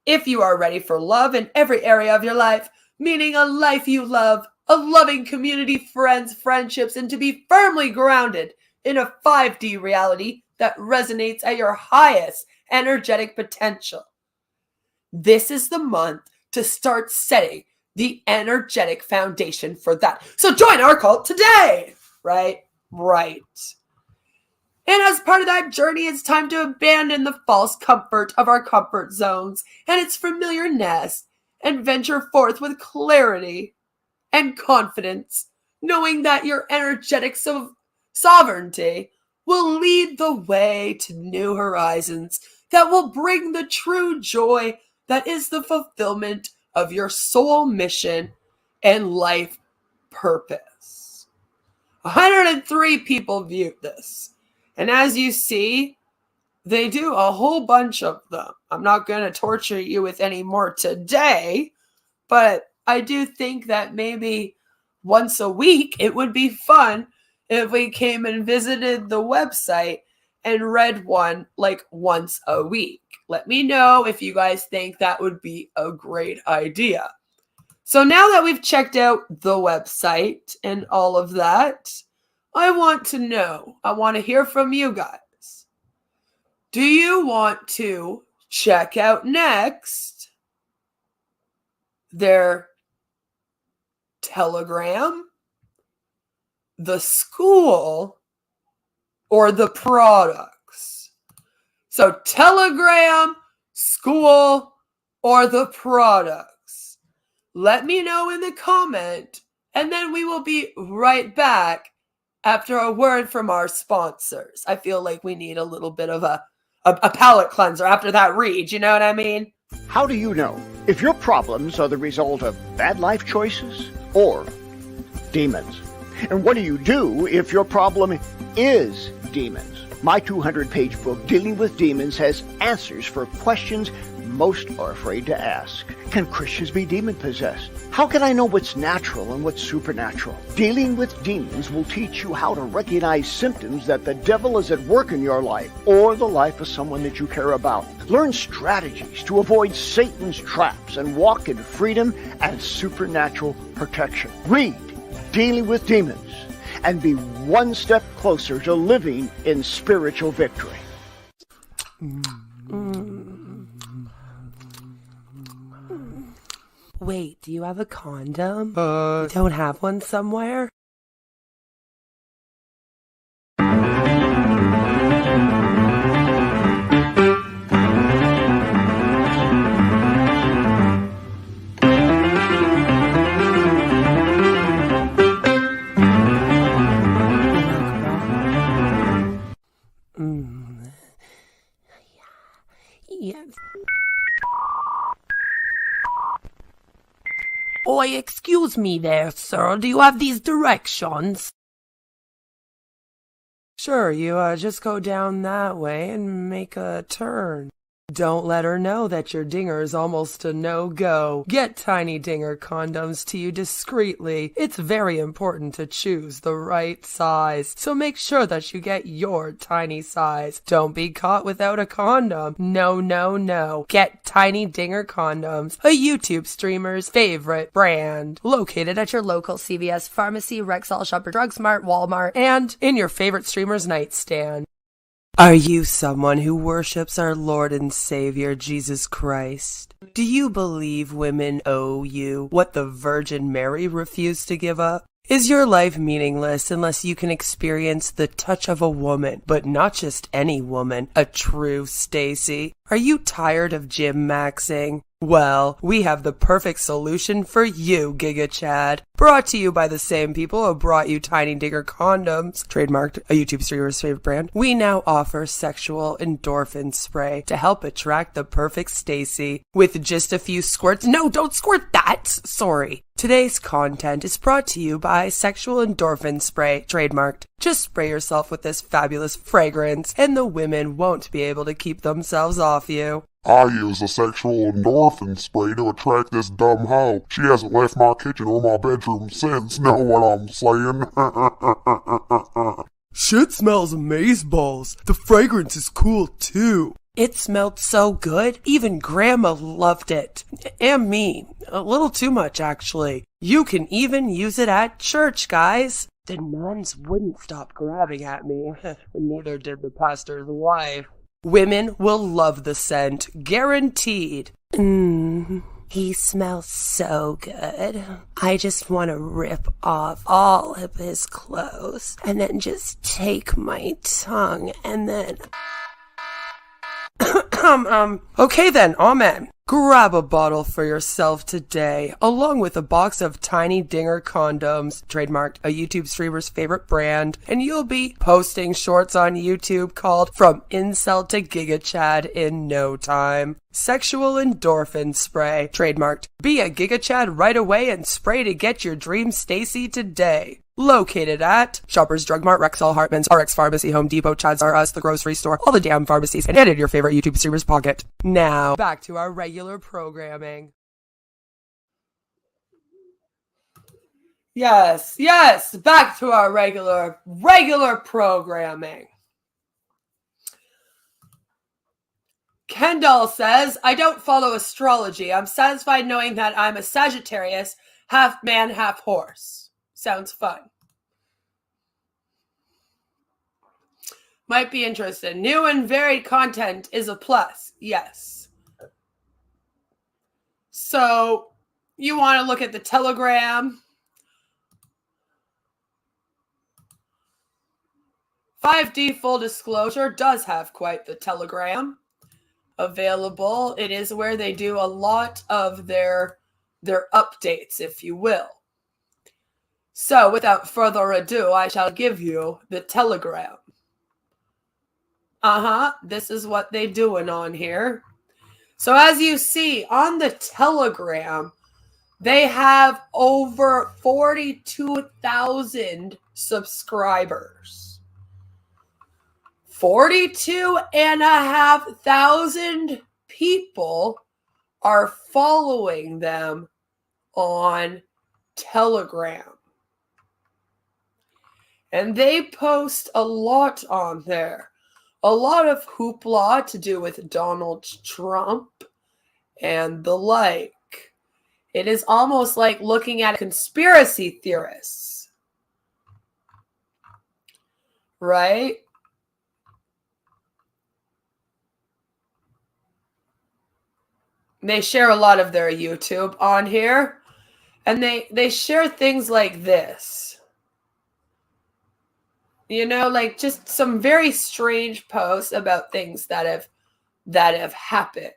If you are ready for love in every area of your life, meaning a life you love, a loving community, friends, friendships, and to be firmly grounded in a 5D reality that resonates at your highest energetic potential. This is the month to start setting the energetic foundation for that. So join our cult today, right? Right. And as part of that journey, it's time to abandon the false comfort of our comfort zones and its familiar nest and venture forth with clarity and confidence, knowing that your energetic sovereignty will lead the way to new horizons that will bring the true joy that is the fulfillment of your soul mission and life purpose. 103 people viewed this. And as you see, they do a whole bunch of them. I'm not going to torture you with any more today, but I do think that maybe once a week it would be fun if we came and visited the website and read one like once a week. Let me know if you guys think that would be a great idea. So now that we've checked out the website and all of that, I want to know, I want to hear from you guys. Do you want to check out next their Telegram, the school, or the products? So Telegram, school, or the products. Let me know in the comment, and then we will be right back after a word from our sponsors. I feel like we need a little bit of a palate cleanser after that read, you know what I mean? How do you know if your problems are the result of bad life choices or demons. And what do you do if your problem is demons? My 200-page book, Dealing with Demons, has answers for questions most are afraid to ask. Can Christians be demon-possessed? How can I know what's natural and what's supernatural? Dealing with Demons will teach you how to recognize symptoms that the devil is at work in your life or the life of someone that you care about. Learn strategies to avoid Satan's traps and walk in freedom and supernatural protection. Read Dealing with Demons and be one step closer to living in spiritual victory. Wait, do you have a condom? You don't have one somewhere? Yes. Oi, excuse me there, sir. Do you have these directions? Sure, you just go down that way and make a turn. Don't let her know that your dinger is almost a no-go. Get Tiny Dinger condoms to you discreetly. It's very important to choose the right size, so make sure that you get your tiny size. Don't be caught without a condom. No, no, no. Get Tiny Dinger condoms, a YouTube streamer's favorite brand. Located at your local CVS pharmacy, Rexall, Shopper, Drug Smart, Walmart, and in your favorite streamer's nightstand. Are you someone who worships our Lord and Savior, Jesus Christ? Do you believe women owe you what the Virgin Mary refused to give up? Is your life meaningless unless you can experience the touch of a woman, but not just any woman, a true Stacy? Are you tired of gym maxing? Well, we have the perfect solution for you, Giga Chad. Brought to you by the same people who brought you Tiny Dinger condoms, trademarked, a YouTube streamer's favorite brand. We now offer sexual endorphin spray to help attract the perfect Stacy. With just a few squirts. No, don't squirt that! Sorry. Today's content is brought to you by Sexual Endorphin Spray, trademarked. Just spray yourself with this fabulous fragrance, and the women won't be able to keep themselves off you. I use a sexual endorphin spray to attract this dumb hoe. She hasn't left my kitchen or my bedroom since, know what I'm saying? Shit smells amazeballs. The fragrance is cool too. It smelled so good, even Grandma loved it. And me. A little too much, actually. You can even use it at church, guys. The nuns wouldn't stop grabbing at me. Neither did the pastor's wife. Women will love the scent, guaranteed. He smells so good. I just want to rip off all of his clothes and then just take my tongue and then... Okay then, amen. Grab a bottle for yourself today, along with a box of Tiny Dinger condoms, trademarked, a YouTube streamer's favorite brand, and you'll be posting shorts on YouTube called From Incel to Giga Chad in no time. Sexual Endorphin Spray, trademarked. Be a Giga Chad right away and spray to get your dream Stacy today. Located at Shoppers Drug Mart, Rexall, Hartman's, RX Pharmacy, Home Depot, Chad's R Us, the grocery store, all the damn pharmacies, and in your favorite YouTube streamer's pocket. Now, back to our regular programming. Yes, back to our regular programming. Kendall says, I don't follow astrology. I'm satisfied knowing that I'm a Sagittarius, half man, half horse. Sounds fun. Might be interested. New and varied content is a plus. Yes. So, you want to look at the Telegram. 5D Full Disclosure does have quite the Telegram available. It is where they do a lot of their updates, if you will. So, without further ado, I shall give you the Telegram. This is what they doing on here. So as you see on the Telegram, they have over 42,000 subscribers. 42,500 people are following them on Telegram. And they post a lot on there. A lot of hooplah to do with Donald Trump and the like. It is almost like looking at conspiracy theorists. Right? They share a lot of their YouTube on here. And they share things like this. You know, like just some very strange posts about things that have happened.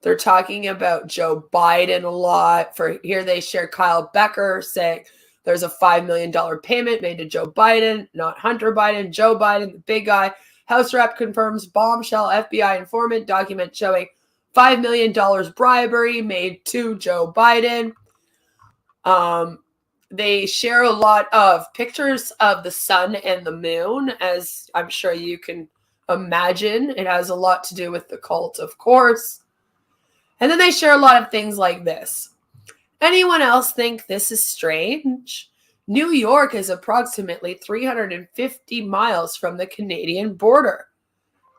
They're talking about Joe Biden a lot. For here they share Kyle Becker saying there's a $5 million payment made to Joe Biden, not Hunter Biden, Joe Biden, the big guy. House rep confirms bombshell FBI informant document showing $5 million bribery made to Joe Biden. They share a lot of pictures of the sun and the moon, as I'm sure you can imagine. It has a lot to do with the cult, of course. And then they share a lot of things like this. Anyone else think this is strange? New York is approximately 350 miles from the Canadian border.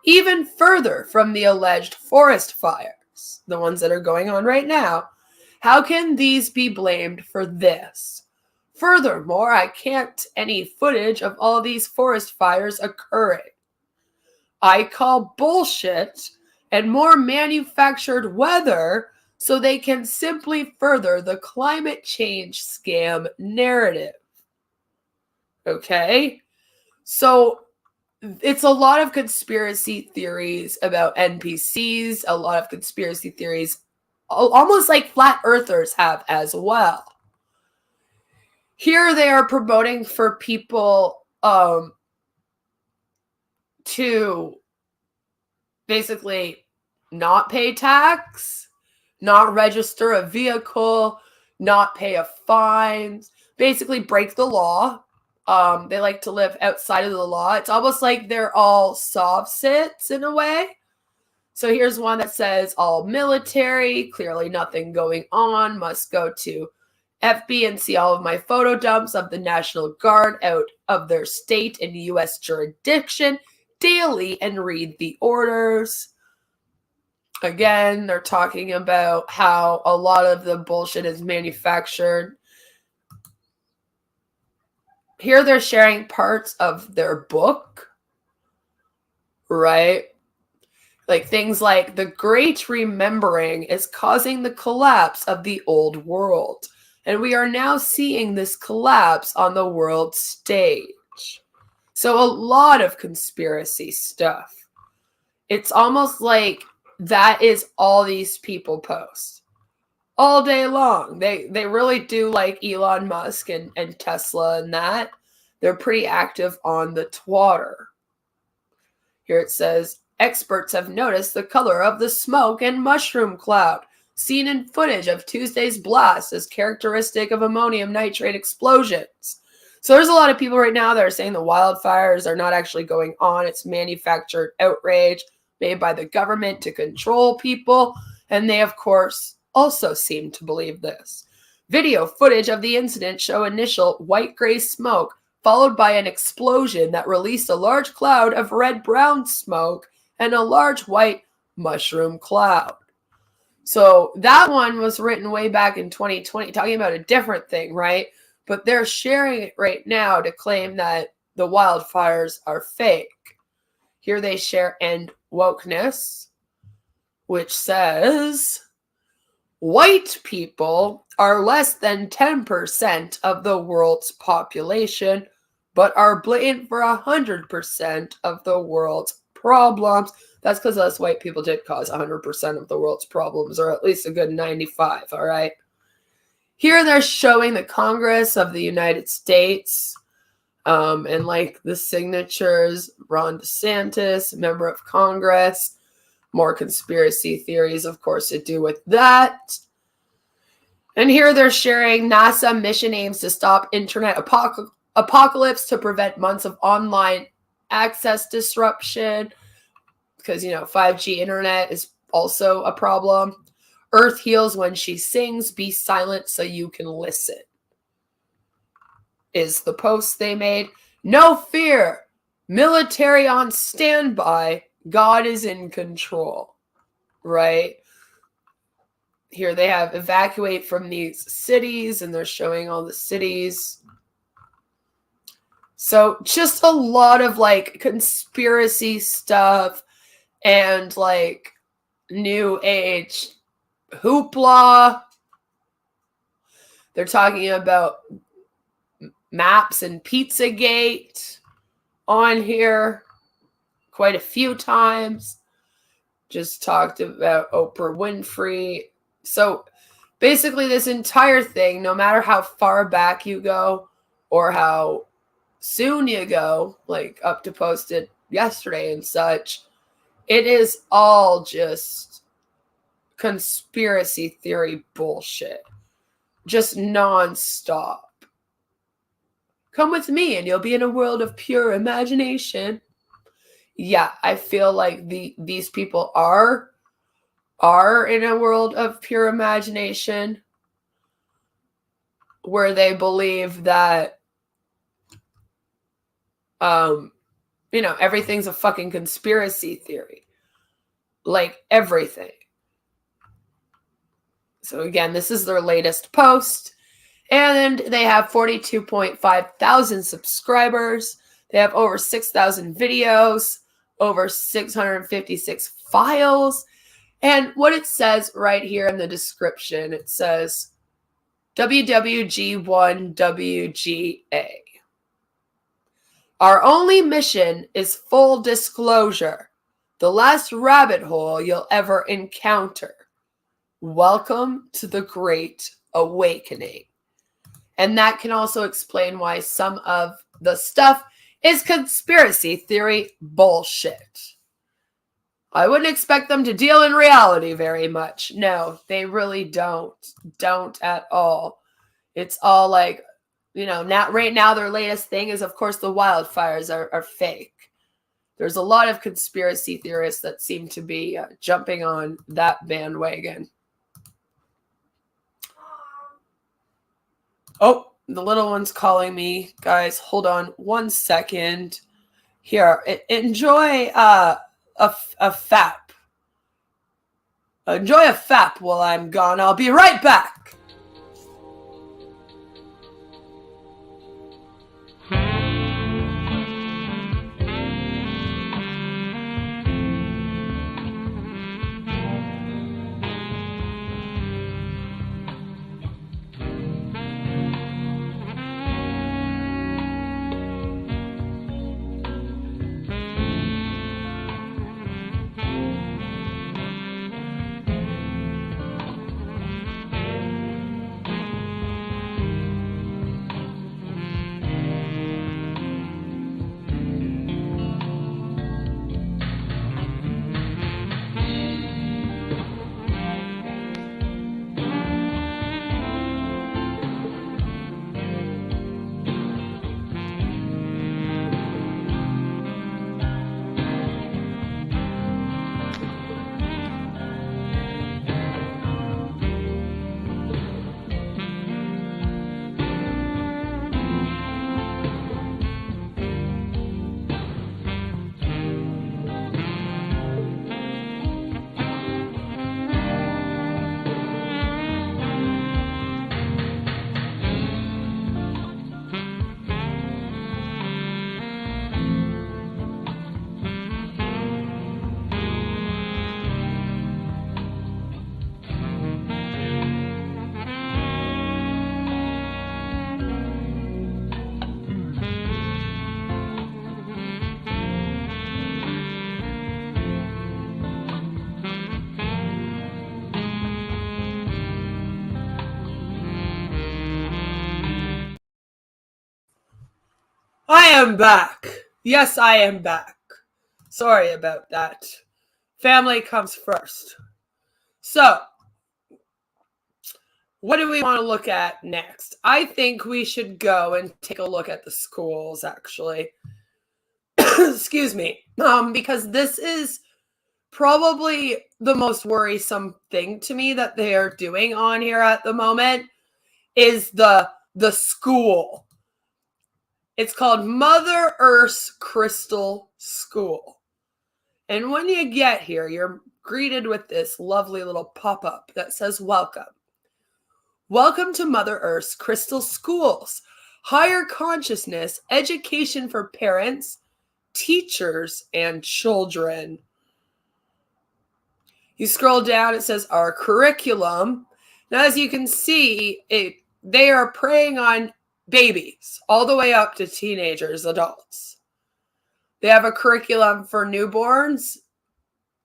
Even further from the alleged forest fires, the ones that are going on right now. How can these be blamed for this? Furthermore, I can't any footage of all these forest fires occurring. I call bullshit and more manufactured weather so they can simply further the climate change scam narrative. Okay? So it's a lot of conspiracy theories about NPCs, a lot of conspiracy theories, almost like flat earthers have as well. Here they are promoting for people to basically not pay tax, not register a vehicle, not pay a fine, basically break the law. They like to live outside of the law. It's almost like they're all soft sits in a way. So here's one that says all military, clearly nothing going on, must go to FB and see all of my photo dumps of the National Guard out of their state and U.S. jurisdiction daily and read the orders. Again, they're talking about how a lot of the bullshit is manufactured. Here they're sharing parts of their book, right? Like things like the Great Remembering is causing the collapse of the old world. And we are now seeing this collapse on the world stage. So a lot of conspiracy stuff. It's almost like that is all these people post all day long. They really do like Elon Musk and Tesla and that. They're pretty active on the Twitter. Here it says, experts have noticed the color of the smoke and mushroom cloud seen in footage of Tuesday's blast as characteristic of ammonium nitrate explosions. So there's a lot of people right now that are saying the wildfires are not actually going on. It's manufactured outrage made by the government to control people. And they, of course, also seem to believe this. Video footage of the incident show initial white-gray smoke followed by an explosion that released a large cloud of red-brown smoke and a large white mushroom cloud. So that one was written way back in 2020, talking about a different thing, right? But they're sharing it right now to claim that the wildfires are fake. Here they share End Wokeness, which says, white people are less than 10% of the world's population, but are blamed for 100% of the world's problems. That's because us white people did cause 100% of the world's problems, or at least a good 95, all right? Here they're showing the Congress of the United States, and like the signatures, Ron DeSantis, member of Congress, more conspiracy theories, of course, to do with that. And here they're sharing NASA mission aims to stop internet apocalypse to prevent months of online access disruption. Because, 5G internet is also a problem. Earth heals when she sings. Be silent so you can listen. Is the post they made. No fear. Military on standby. God is in control. Right? Here they have evacuate from these cities, and they're showing all the cities. So just a lot of conspiracy stuff and new age hooplah. They're talking about maps and Pizzagate on here quite a few times. Just talked about Oprah Winfrey. So basically this entire thing, no matter how far back you go or how soon you go, up to posted yesterday and such, it is all just conspiracy theory bullshit. Just nonstop. Come with me and you'll be in a world of pure imagination. Yeah, I feel like these people are in a world of pure imagination where they believe that everything's a fucking conspiracy theory. Everything. So again, this is their latest post. And they have 42.5 thousand subscribers. They have over 6,000 videos, over 656 files. And what it says right here in the description, it says WWG1WGA. Our only mission is full disclosure. The last rabbit hole you'll ever encounter. Welcome to the Great Awakening. And that can also explain why some of the stuff is conspiracy theory bullshit. I wouldn't expect them to deal in reality very much. No, they really don't. Don't at all. It's all now, right now, their latest thing is, of course, the wildfires are fake. There's a lot of conspiracy theorists that seem to be jumping on that bandwagon. Oh, the little one's calling me. Guys, hold on 1 second. Here, enjoy a fap. Enjoy a fap while I'm gone. I'll be right back. I am back. Yes, I am back. Sorry about that. Family comes first. So, what do we want to look at next? I think we should go and take a look at the schools, actually. Excuse me. Because this is probably the most worrisome thing to me that they are doing on here at the moment is the school. It's called Mother Earth's Crystal School. And when you get here, you're greeted with this lovely little pop-up that says, welcome. Welcome to Mother Earth's Crystal Schools. Higher consciousness, education for parents, teachers, and children. You scroll down, it says our curriculum. Now, as you can see, they are preying on babies all the way up to teenagers, adults. They have a curriculum for newborns,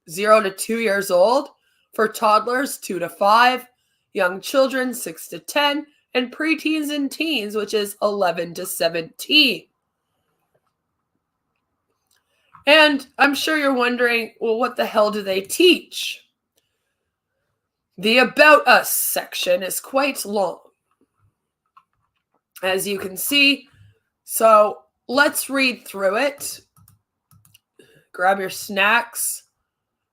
0 to 2 years old, for toddlers, 2 to 5, young children, 6 to 10, and preteens and teens, which is 11 to 17. And I'm sure you're wondering, well, what the hell do they teach? The About Us section is quite long, as you can see. So let's read through it. Grab your snacks.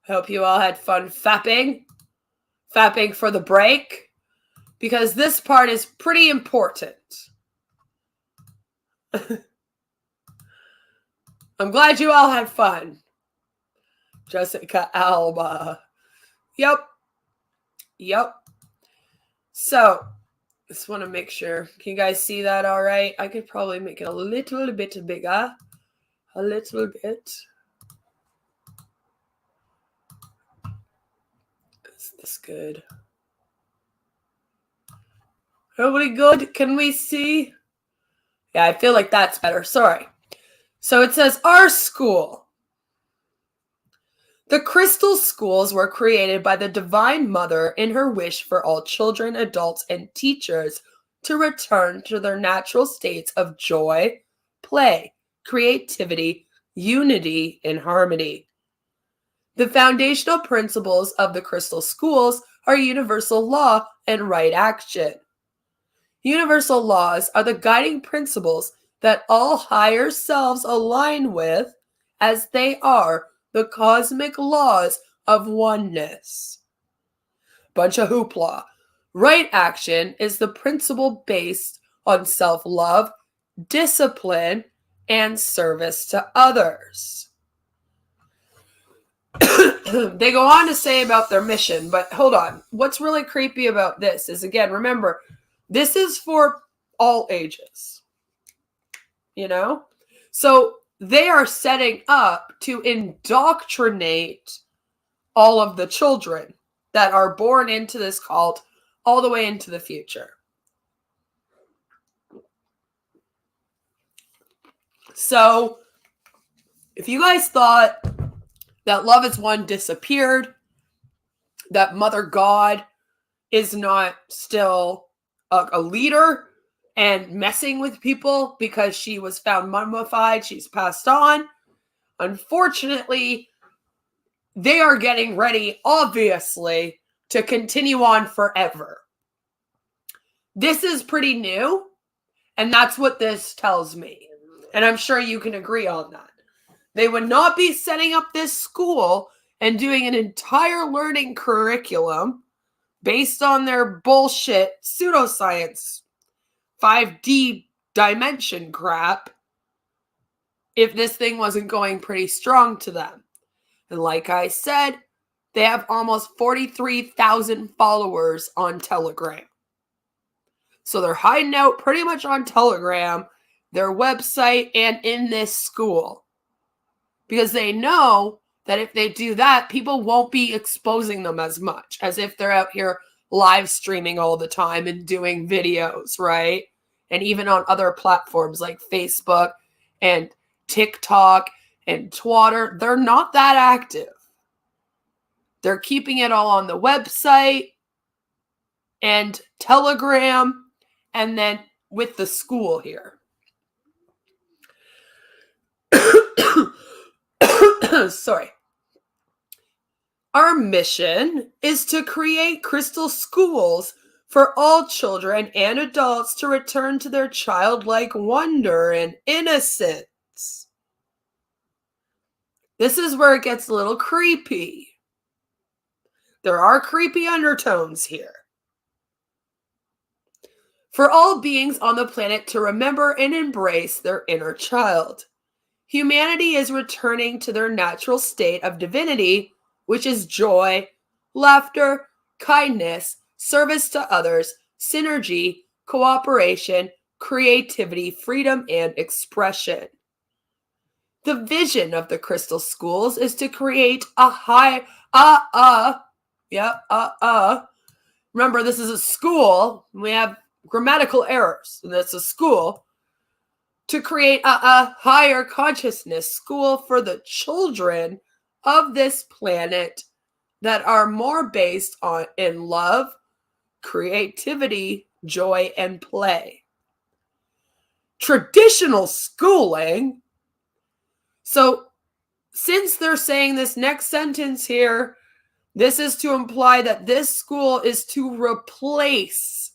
Hope you all had fun fapping for the break, because this part is pretty important. I'm glad you all had fun. Jessica Alba. Yep. So, just want to make sure. Can you guys see that all right? I could probably make it a little bit bigger. A little bit. Is this good? Everybody good? Can we see? Yeah, I feel like that's better. Sorry. So it says, our school. The crystal schools were created by the Divine Mother in her wish for all children, adults, and teachers to return to their natural states of joy, play, creativity, unity, and harmony. The foundational principles of the crystal schools are universal law and right action. Universal laws are the guiding principles that all higher selves align with, as they are the cosmic laws of oneness. Bunch of hooplah. Right action is the principle based on self-love, discipline, and service to others. They go on to say about their mission, but hold on. What's really creepy about this is, again, remember, this is for all ages. You know? So they are setting up to indoctrinate all of the children that are born into this cult all the way into the future. So, if you guys thought that Love is One disappeared, that Mother God is not still a leader and messing with people because she was found mummified, she's passed on, unfortunately, they are getting ready, obviously, to continue on forever. This is pretty new, and that's what this tells me. And I'm sure you can agree on that. They would not be setting up this school and doing an entire learning curriculum based on their bullshit pseudoscience 5D dimension crap if this thing wasn't going pretty strong to them. And like I said, they have almost 43,000 followers on Telegram. So they're hiding out pretty much on Telegram, their website, and in this school. Because they know that if they do that, people won't be exposing them as much as if they're out here live streaming all the time and doing videos, right? And even on other platforms like Facebook and TikTok and Twitter, they're not that active. They're keeping it all on the website and Telegram and then with the school here. Sorry. Our mission is to create crystal schools for all children and adults to return to their childlike wonder and innocence. This is where it gets a little creepy. There are creepy undertones here. For all beings on the planet to remember and embrace their inner child. Humanity is returning to their natural state of divinity, which is joy, laughter, kindness, service to others, synergy, cooperation, creativity, freedom, and expression. The vision of the crystal schools is to create a remember, this is a school. We have grammatical errors, and it's a school. To create a higher consciousness school for the children of this planet that are more based in love, creativity, joy, and play. Traditional schooling. So since they're saying this next sentence here, this is to imply that this school is to replace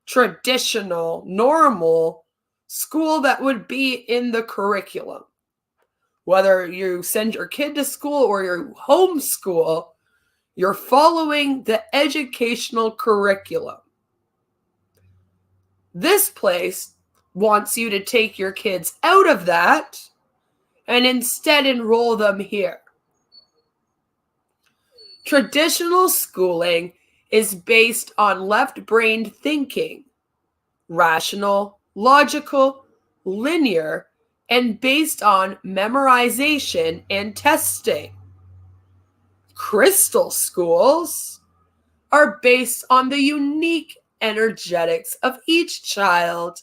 traditional, normal school that would be in the curriculum. Whether you send your kid to school or you homeschool, you're following the educational curriculum. This place wants you to take your kids out of that and instead enroll them here. Traditional schooling is based on left-brained thinking, rational, logical, linear, and based on memorization and testing. Crystal schools are based on the unique energetics of each child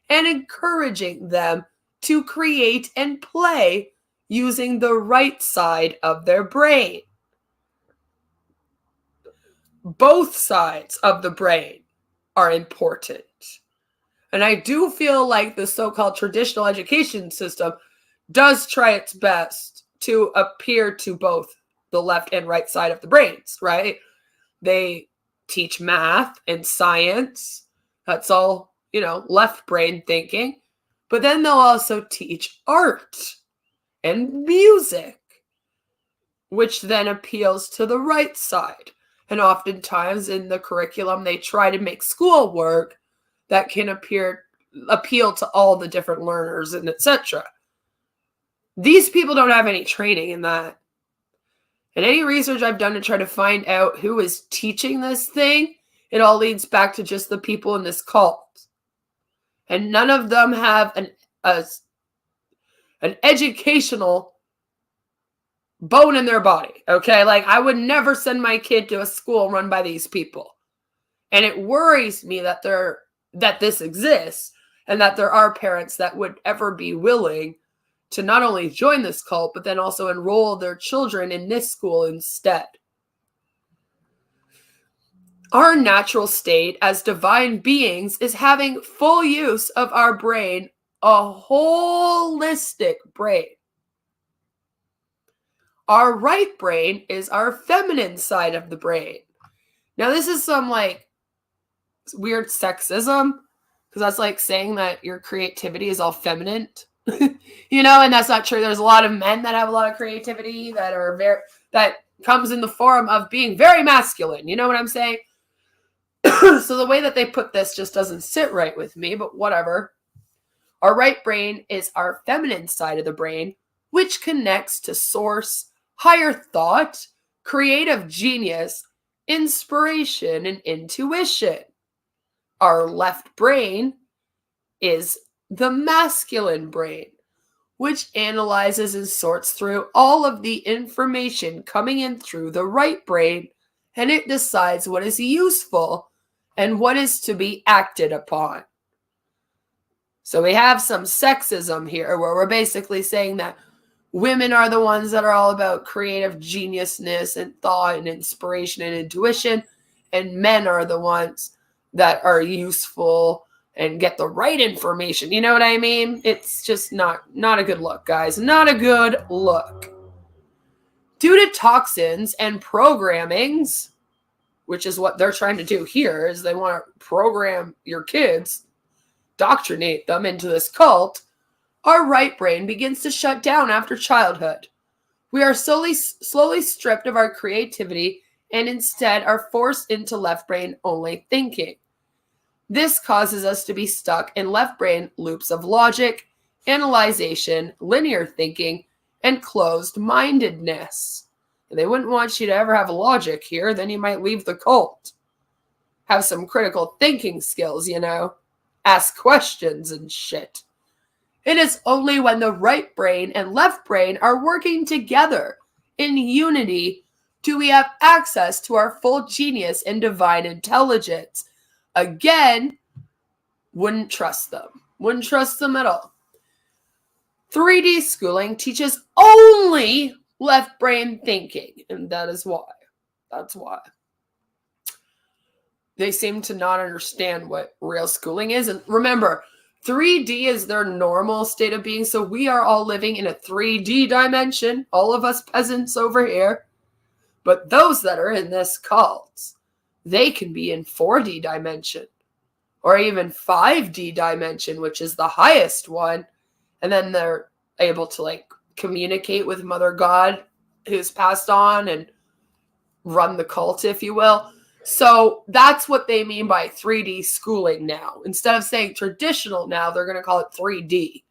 and encouraging them to create and play using the right side of their brain. Both sides of the brain are important. And I do feel like the so-called traditional education system does try its best to appear to both the left and right side of the brains, right? They teach math and science. That's all, left brain thinking. But then they'll also teach art and music, which then appeals to the right side. And oftentimes in the curriculum, they try to make schoolwork that can appeal to all the different learners and etc. These people don't have any training in that. And any research I've done to try to find out who is teaching this thing, it all leads back to just the people in this cult. And none of them have an educational bone in their body, okay? Like, I would never send my kid to a school run by these people. And it worries me that this exists and that there are parents that would ever be willing to not only join this cult, but then also enroll their children in this school instead. Our natural state as divine beings is having full use of our brain, a holistic brain. Our right brain is our feminine side of the brain. Now, this is some weird sexism, because that's like saying that your creativity is all feminine, and that's not true. There's a lot of men that have a lot of creativity that comes in the form of being very masculine. You know what I'm saying? So the way that they put this just doesn't sit right with me, but whatever. Our right brain is our feminine side of the brain, which connects to source, higher thought, creative genius, inspiration, and intuition. Our left brain is the masculine brain, which analyzes and sorts through all of the information coming in through the right brain, and it decides what is useful and what is to be acted upon. So we have some sexism here where we're basically saying that women are the ones that are all about creative geniusness and thought and inspiration and intuition, and men are the ones that are useful and get the right information. You know what I mean? It's just not a good look, guys. Not a good look. Due to toxins and programmings, which is what they're trying to do here, is they want to program your kids, doctrinate them into this cult, our right brain begins to shut down after childhood. We are slowly stripped of our creativity and instead are forced into left brain only thinking. This causes us to be stuck in left brain loops of logic, analyzation, linear thinking, and closed-mindedness. They wouldn't want you to ever have logic here, then you might leave the cult. Have some critical thinking skills, you know. Ask questions and shit. It is only when the right brain and left brain are working together in unity do we have access to our full genius and divine intelligence. Again, wouldn't trust them. Wouldn't trust them at all. 3D schooling teaches only left brain thinking, and that is why. That's why. They seem to not understand what real schooling is. And remember, 3D is their normal state of being, so we are all living in a 3D dimension, all of us peasants over here. But those that are in this cult, they can be in 4D dimension, or even 5D dimension, which is the highest one. And then they're able to like communicate with Mother God, who's passed on, and run the cult, if you will. So that's what they mean by 3D schooling now. Instead of saying traditional now, they're going to call it 3D.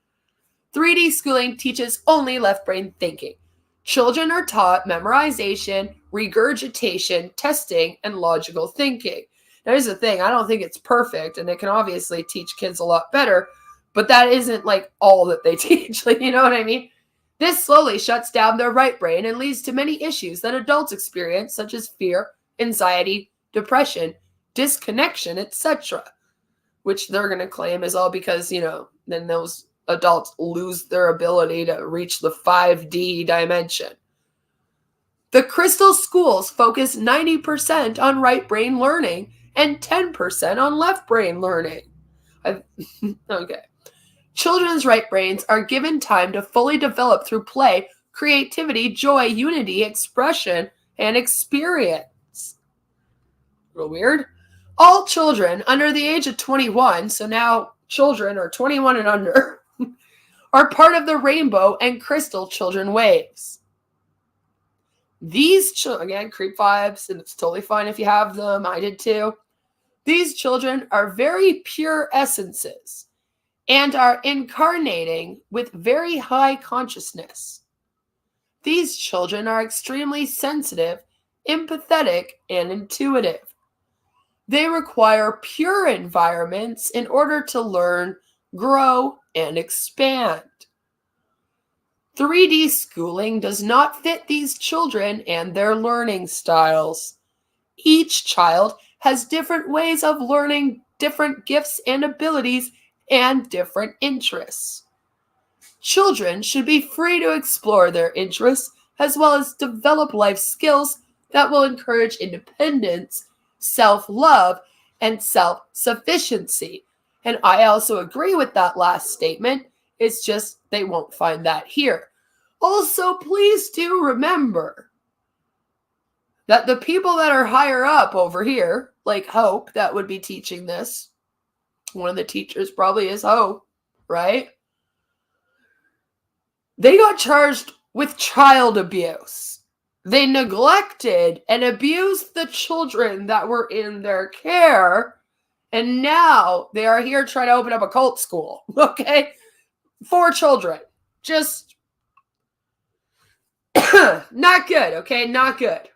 3D schooling teaches only left brain thinking. Children are taught memorization, regurgitation, testing, and logical thinking. Now, here's the thing. I don't think it's perfect, and it can obviously teach kids a lot better, but that isn't like all that they teach. Like, you know what I mean? This slowly shuts down their right brain and leads to many issues that adults experience, such as fear, anxiety, depression, disconnection, etc., which they're going to claim is all because, you know, then those adults lose their ability to reach the 5D dimension. The crystal schools focus 90% on right brain learning and 10% on left brain learning. Okay. Children's right brains are given time to fully develop through play, creativity, joy, unity, expression, and experience. A little weird. All children under the age of 21, so now children are 21 and under, are part of the rainbow and crystal children waves. These children, again, creep vibes, and it's totally fine if you have them. I did too. These children are very pure essences and are incarnating with very high consciousness. These children are extremely sensitive, empathetic, and intuitive. They require pure environments in order to learn, grow, and expand. 3D schooling does not fit these children and their learning styles. Each child has different ways of learning, different gifts and abilities, and different interests. Children should be free to explore their interests as well as develop life skills that will encourage independence, self-love, and self-sufficiency. And I also agree with that last statement. It's just they won't find that here. Also, please do remember that the people that are higher up over here, like Hope, that would be teaching this, one of the teachers probably is Hope, right? They got charged with child abuse. They neglected and abused the children that were in their care, and now they are here trying to open up a cult school, okay? For children. Just not good, okay? Not good.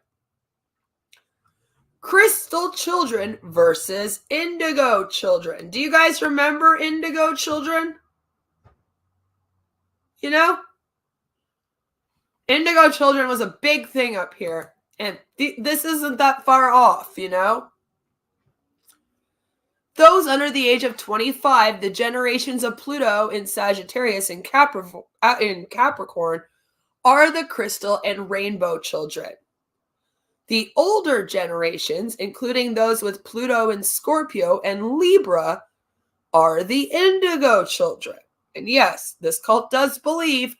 Crystal children versus indigo children. Do you guys remember indigo children? You know? Indigo children was a big thing up here. And this isn't that far off, you know? Those under the age of 25, the generations of Pluto in Sagittarius and Capricorn, are the crystal and rainbow children. The older generations, including those with Pluto in Scorpio and Libra, are the indigo children. And yes, this cult does believe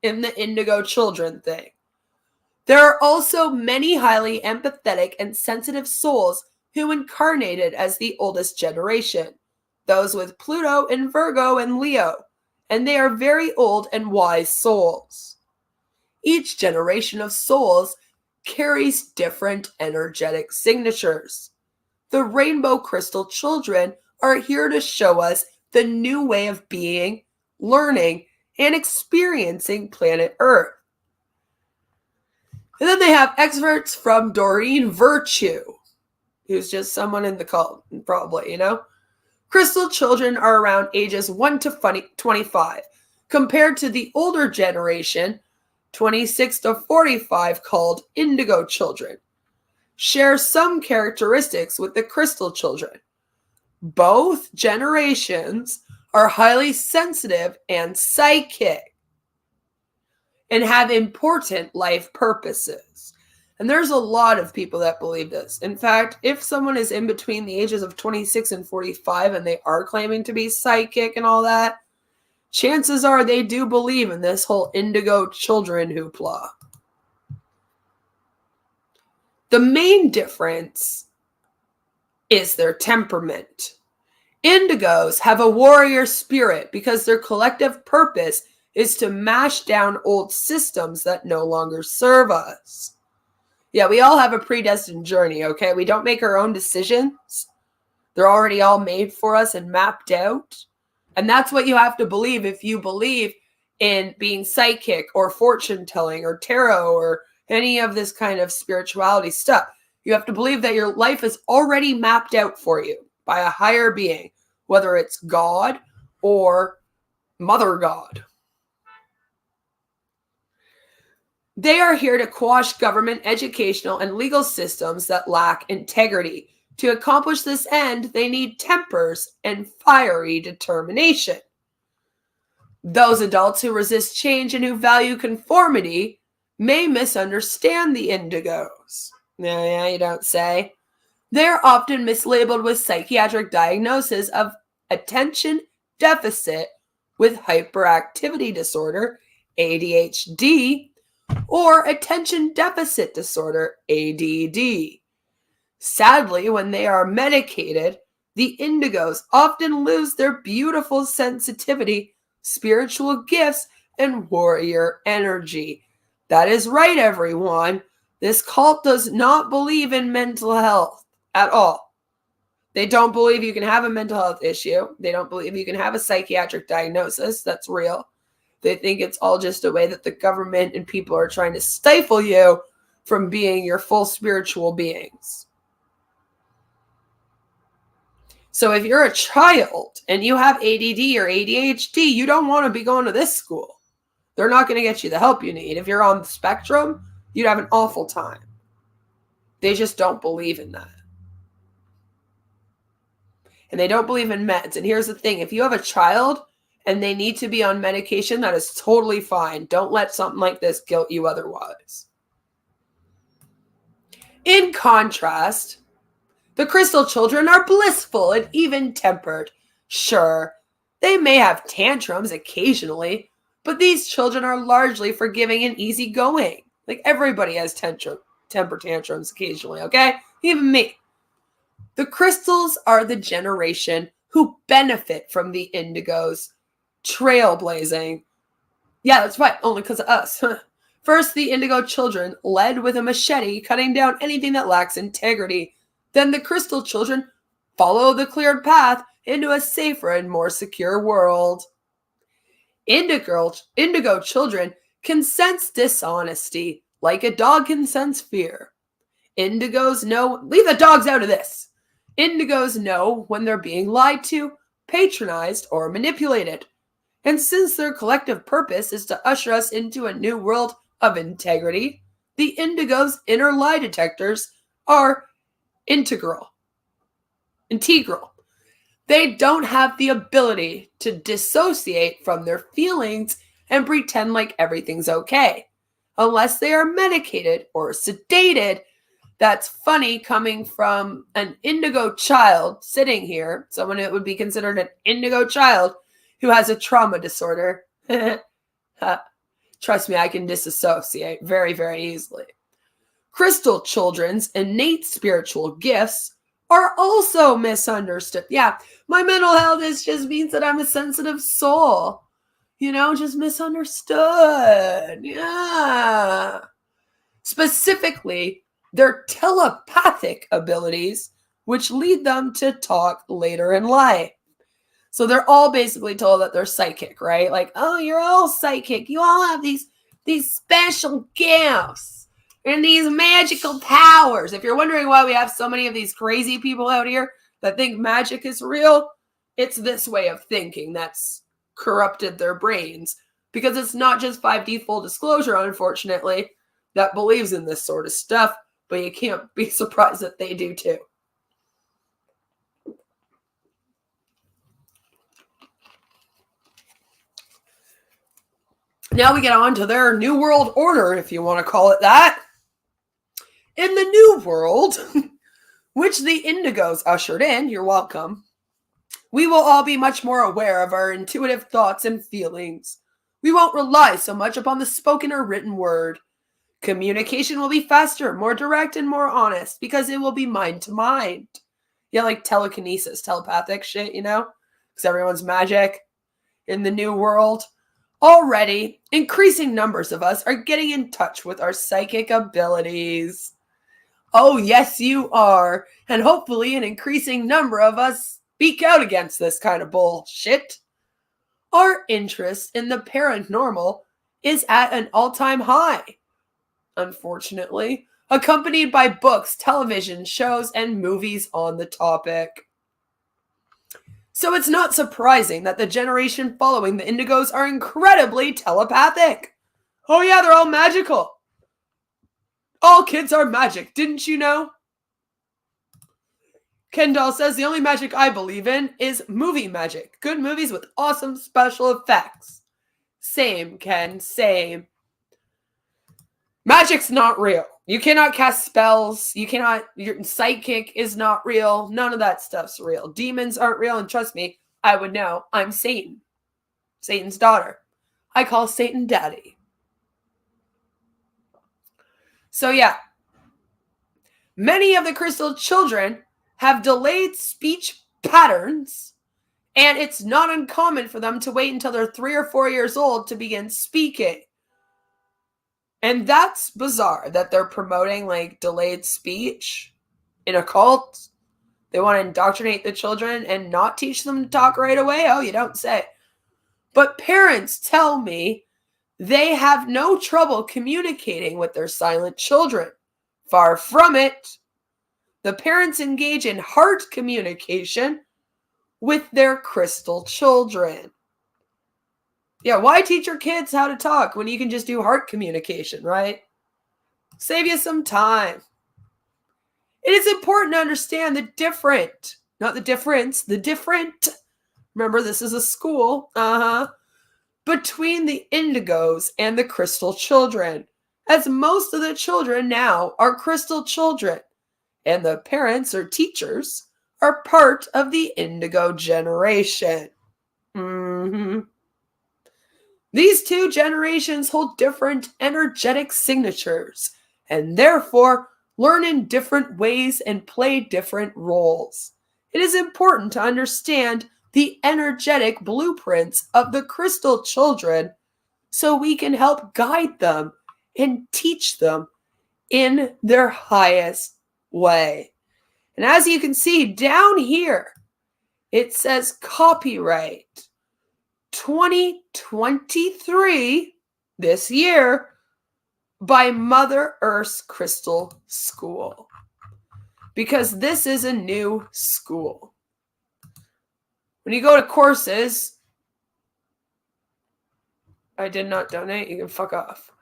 in the indigo children thing. There are also many highly empathetic and sensitive souls who incarnated as the oldest generation, those with Pluto in Virgo and Leo, and they are very old and wise souls. Each generation of souls carries different energetic signatures. The rainbow crystal children are here to show us the new way of being, learning, and experiencing planet Earth. And then they have excerpts from Doreen Virtue, who's just someone in the cult, probably, you know? Crystal children are around ages 1 to 25, compared to the older generation, 26 to 45, called indigo children. Share some characteristics with the crystal children. Both generations are highly sensitive and psychic and have important life purposes. And there's a lot of people that believe this. In fact, if someone is in between the ages of 26 and 45 and they are claiming to be psychic and all that, chances are they do believe in this whole indigo children hoopla. The main difference is their temperament. Indigos have a warrior spirit because their collective purpose is to mash down old systems that no longer serve us. Yeah, we all have a predestined journey, okay? We don't make our own decisions. They're already all made for us and mapped out. And that's what you have to believe if you believe in being psychic or fortune telling or tarot or any of this kind of spirituality stuff. You have to believe that your life is already mapped out for you by a higher being, whether it's God or Mother God. They are here to quash government, educational, and legal systems that lack integrity. To accomplish this end, they need tempers and fiery determination. Those adults who resist change and who value conformity may misunderstand the indigos. Yeah, you don't say. They're often mislabeled with psychiatric diagnosis of attention deficit with hyperactivity disorder, ADHD, or attention deficit disorder, ADD. Sadly, when they are medicated, the indigos often lose their beautiful sensitivity, spiritual gifts, and warrior energy. That is right, everyone. This cult does not believe in mental health at all. They don't believe you can have a mental health issue. They don't believe you can have a psychiatric diagnosis. That's real. They think it's all just a way that the government and people are trying to stifle you from being your full spiritual beings. So if you're a child and you have ADD or ADHD, you don't want to be going to this school. They're not going to get you the help you need. If you're on the spectrum, you'd have an awful time. They just don't believe in that. And they don't believe in meds. And here's the thing. If you have a child and they need to be on medication, that is totally fine. Don't let something like this guilt you otherwise. In contrast, the crystal children are blissful and even-tempered. Sure, they may have tantrums occasionally, but these children are largely forgiving and easygoing. Like everybody has temper tantrums occasionally, okay? Even me. The crystals are the generation who benefit from the indigos trailblazing. Yeah, that's right, only because of us. First, the indigo children led with a machete, cutting down anything that lacks integrity. Then the crystal children follow the cleared path into a safer and more secure world. Indigo children can sense dishonesty like a dog can sense fear. Indigos know, leave the dogs out of this. Indigos know when they're being lied to, patronized, or manipulated. And since their collective purpose is to usher us into a new world of integrity, the indigos' inner lie detectors are integral. They don't have the ability to dissociate from their feelings and pretend like everything's okay, unless they are medicated or sedated. That's funny coming from an indigo child sitting here, someone that would be considered an indigo child who has a trauma disorder. Trust me, I can disassociate very, very easily. Crystal children's innate spiritual gifts are also misunderstood. Yeah, my mental health just means that I'm a sensitive soul. You know, just misunderstood. Yeah. Specifically, their telepathic abilities, which lead them to talk later in life. So they're all basically told that they're psychic, right? Like, oh, you're all psychic. You all have these special gifts and these magical powers. If you're wondering why we have so many of these crazy people out here that think magic is real, it's this way of thinking that's corrupted their brains. Because it's not just 5D full disclosure, unfortunately, that believes in this sort of stuff, but you can't be surprised that they do too. Now we get on to their New World Order, if you want to call it that. In the New World, which the Indigos ushered in, you're welcome, we will all be much more aware of our intuitive thoughts and feelings. We won't rely so much upon the spoken or written word. Communication will be faster, more direct, and more honest because it will be mind to mind. Yeah, like telekinesis, telepathic shit, you know? Because everyone's magic in the New World. Already, increasing numbers of us are getting in touch with our psychic abilities. Oh, yes, you are. And hopefully an increasing number of us speak out against this kind of bullshit. Our interest in the paranormal is at an all-time high. Unfortunately, accompanied by books, television shows, and movies on the topic. So it's not surprising that the generation following the Indigos are incredibly telepathic. Oh yeah, they're all magical. All kids are magic, didn't you know? Kendall says, the only magic I believe in is movie magic. Good movies with awesome special effects. Same, Ken, same. Magic's not real. You cannot cast spells. Your psychic is not real. None of that stuff's real. Demons aren't real. And trust me, I would know. I'm Satan. Satan's daughter. I call Satan daddy. So yeah. Many of the crystal children have delayed speech patterns. And it's not uncommon for them to wait until they're 3 or 4 years old to begin speaking. And that's bizarre that they're promoting like delayed speech in a cult. They want to indoctrinate the children and not teach them to talk right away. Oh, you don't say. But parents tell me they have no trouble communicating with their silent children. Far from it. The parents engage in heart communication with their crystal children. Yeah, why teach your kids how to talk when you can just do heart communication, right? Save you some time. It is important to understand the different, not the difference, the different, remember this is a school, between the Indigos and the crystal children, as most of the children now are crystal children, and the parents or teachers are part of the Indigo generation. These two generations hold different energetic signatures and therefore learn in different ways and play different roles. It is important to understand the energetic blueprints of the crystal children so we can help guide them and teach them in their highest way. And as you can see down here, it says copyright 2023, this year, by Mother Earth's Crystal School. Because this is a new school. When you go to courses, I did not donate, you can fuck off.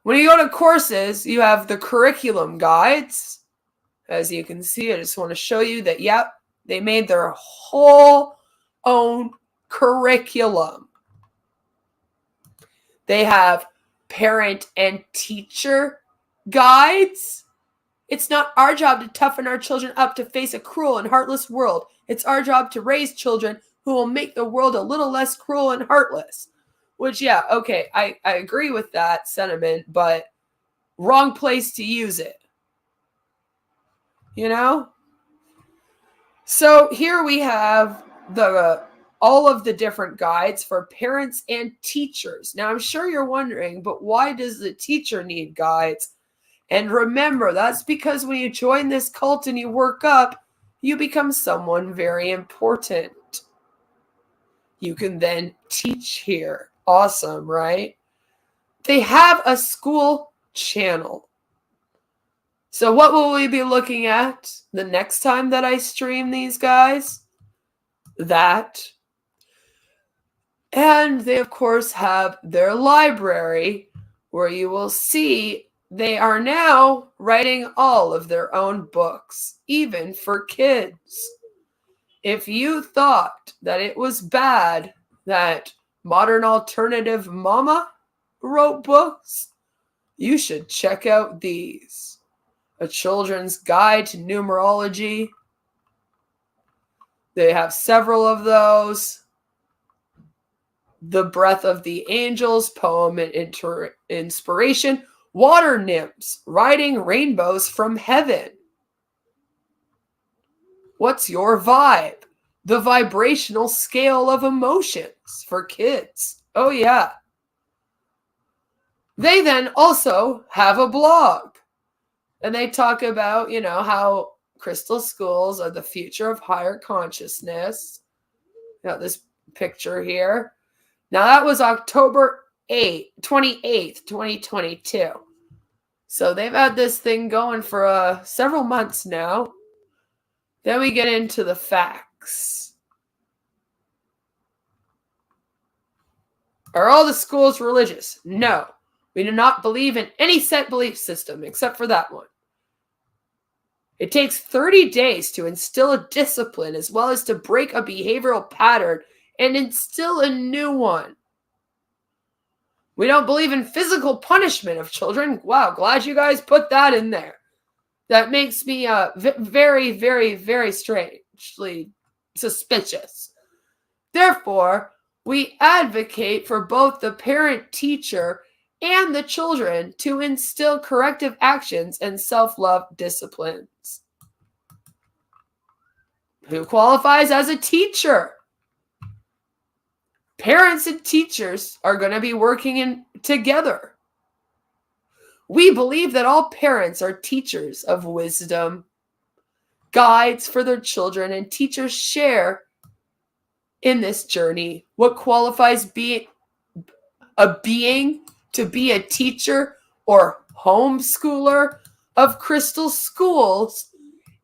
When you go to courses, you have the curriculum guides. As you can see, I just want to show you that, yep, they made their whole own curriculum. They have parent and teacher guides. It's not our job to toughen our children up to face a cruel and heartless world. It's our job to raise children who will make the world a little less cruel and heartless. Which, yeah, okay, I agree with that sentiment, but wrong place to use it. You know? So here we have all of the different guides for parents and teachers. Now, I'm sure you're wondering, but why does the teacher need guides? And remember, that's because when you join this cult and you work up, you become someone very important. You can then teach here. Awesome, right? They have a school channel. So what will we be looking at the next time that I stream these guys? That. And they, of course, have their library where you will see they are now writing all of their own books, even for kids. If you thought that it was bad that Modern Alternative Mama wrote books, you should check out these. A Children's Guide to Numerology. They have several of those. The Breath of the Angels, Poem and Inspiration. Water Nymphs, Riding Rainbows from Heaven. What's your vibe? The Vibrational Scale of Emotions for kids. Oh, yeah. They then also have a blog. And they talk about, you know, how crystal schools are the future of higher consciousness. Got this picture here. Now, that was October 28th, 2022. So they've had this thing going for several months now. Then we get into the facts. Are all the schools religious? No. We do not believe in any set belief system except for that one. It takes 30 days to instill a discipline as well as to break a behavioral pattern and instill a new one. We don't believe in physical punishment of children. Wow, glad you guys put that in there. That makes me very, very, very strangely suspicious. Therefore, we advocate for both the parent, teacher, and the children to instill corrective actions and self-love disciplines. Who qualifies as a teacher? Parents and teachers are going to be working together. We believe that all parents are teachers of wisdom, guides for their children, and teachers share in this journey what qualifies being to be a teacher or homeschooler of crystal schools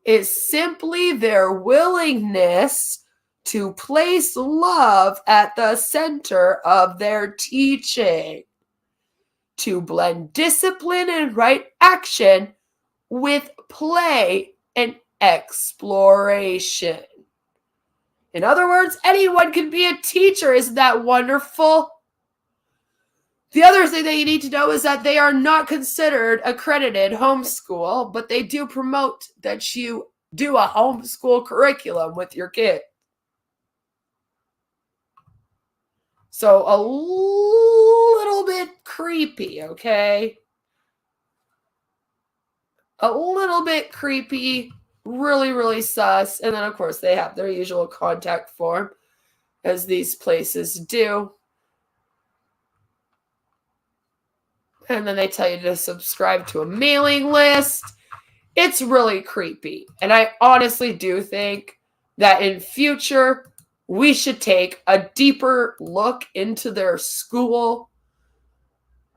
is simply their willingness to place love at the center of their teaching, to blend discipline and right action with play and exploration. In other words, anyone can be a teacher. Isn't that wonderful? The other thing that you need to know is that they are not considered accredited homeschool, but they do promote that you do a homeschool curriculum with your kid. So a little bit creepy, okay? A little bit creepy, really, really sus. And then, of course, they have their usual contact form, as these places do. And then they tell you to subscribe to a mailing list. It's really creepy. And I honestly do think that in future, we should take a deeper look into their school.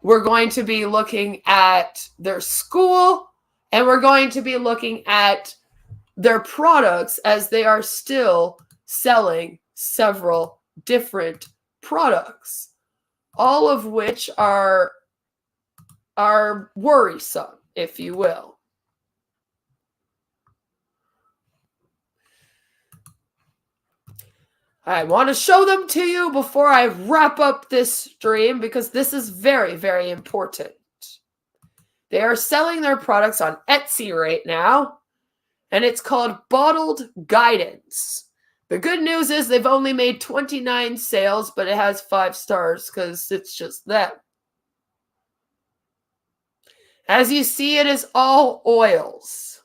We're going to be looking at their school, and we're going to be looking at their products, as they are still selling several different products, all of which are worrisome, if you will. I want to show them to you before I wrap up this stream, because this is very, very important. They are selling their products on Etsy right now, and it's called Bottled Guidance. The good news is they've only made 29 sales, but it has 5 stars because it's just that. As you see, it is all oils.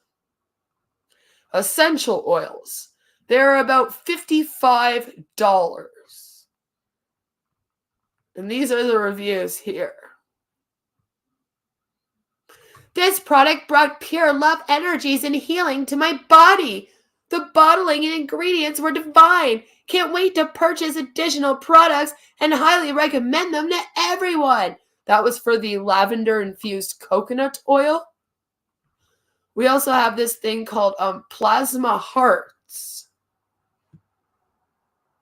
Essential oils. They're about $55. And these are the reviews here. This product brought pure love energies and healing to my body. The bottling and ingredients were divine. Can't wait to purchase additional products and highly recommend them to everyone. That was for the lavender-infused coconut oil. We also have this thing called plasma hearts.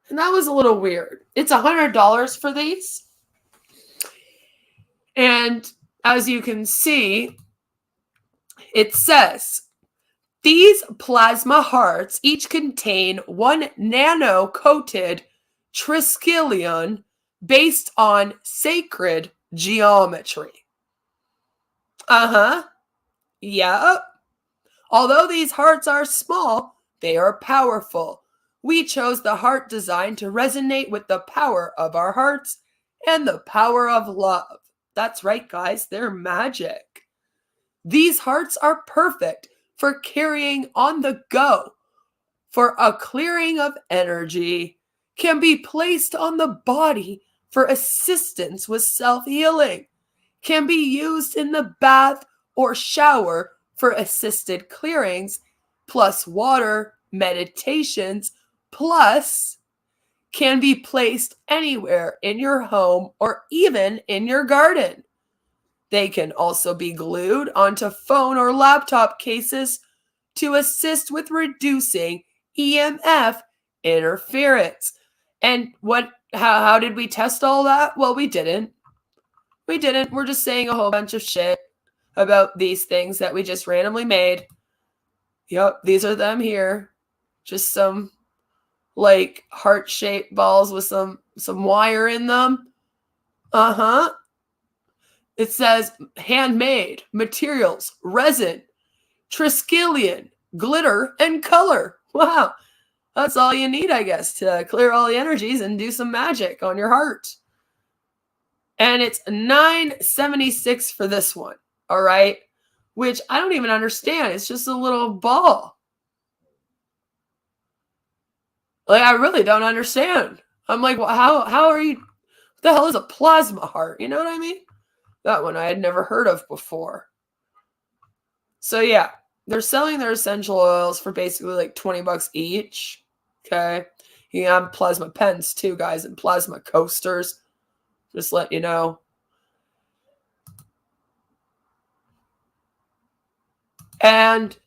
And that was a little weird. It's $100 for these. And as you can see, it says, these plasma hearts each contain 1 nano-coated triskelion based on sacred geometry. Yep. Although these hearts are small, they are powerful. We chose the heart design to resonate with the power of our hearts and the power of love. That's right, guys. They're magic. These hearts are perfect for carrying on the go, for a clearing of energy, can be placed on the body for assistance with self-healing, can be used in the bath or shower for assisted clearings, plus water, meditations, plus can be placed anywhere in your home or even in your garden. They can also be glued onto phone or laptop cases to assist with reducing EMF interference. And how did we test all that? Well, we didn't. We're just saying a whole bunch of shit about these things that we just randomly made. Yep, these are them here. Just some like heart-shaped balls with some wire in them. It says handmade materials, resin, triskelion, glitter, and color. Wow. That's all you need, I guess, to clear all the energies and do some magic on your heart. And it's $9.76 for this one. All right. Which I don't even understand. It's just a little ball. Like, I really don't understand. I'm like, well, how are you? What the hell is a plasma heart? You know what I mean? That one I had never heard of before. So yeah, they're selling their essential oils for basically like $20 each. Okay. You can have plasma pens too, guys, and plasma coasters. Just let you know. And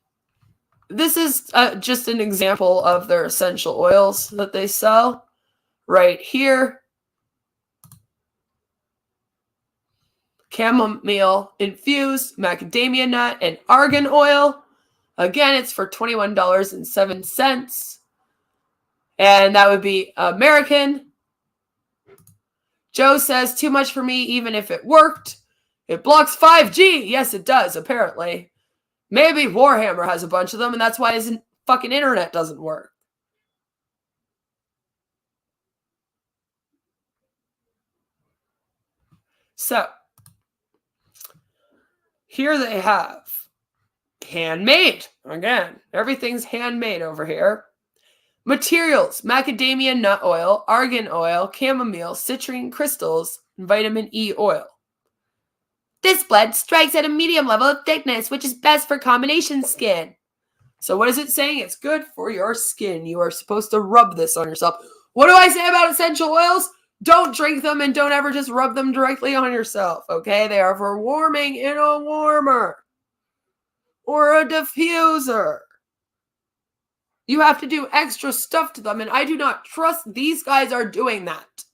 this is just an example of their essential oils that they sell right here. Chamomile infused macadamia nut and argan oil. Again, it's for $21.07. And that would be American. Joe says, too much for me, even if it worked. It blocks 5G. Yes, it does, apparently. Maybe Warhammer has a bunch of them, and that's why his fucking internet doesn't work. So, here they have handmade. Again, everything's handmade over here. Materials: macadamia nut oil, argan oil, chamomile, citrine crystals, and vitamin E oil. This blend strikes at a medium level of thickness, which is best for combination skin. So what is it saying? It's good for your skin. You are supposed to rub this on yourself. What do I say about essential oils? Don't drink them and don't ever just rub them directly on yourself, okay? They are for warming in a warmer or a diffuser. You have to do extra stuff to them, and I do not trust these guys are doing that.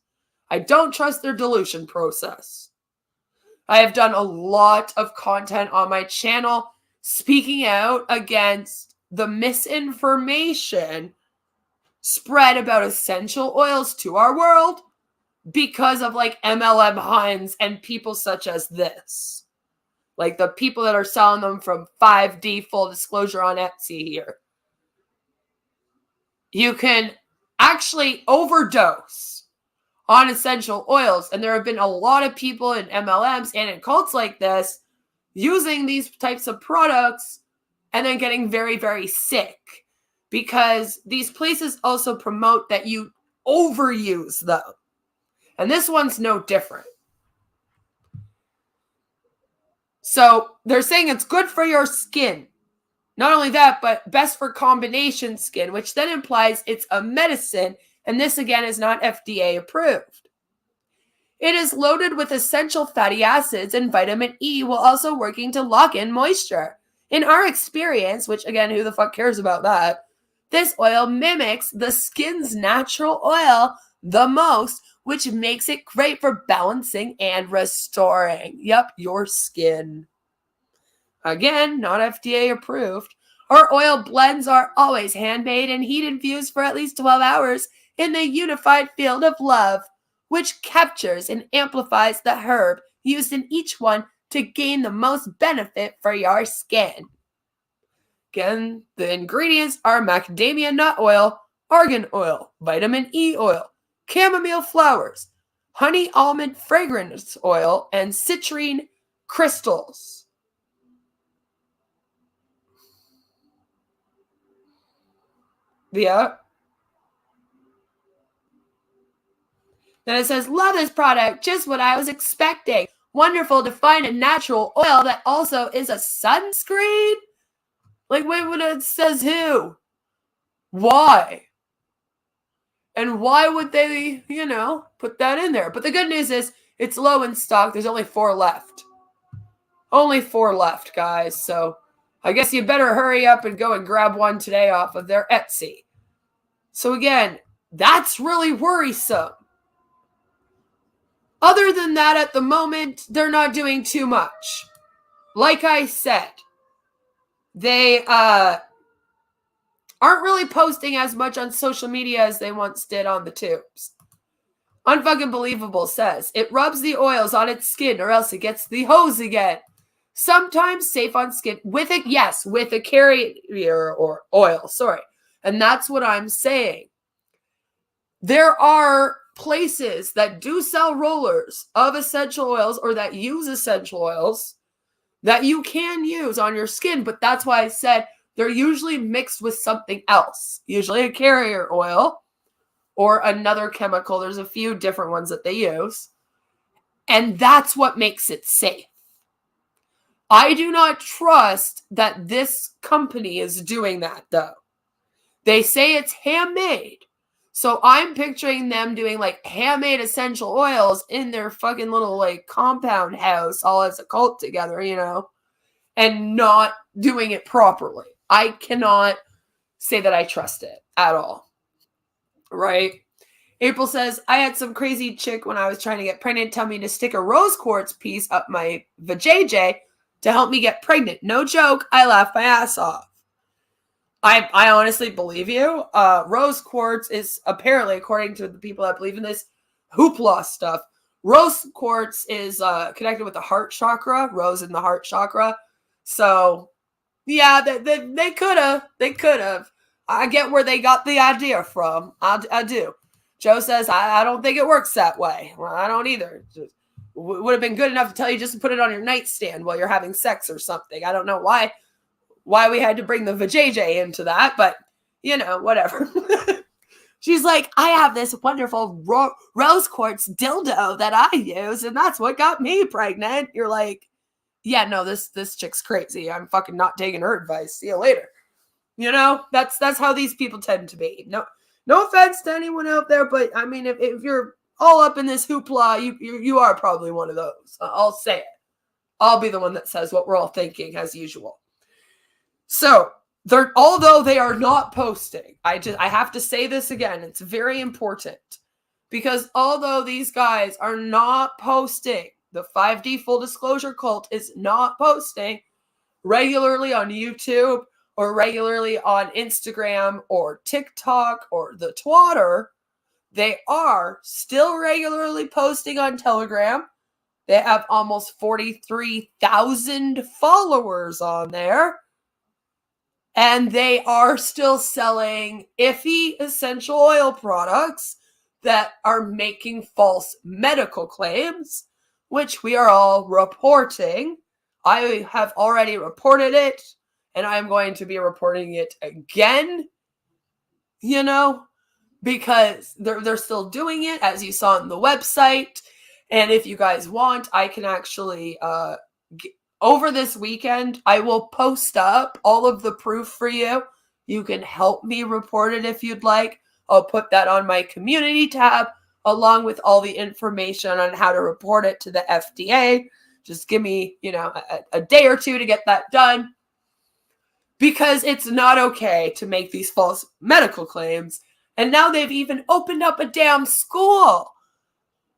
I don't trust their dilution process. I have done a lot of content on my channel speaking out against the misinformation spread about essential oils to our world because of like MLM Heinz and people such as this. Like the people that are selling them from 5D Full Disclosure on Etsy here. You can actually overdose on essential oils. And there have been a lot of people in MLMs and in cults like this using these types of products and then getting very, very sick, because these places also promote that you overuse them. And this one's no different. So they're saying it's good for your skin. Not only that, but best for combination skin, which then implies it's a medicine. And this, again, is not FDA approved. It is loaded with essential fatty acids and vitamin E, while also working to lock in moisture. In our experience, which, again, who the fuck cares about that? This oil mimics the skin's natural oil the most, which makes it great for balancing and restoring. Yep, your skin. Again, not FDA approved. Our oil blends are always handmade and heat infused for at least 12 hours in the unified field of love, which captures and amplifies the herb used in each one to gain the most benefit for your skin. Again, the ingredients are macadamia nut oil, argan oil, vitamin E oil, chamomile flowers, honey almond fragrance oil, and citrine crystals. Yeah. Then it says, love this product, just what I was expecting. Wonderful to find a natural oil that also is a sunscreen. Like, wait, when it says who? Why? And why would they, put that in there? But the good news is it's low in stock. There's only 4 left. Only 4 left, guys. So I guess you better hurry up and go and grab one today off of their Etsy. So again, that's really worrisome. Other than that, at the moment, they're not doing too much. Like I said, they aren't really posting as much on social media as they once did on the tubes. Unfucking Believable says, it rubs the oils on its skin or else it gets the hose again. Sometimes safe on skin with a carrier or oil, sorry. And that's what I'm saying. There are places that do sell rollers of essential oils or that use essential oils that you can use on your skin, but that's why I said they're usually mixed with something else, usually a carrier oil or another chemical. There's a few different ones that they use, and that's what makes it safe. I do not trust that this company is doing that, though. They say it's handmade. So I'm picturing them doing like handmade essential oils in their fucking little like compound house all as a cult together, and not doing it properly. I cannot say that I trust it at all. Right? April says, I had some crazy chick when I was trying to get pregnant tell me to stick a rose quartz piece up my vajayjay to help me get pregnant. No joke. I laughed my ass off. I honestly believe you. Rose quartz is apparently, according to the people that believe in this hooplah stuff, rose quartz is connected with the heart chakra, rose in the heart chakra. So, yeah, they could have. They could have. I get where they got the idea from. I do. Joe says, I don't think it works that way. Well, I don't either. Just, would have been good enough to tell you just to put it on your nightstand while you're having sex or something. I don't know why we had to bring the vajayjay into that, but, whatever. She's like, I have this wonderful rose quartz dildo that I use, and that's what got me pregnant. You're like, yeah, no, this chick's crazy. I'm fucking not taking her advice. See you later. That's how these people tend to be. No offense to anyone out there, but I mean, if you're all up in this hoopla, you are probably one of those. I'll say it. I'll be the one that says what we're all thinking as usual. So, although they are not posting, I have to say this again, it's very important, because although these guys are not posting, the 5D Full Disclosure Cult is not posting regularly on YouTube or regularly on Instagram or TikTok or the Twitter, they are still regularly posting on Telegram. They have almost 43,000 followers on there. And they are still selling iffy essential oil products that are making false medical claims, which we are all reporting. I have already reported it, and I'm going to be reporting it again, you know, because they're still doing it, as you saw on the website. And if you guys want, I can actually, over this weekend, I will post up all of the proof for you. You can help me report it if you'd like. I'll put that on my community tab, along with all the information on how to report it to the FDA. Just give me, you know, a day or two to get that done. Because it's not okay to make these false medical claims. And now they've even opened up a damn school.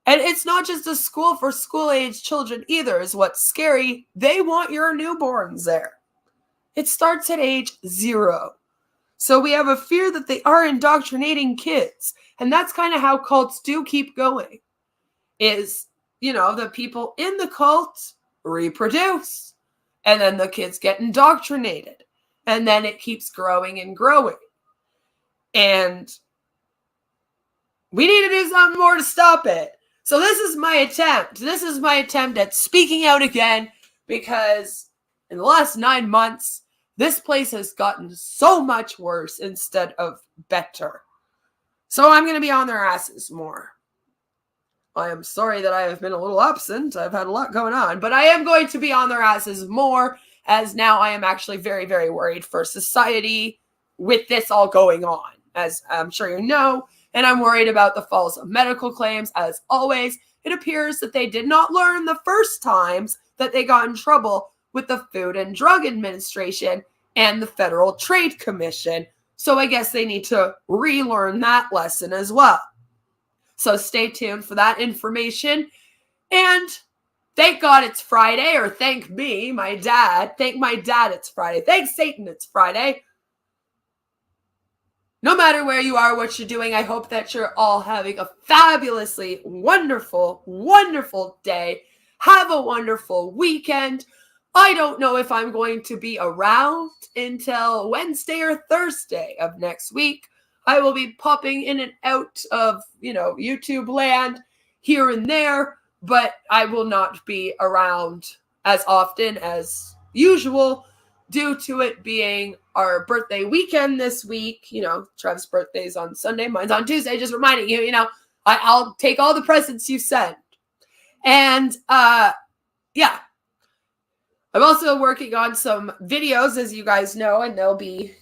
And it's not just a school for school-age children either, is what's scary. They want your newborns there. It starts at age 0. So we have a fear that they are indoctrinating kids. And that's kind of how cults do keep going. Is, you know, the people in the cult reproduce. And then the kids get indoctrinated. And then it keeps growing and growing. And we need to do something more to stop it. So this is my attempt. This is my attempt at speaking out again, because in the last 9 months, this place has gotten so much worse instead of better. So I'm going to be on their asses more. I am sorry that I have been a little absent. I've had a lot going on, but I am going to be on their asses more, as now I am actually very, very worried for society with this all going on, as I'm sure you know. And I'm worried about the false medical claims. As always, it appears that they did not learn the first times that they got in trouble with the Food and Drug Administration and the Federal Trade Commission. So I guess they need to relearn that lesson as well. So stay tuned for that information. And thank God it's Friday, or thank me, my dad. Thank my dad it's Friday. Thank Satan it's Friday. No matter where you are, what you're doing, I hope that you're all having a fabulously wonderful, wonderful day. Have a wonderful weekend. I don't know if I'm going to be around until Wednesday or Thursday of next week. I will be popping in and out of, you know, YouTube land here and there, but I will not be around as often as usual, due to it being our birthday weekend this week. You know, Trev's birthday's on Sunday, mine's on Tuesday, just reminding you, you know, I'll take all the presents you send. And, yeah. I'm also working on some videos, as you guys know, and they'll be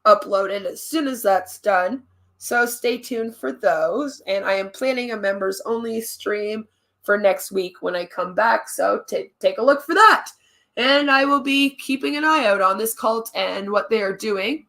uploaded as soon as that's done. So stay tuned for those. And I am planning a members-only stream for next week when I come back. So take a look for that. And I will be keeping an eye out on this cult and what they are doing.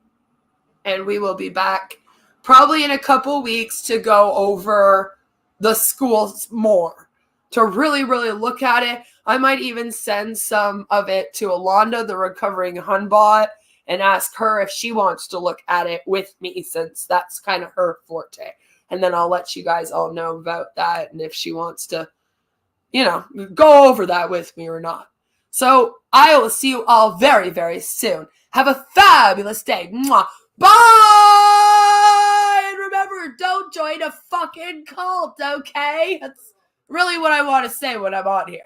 And we will be back probably in a couple weeks to go over the schools more, to really, really look at it. I might even send some of it to Alonda, the recovering Hunbot, and ask her if she wants to look at it with me, since that's kind of her forte. And then I'll let you guys all know about that, and if she wants to, you know, go over that with me or not. So I will see you all very, very soon. Have a fabulous day. Mwah. Bye! And remember, don't join a fucking cult, okay? That's really what I want to say when I'm on here.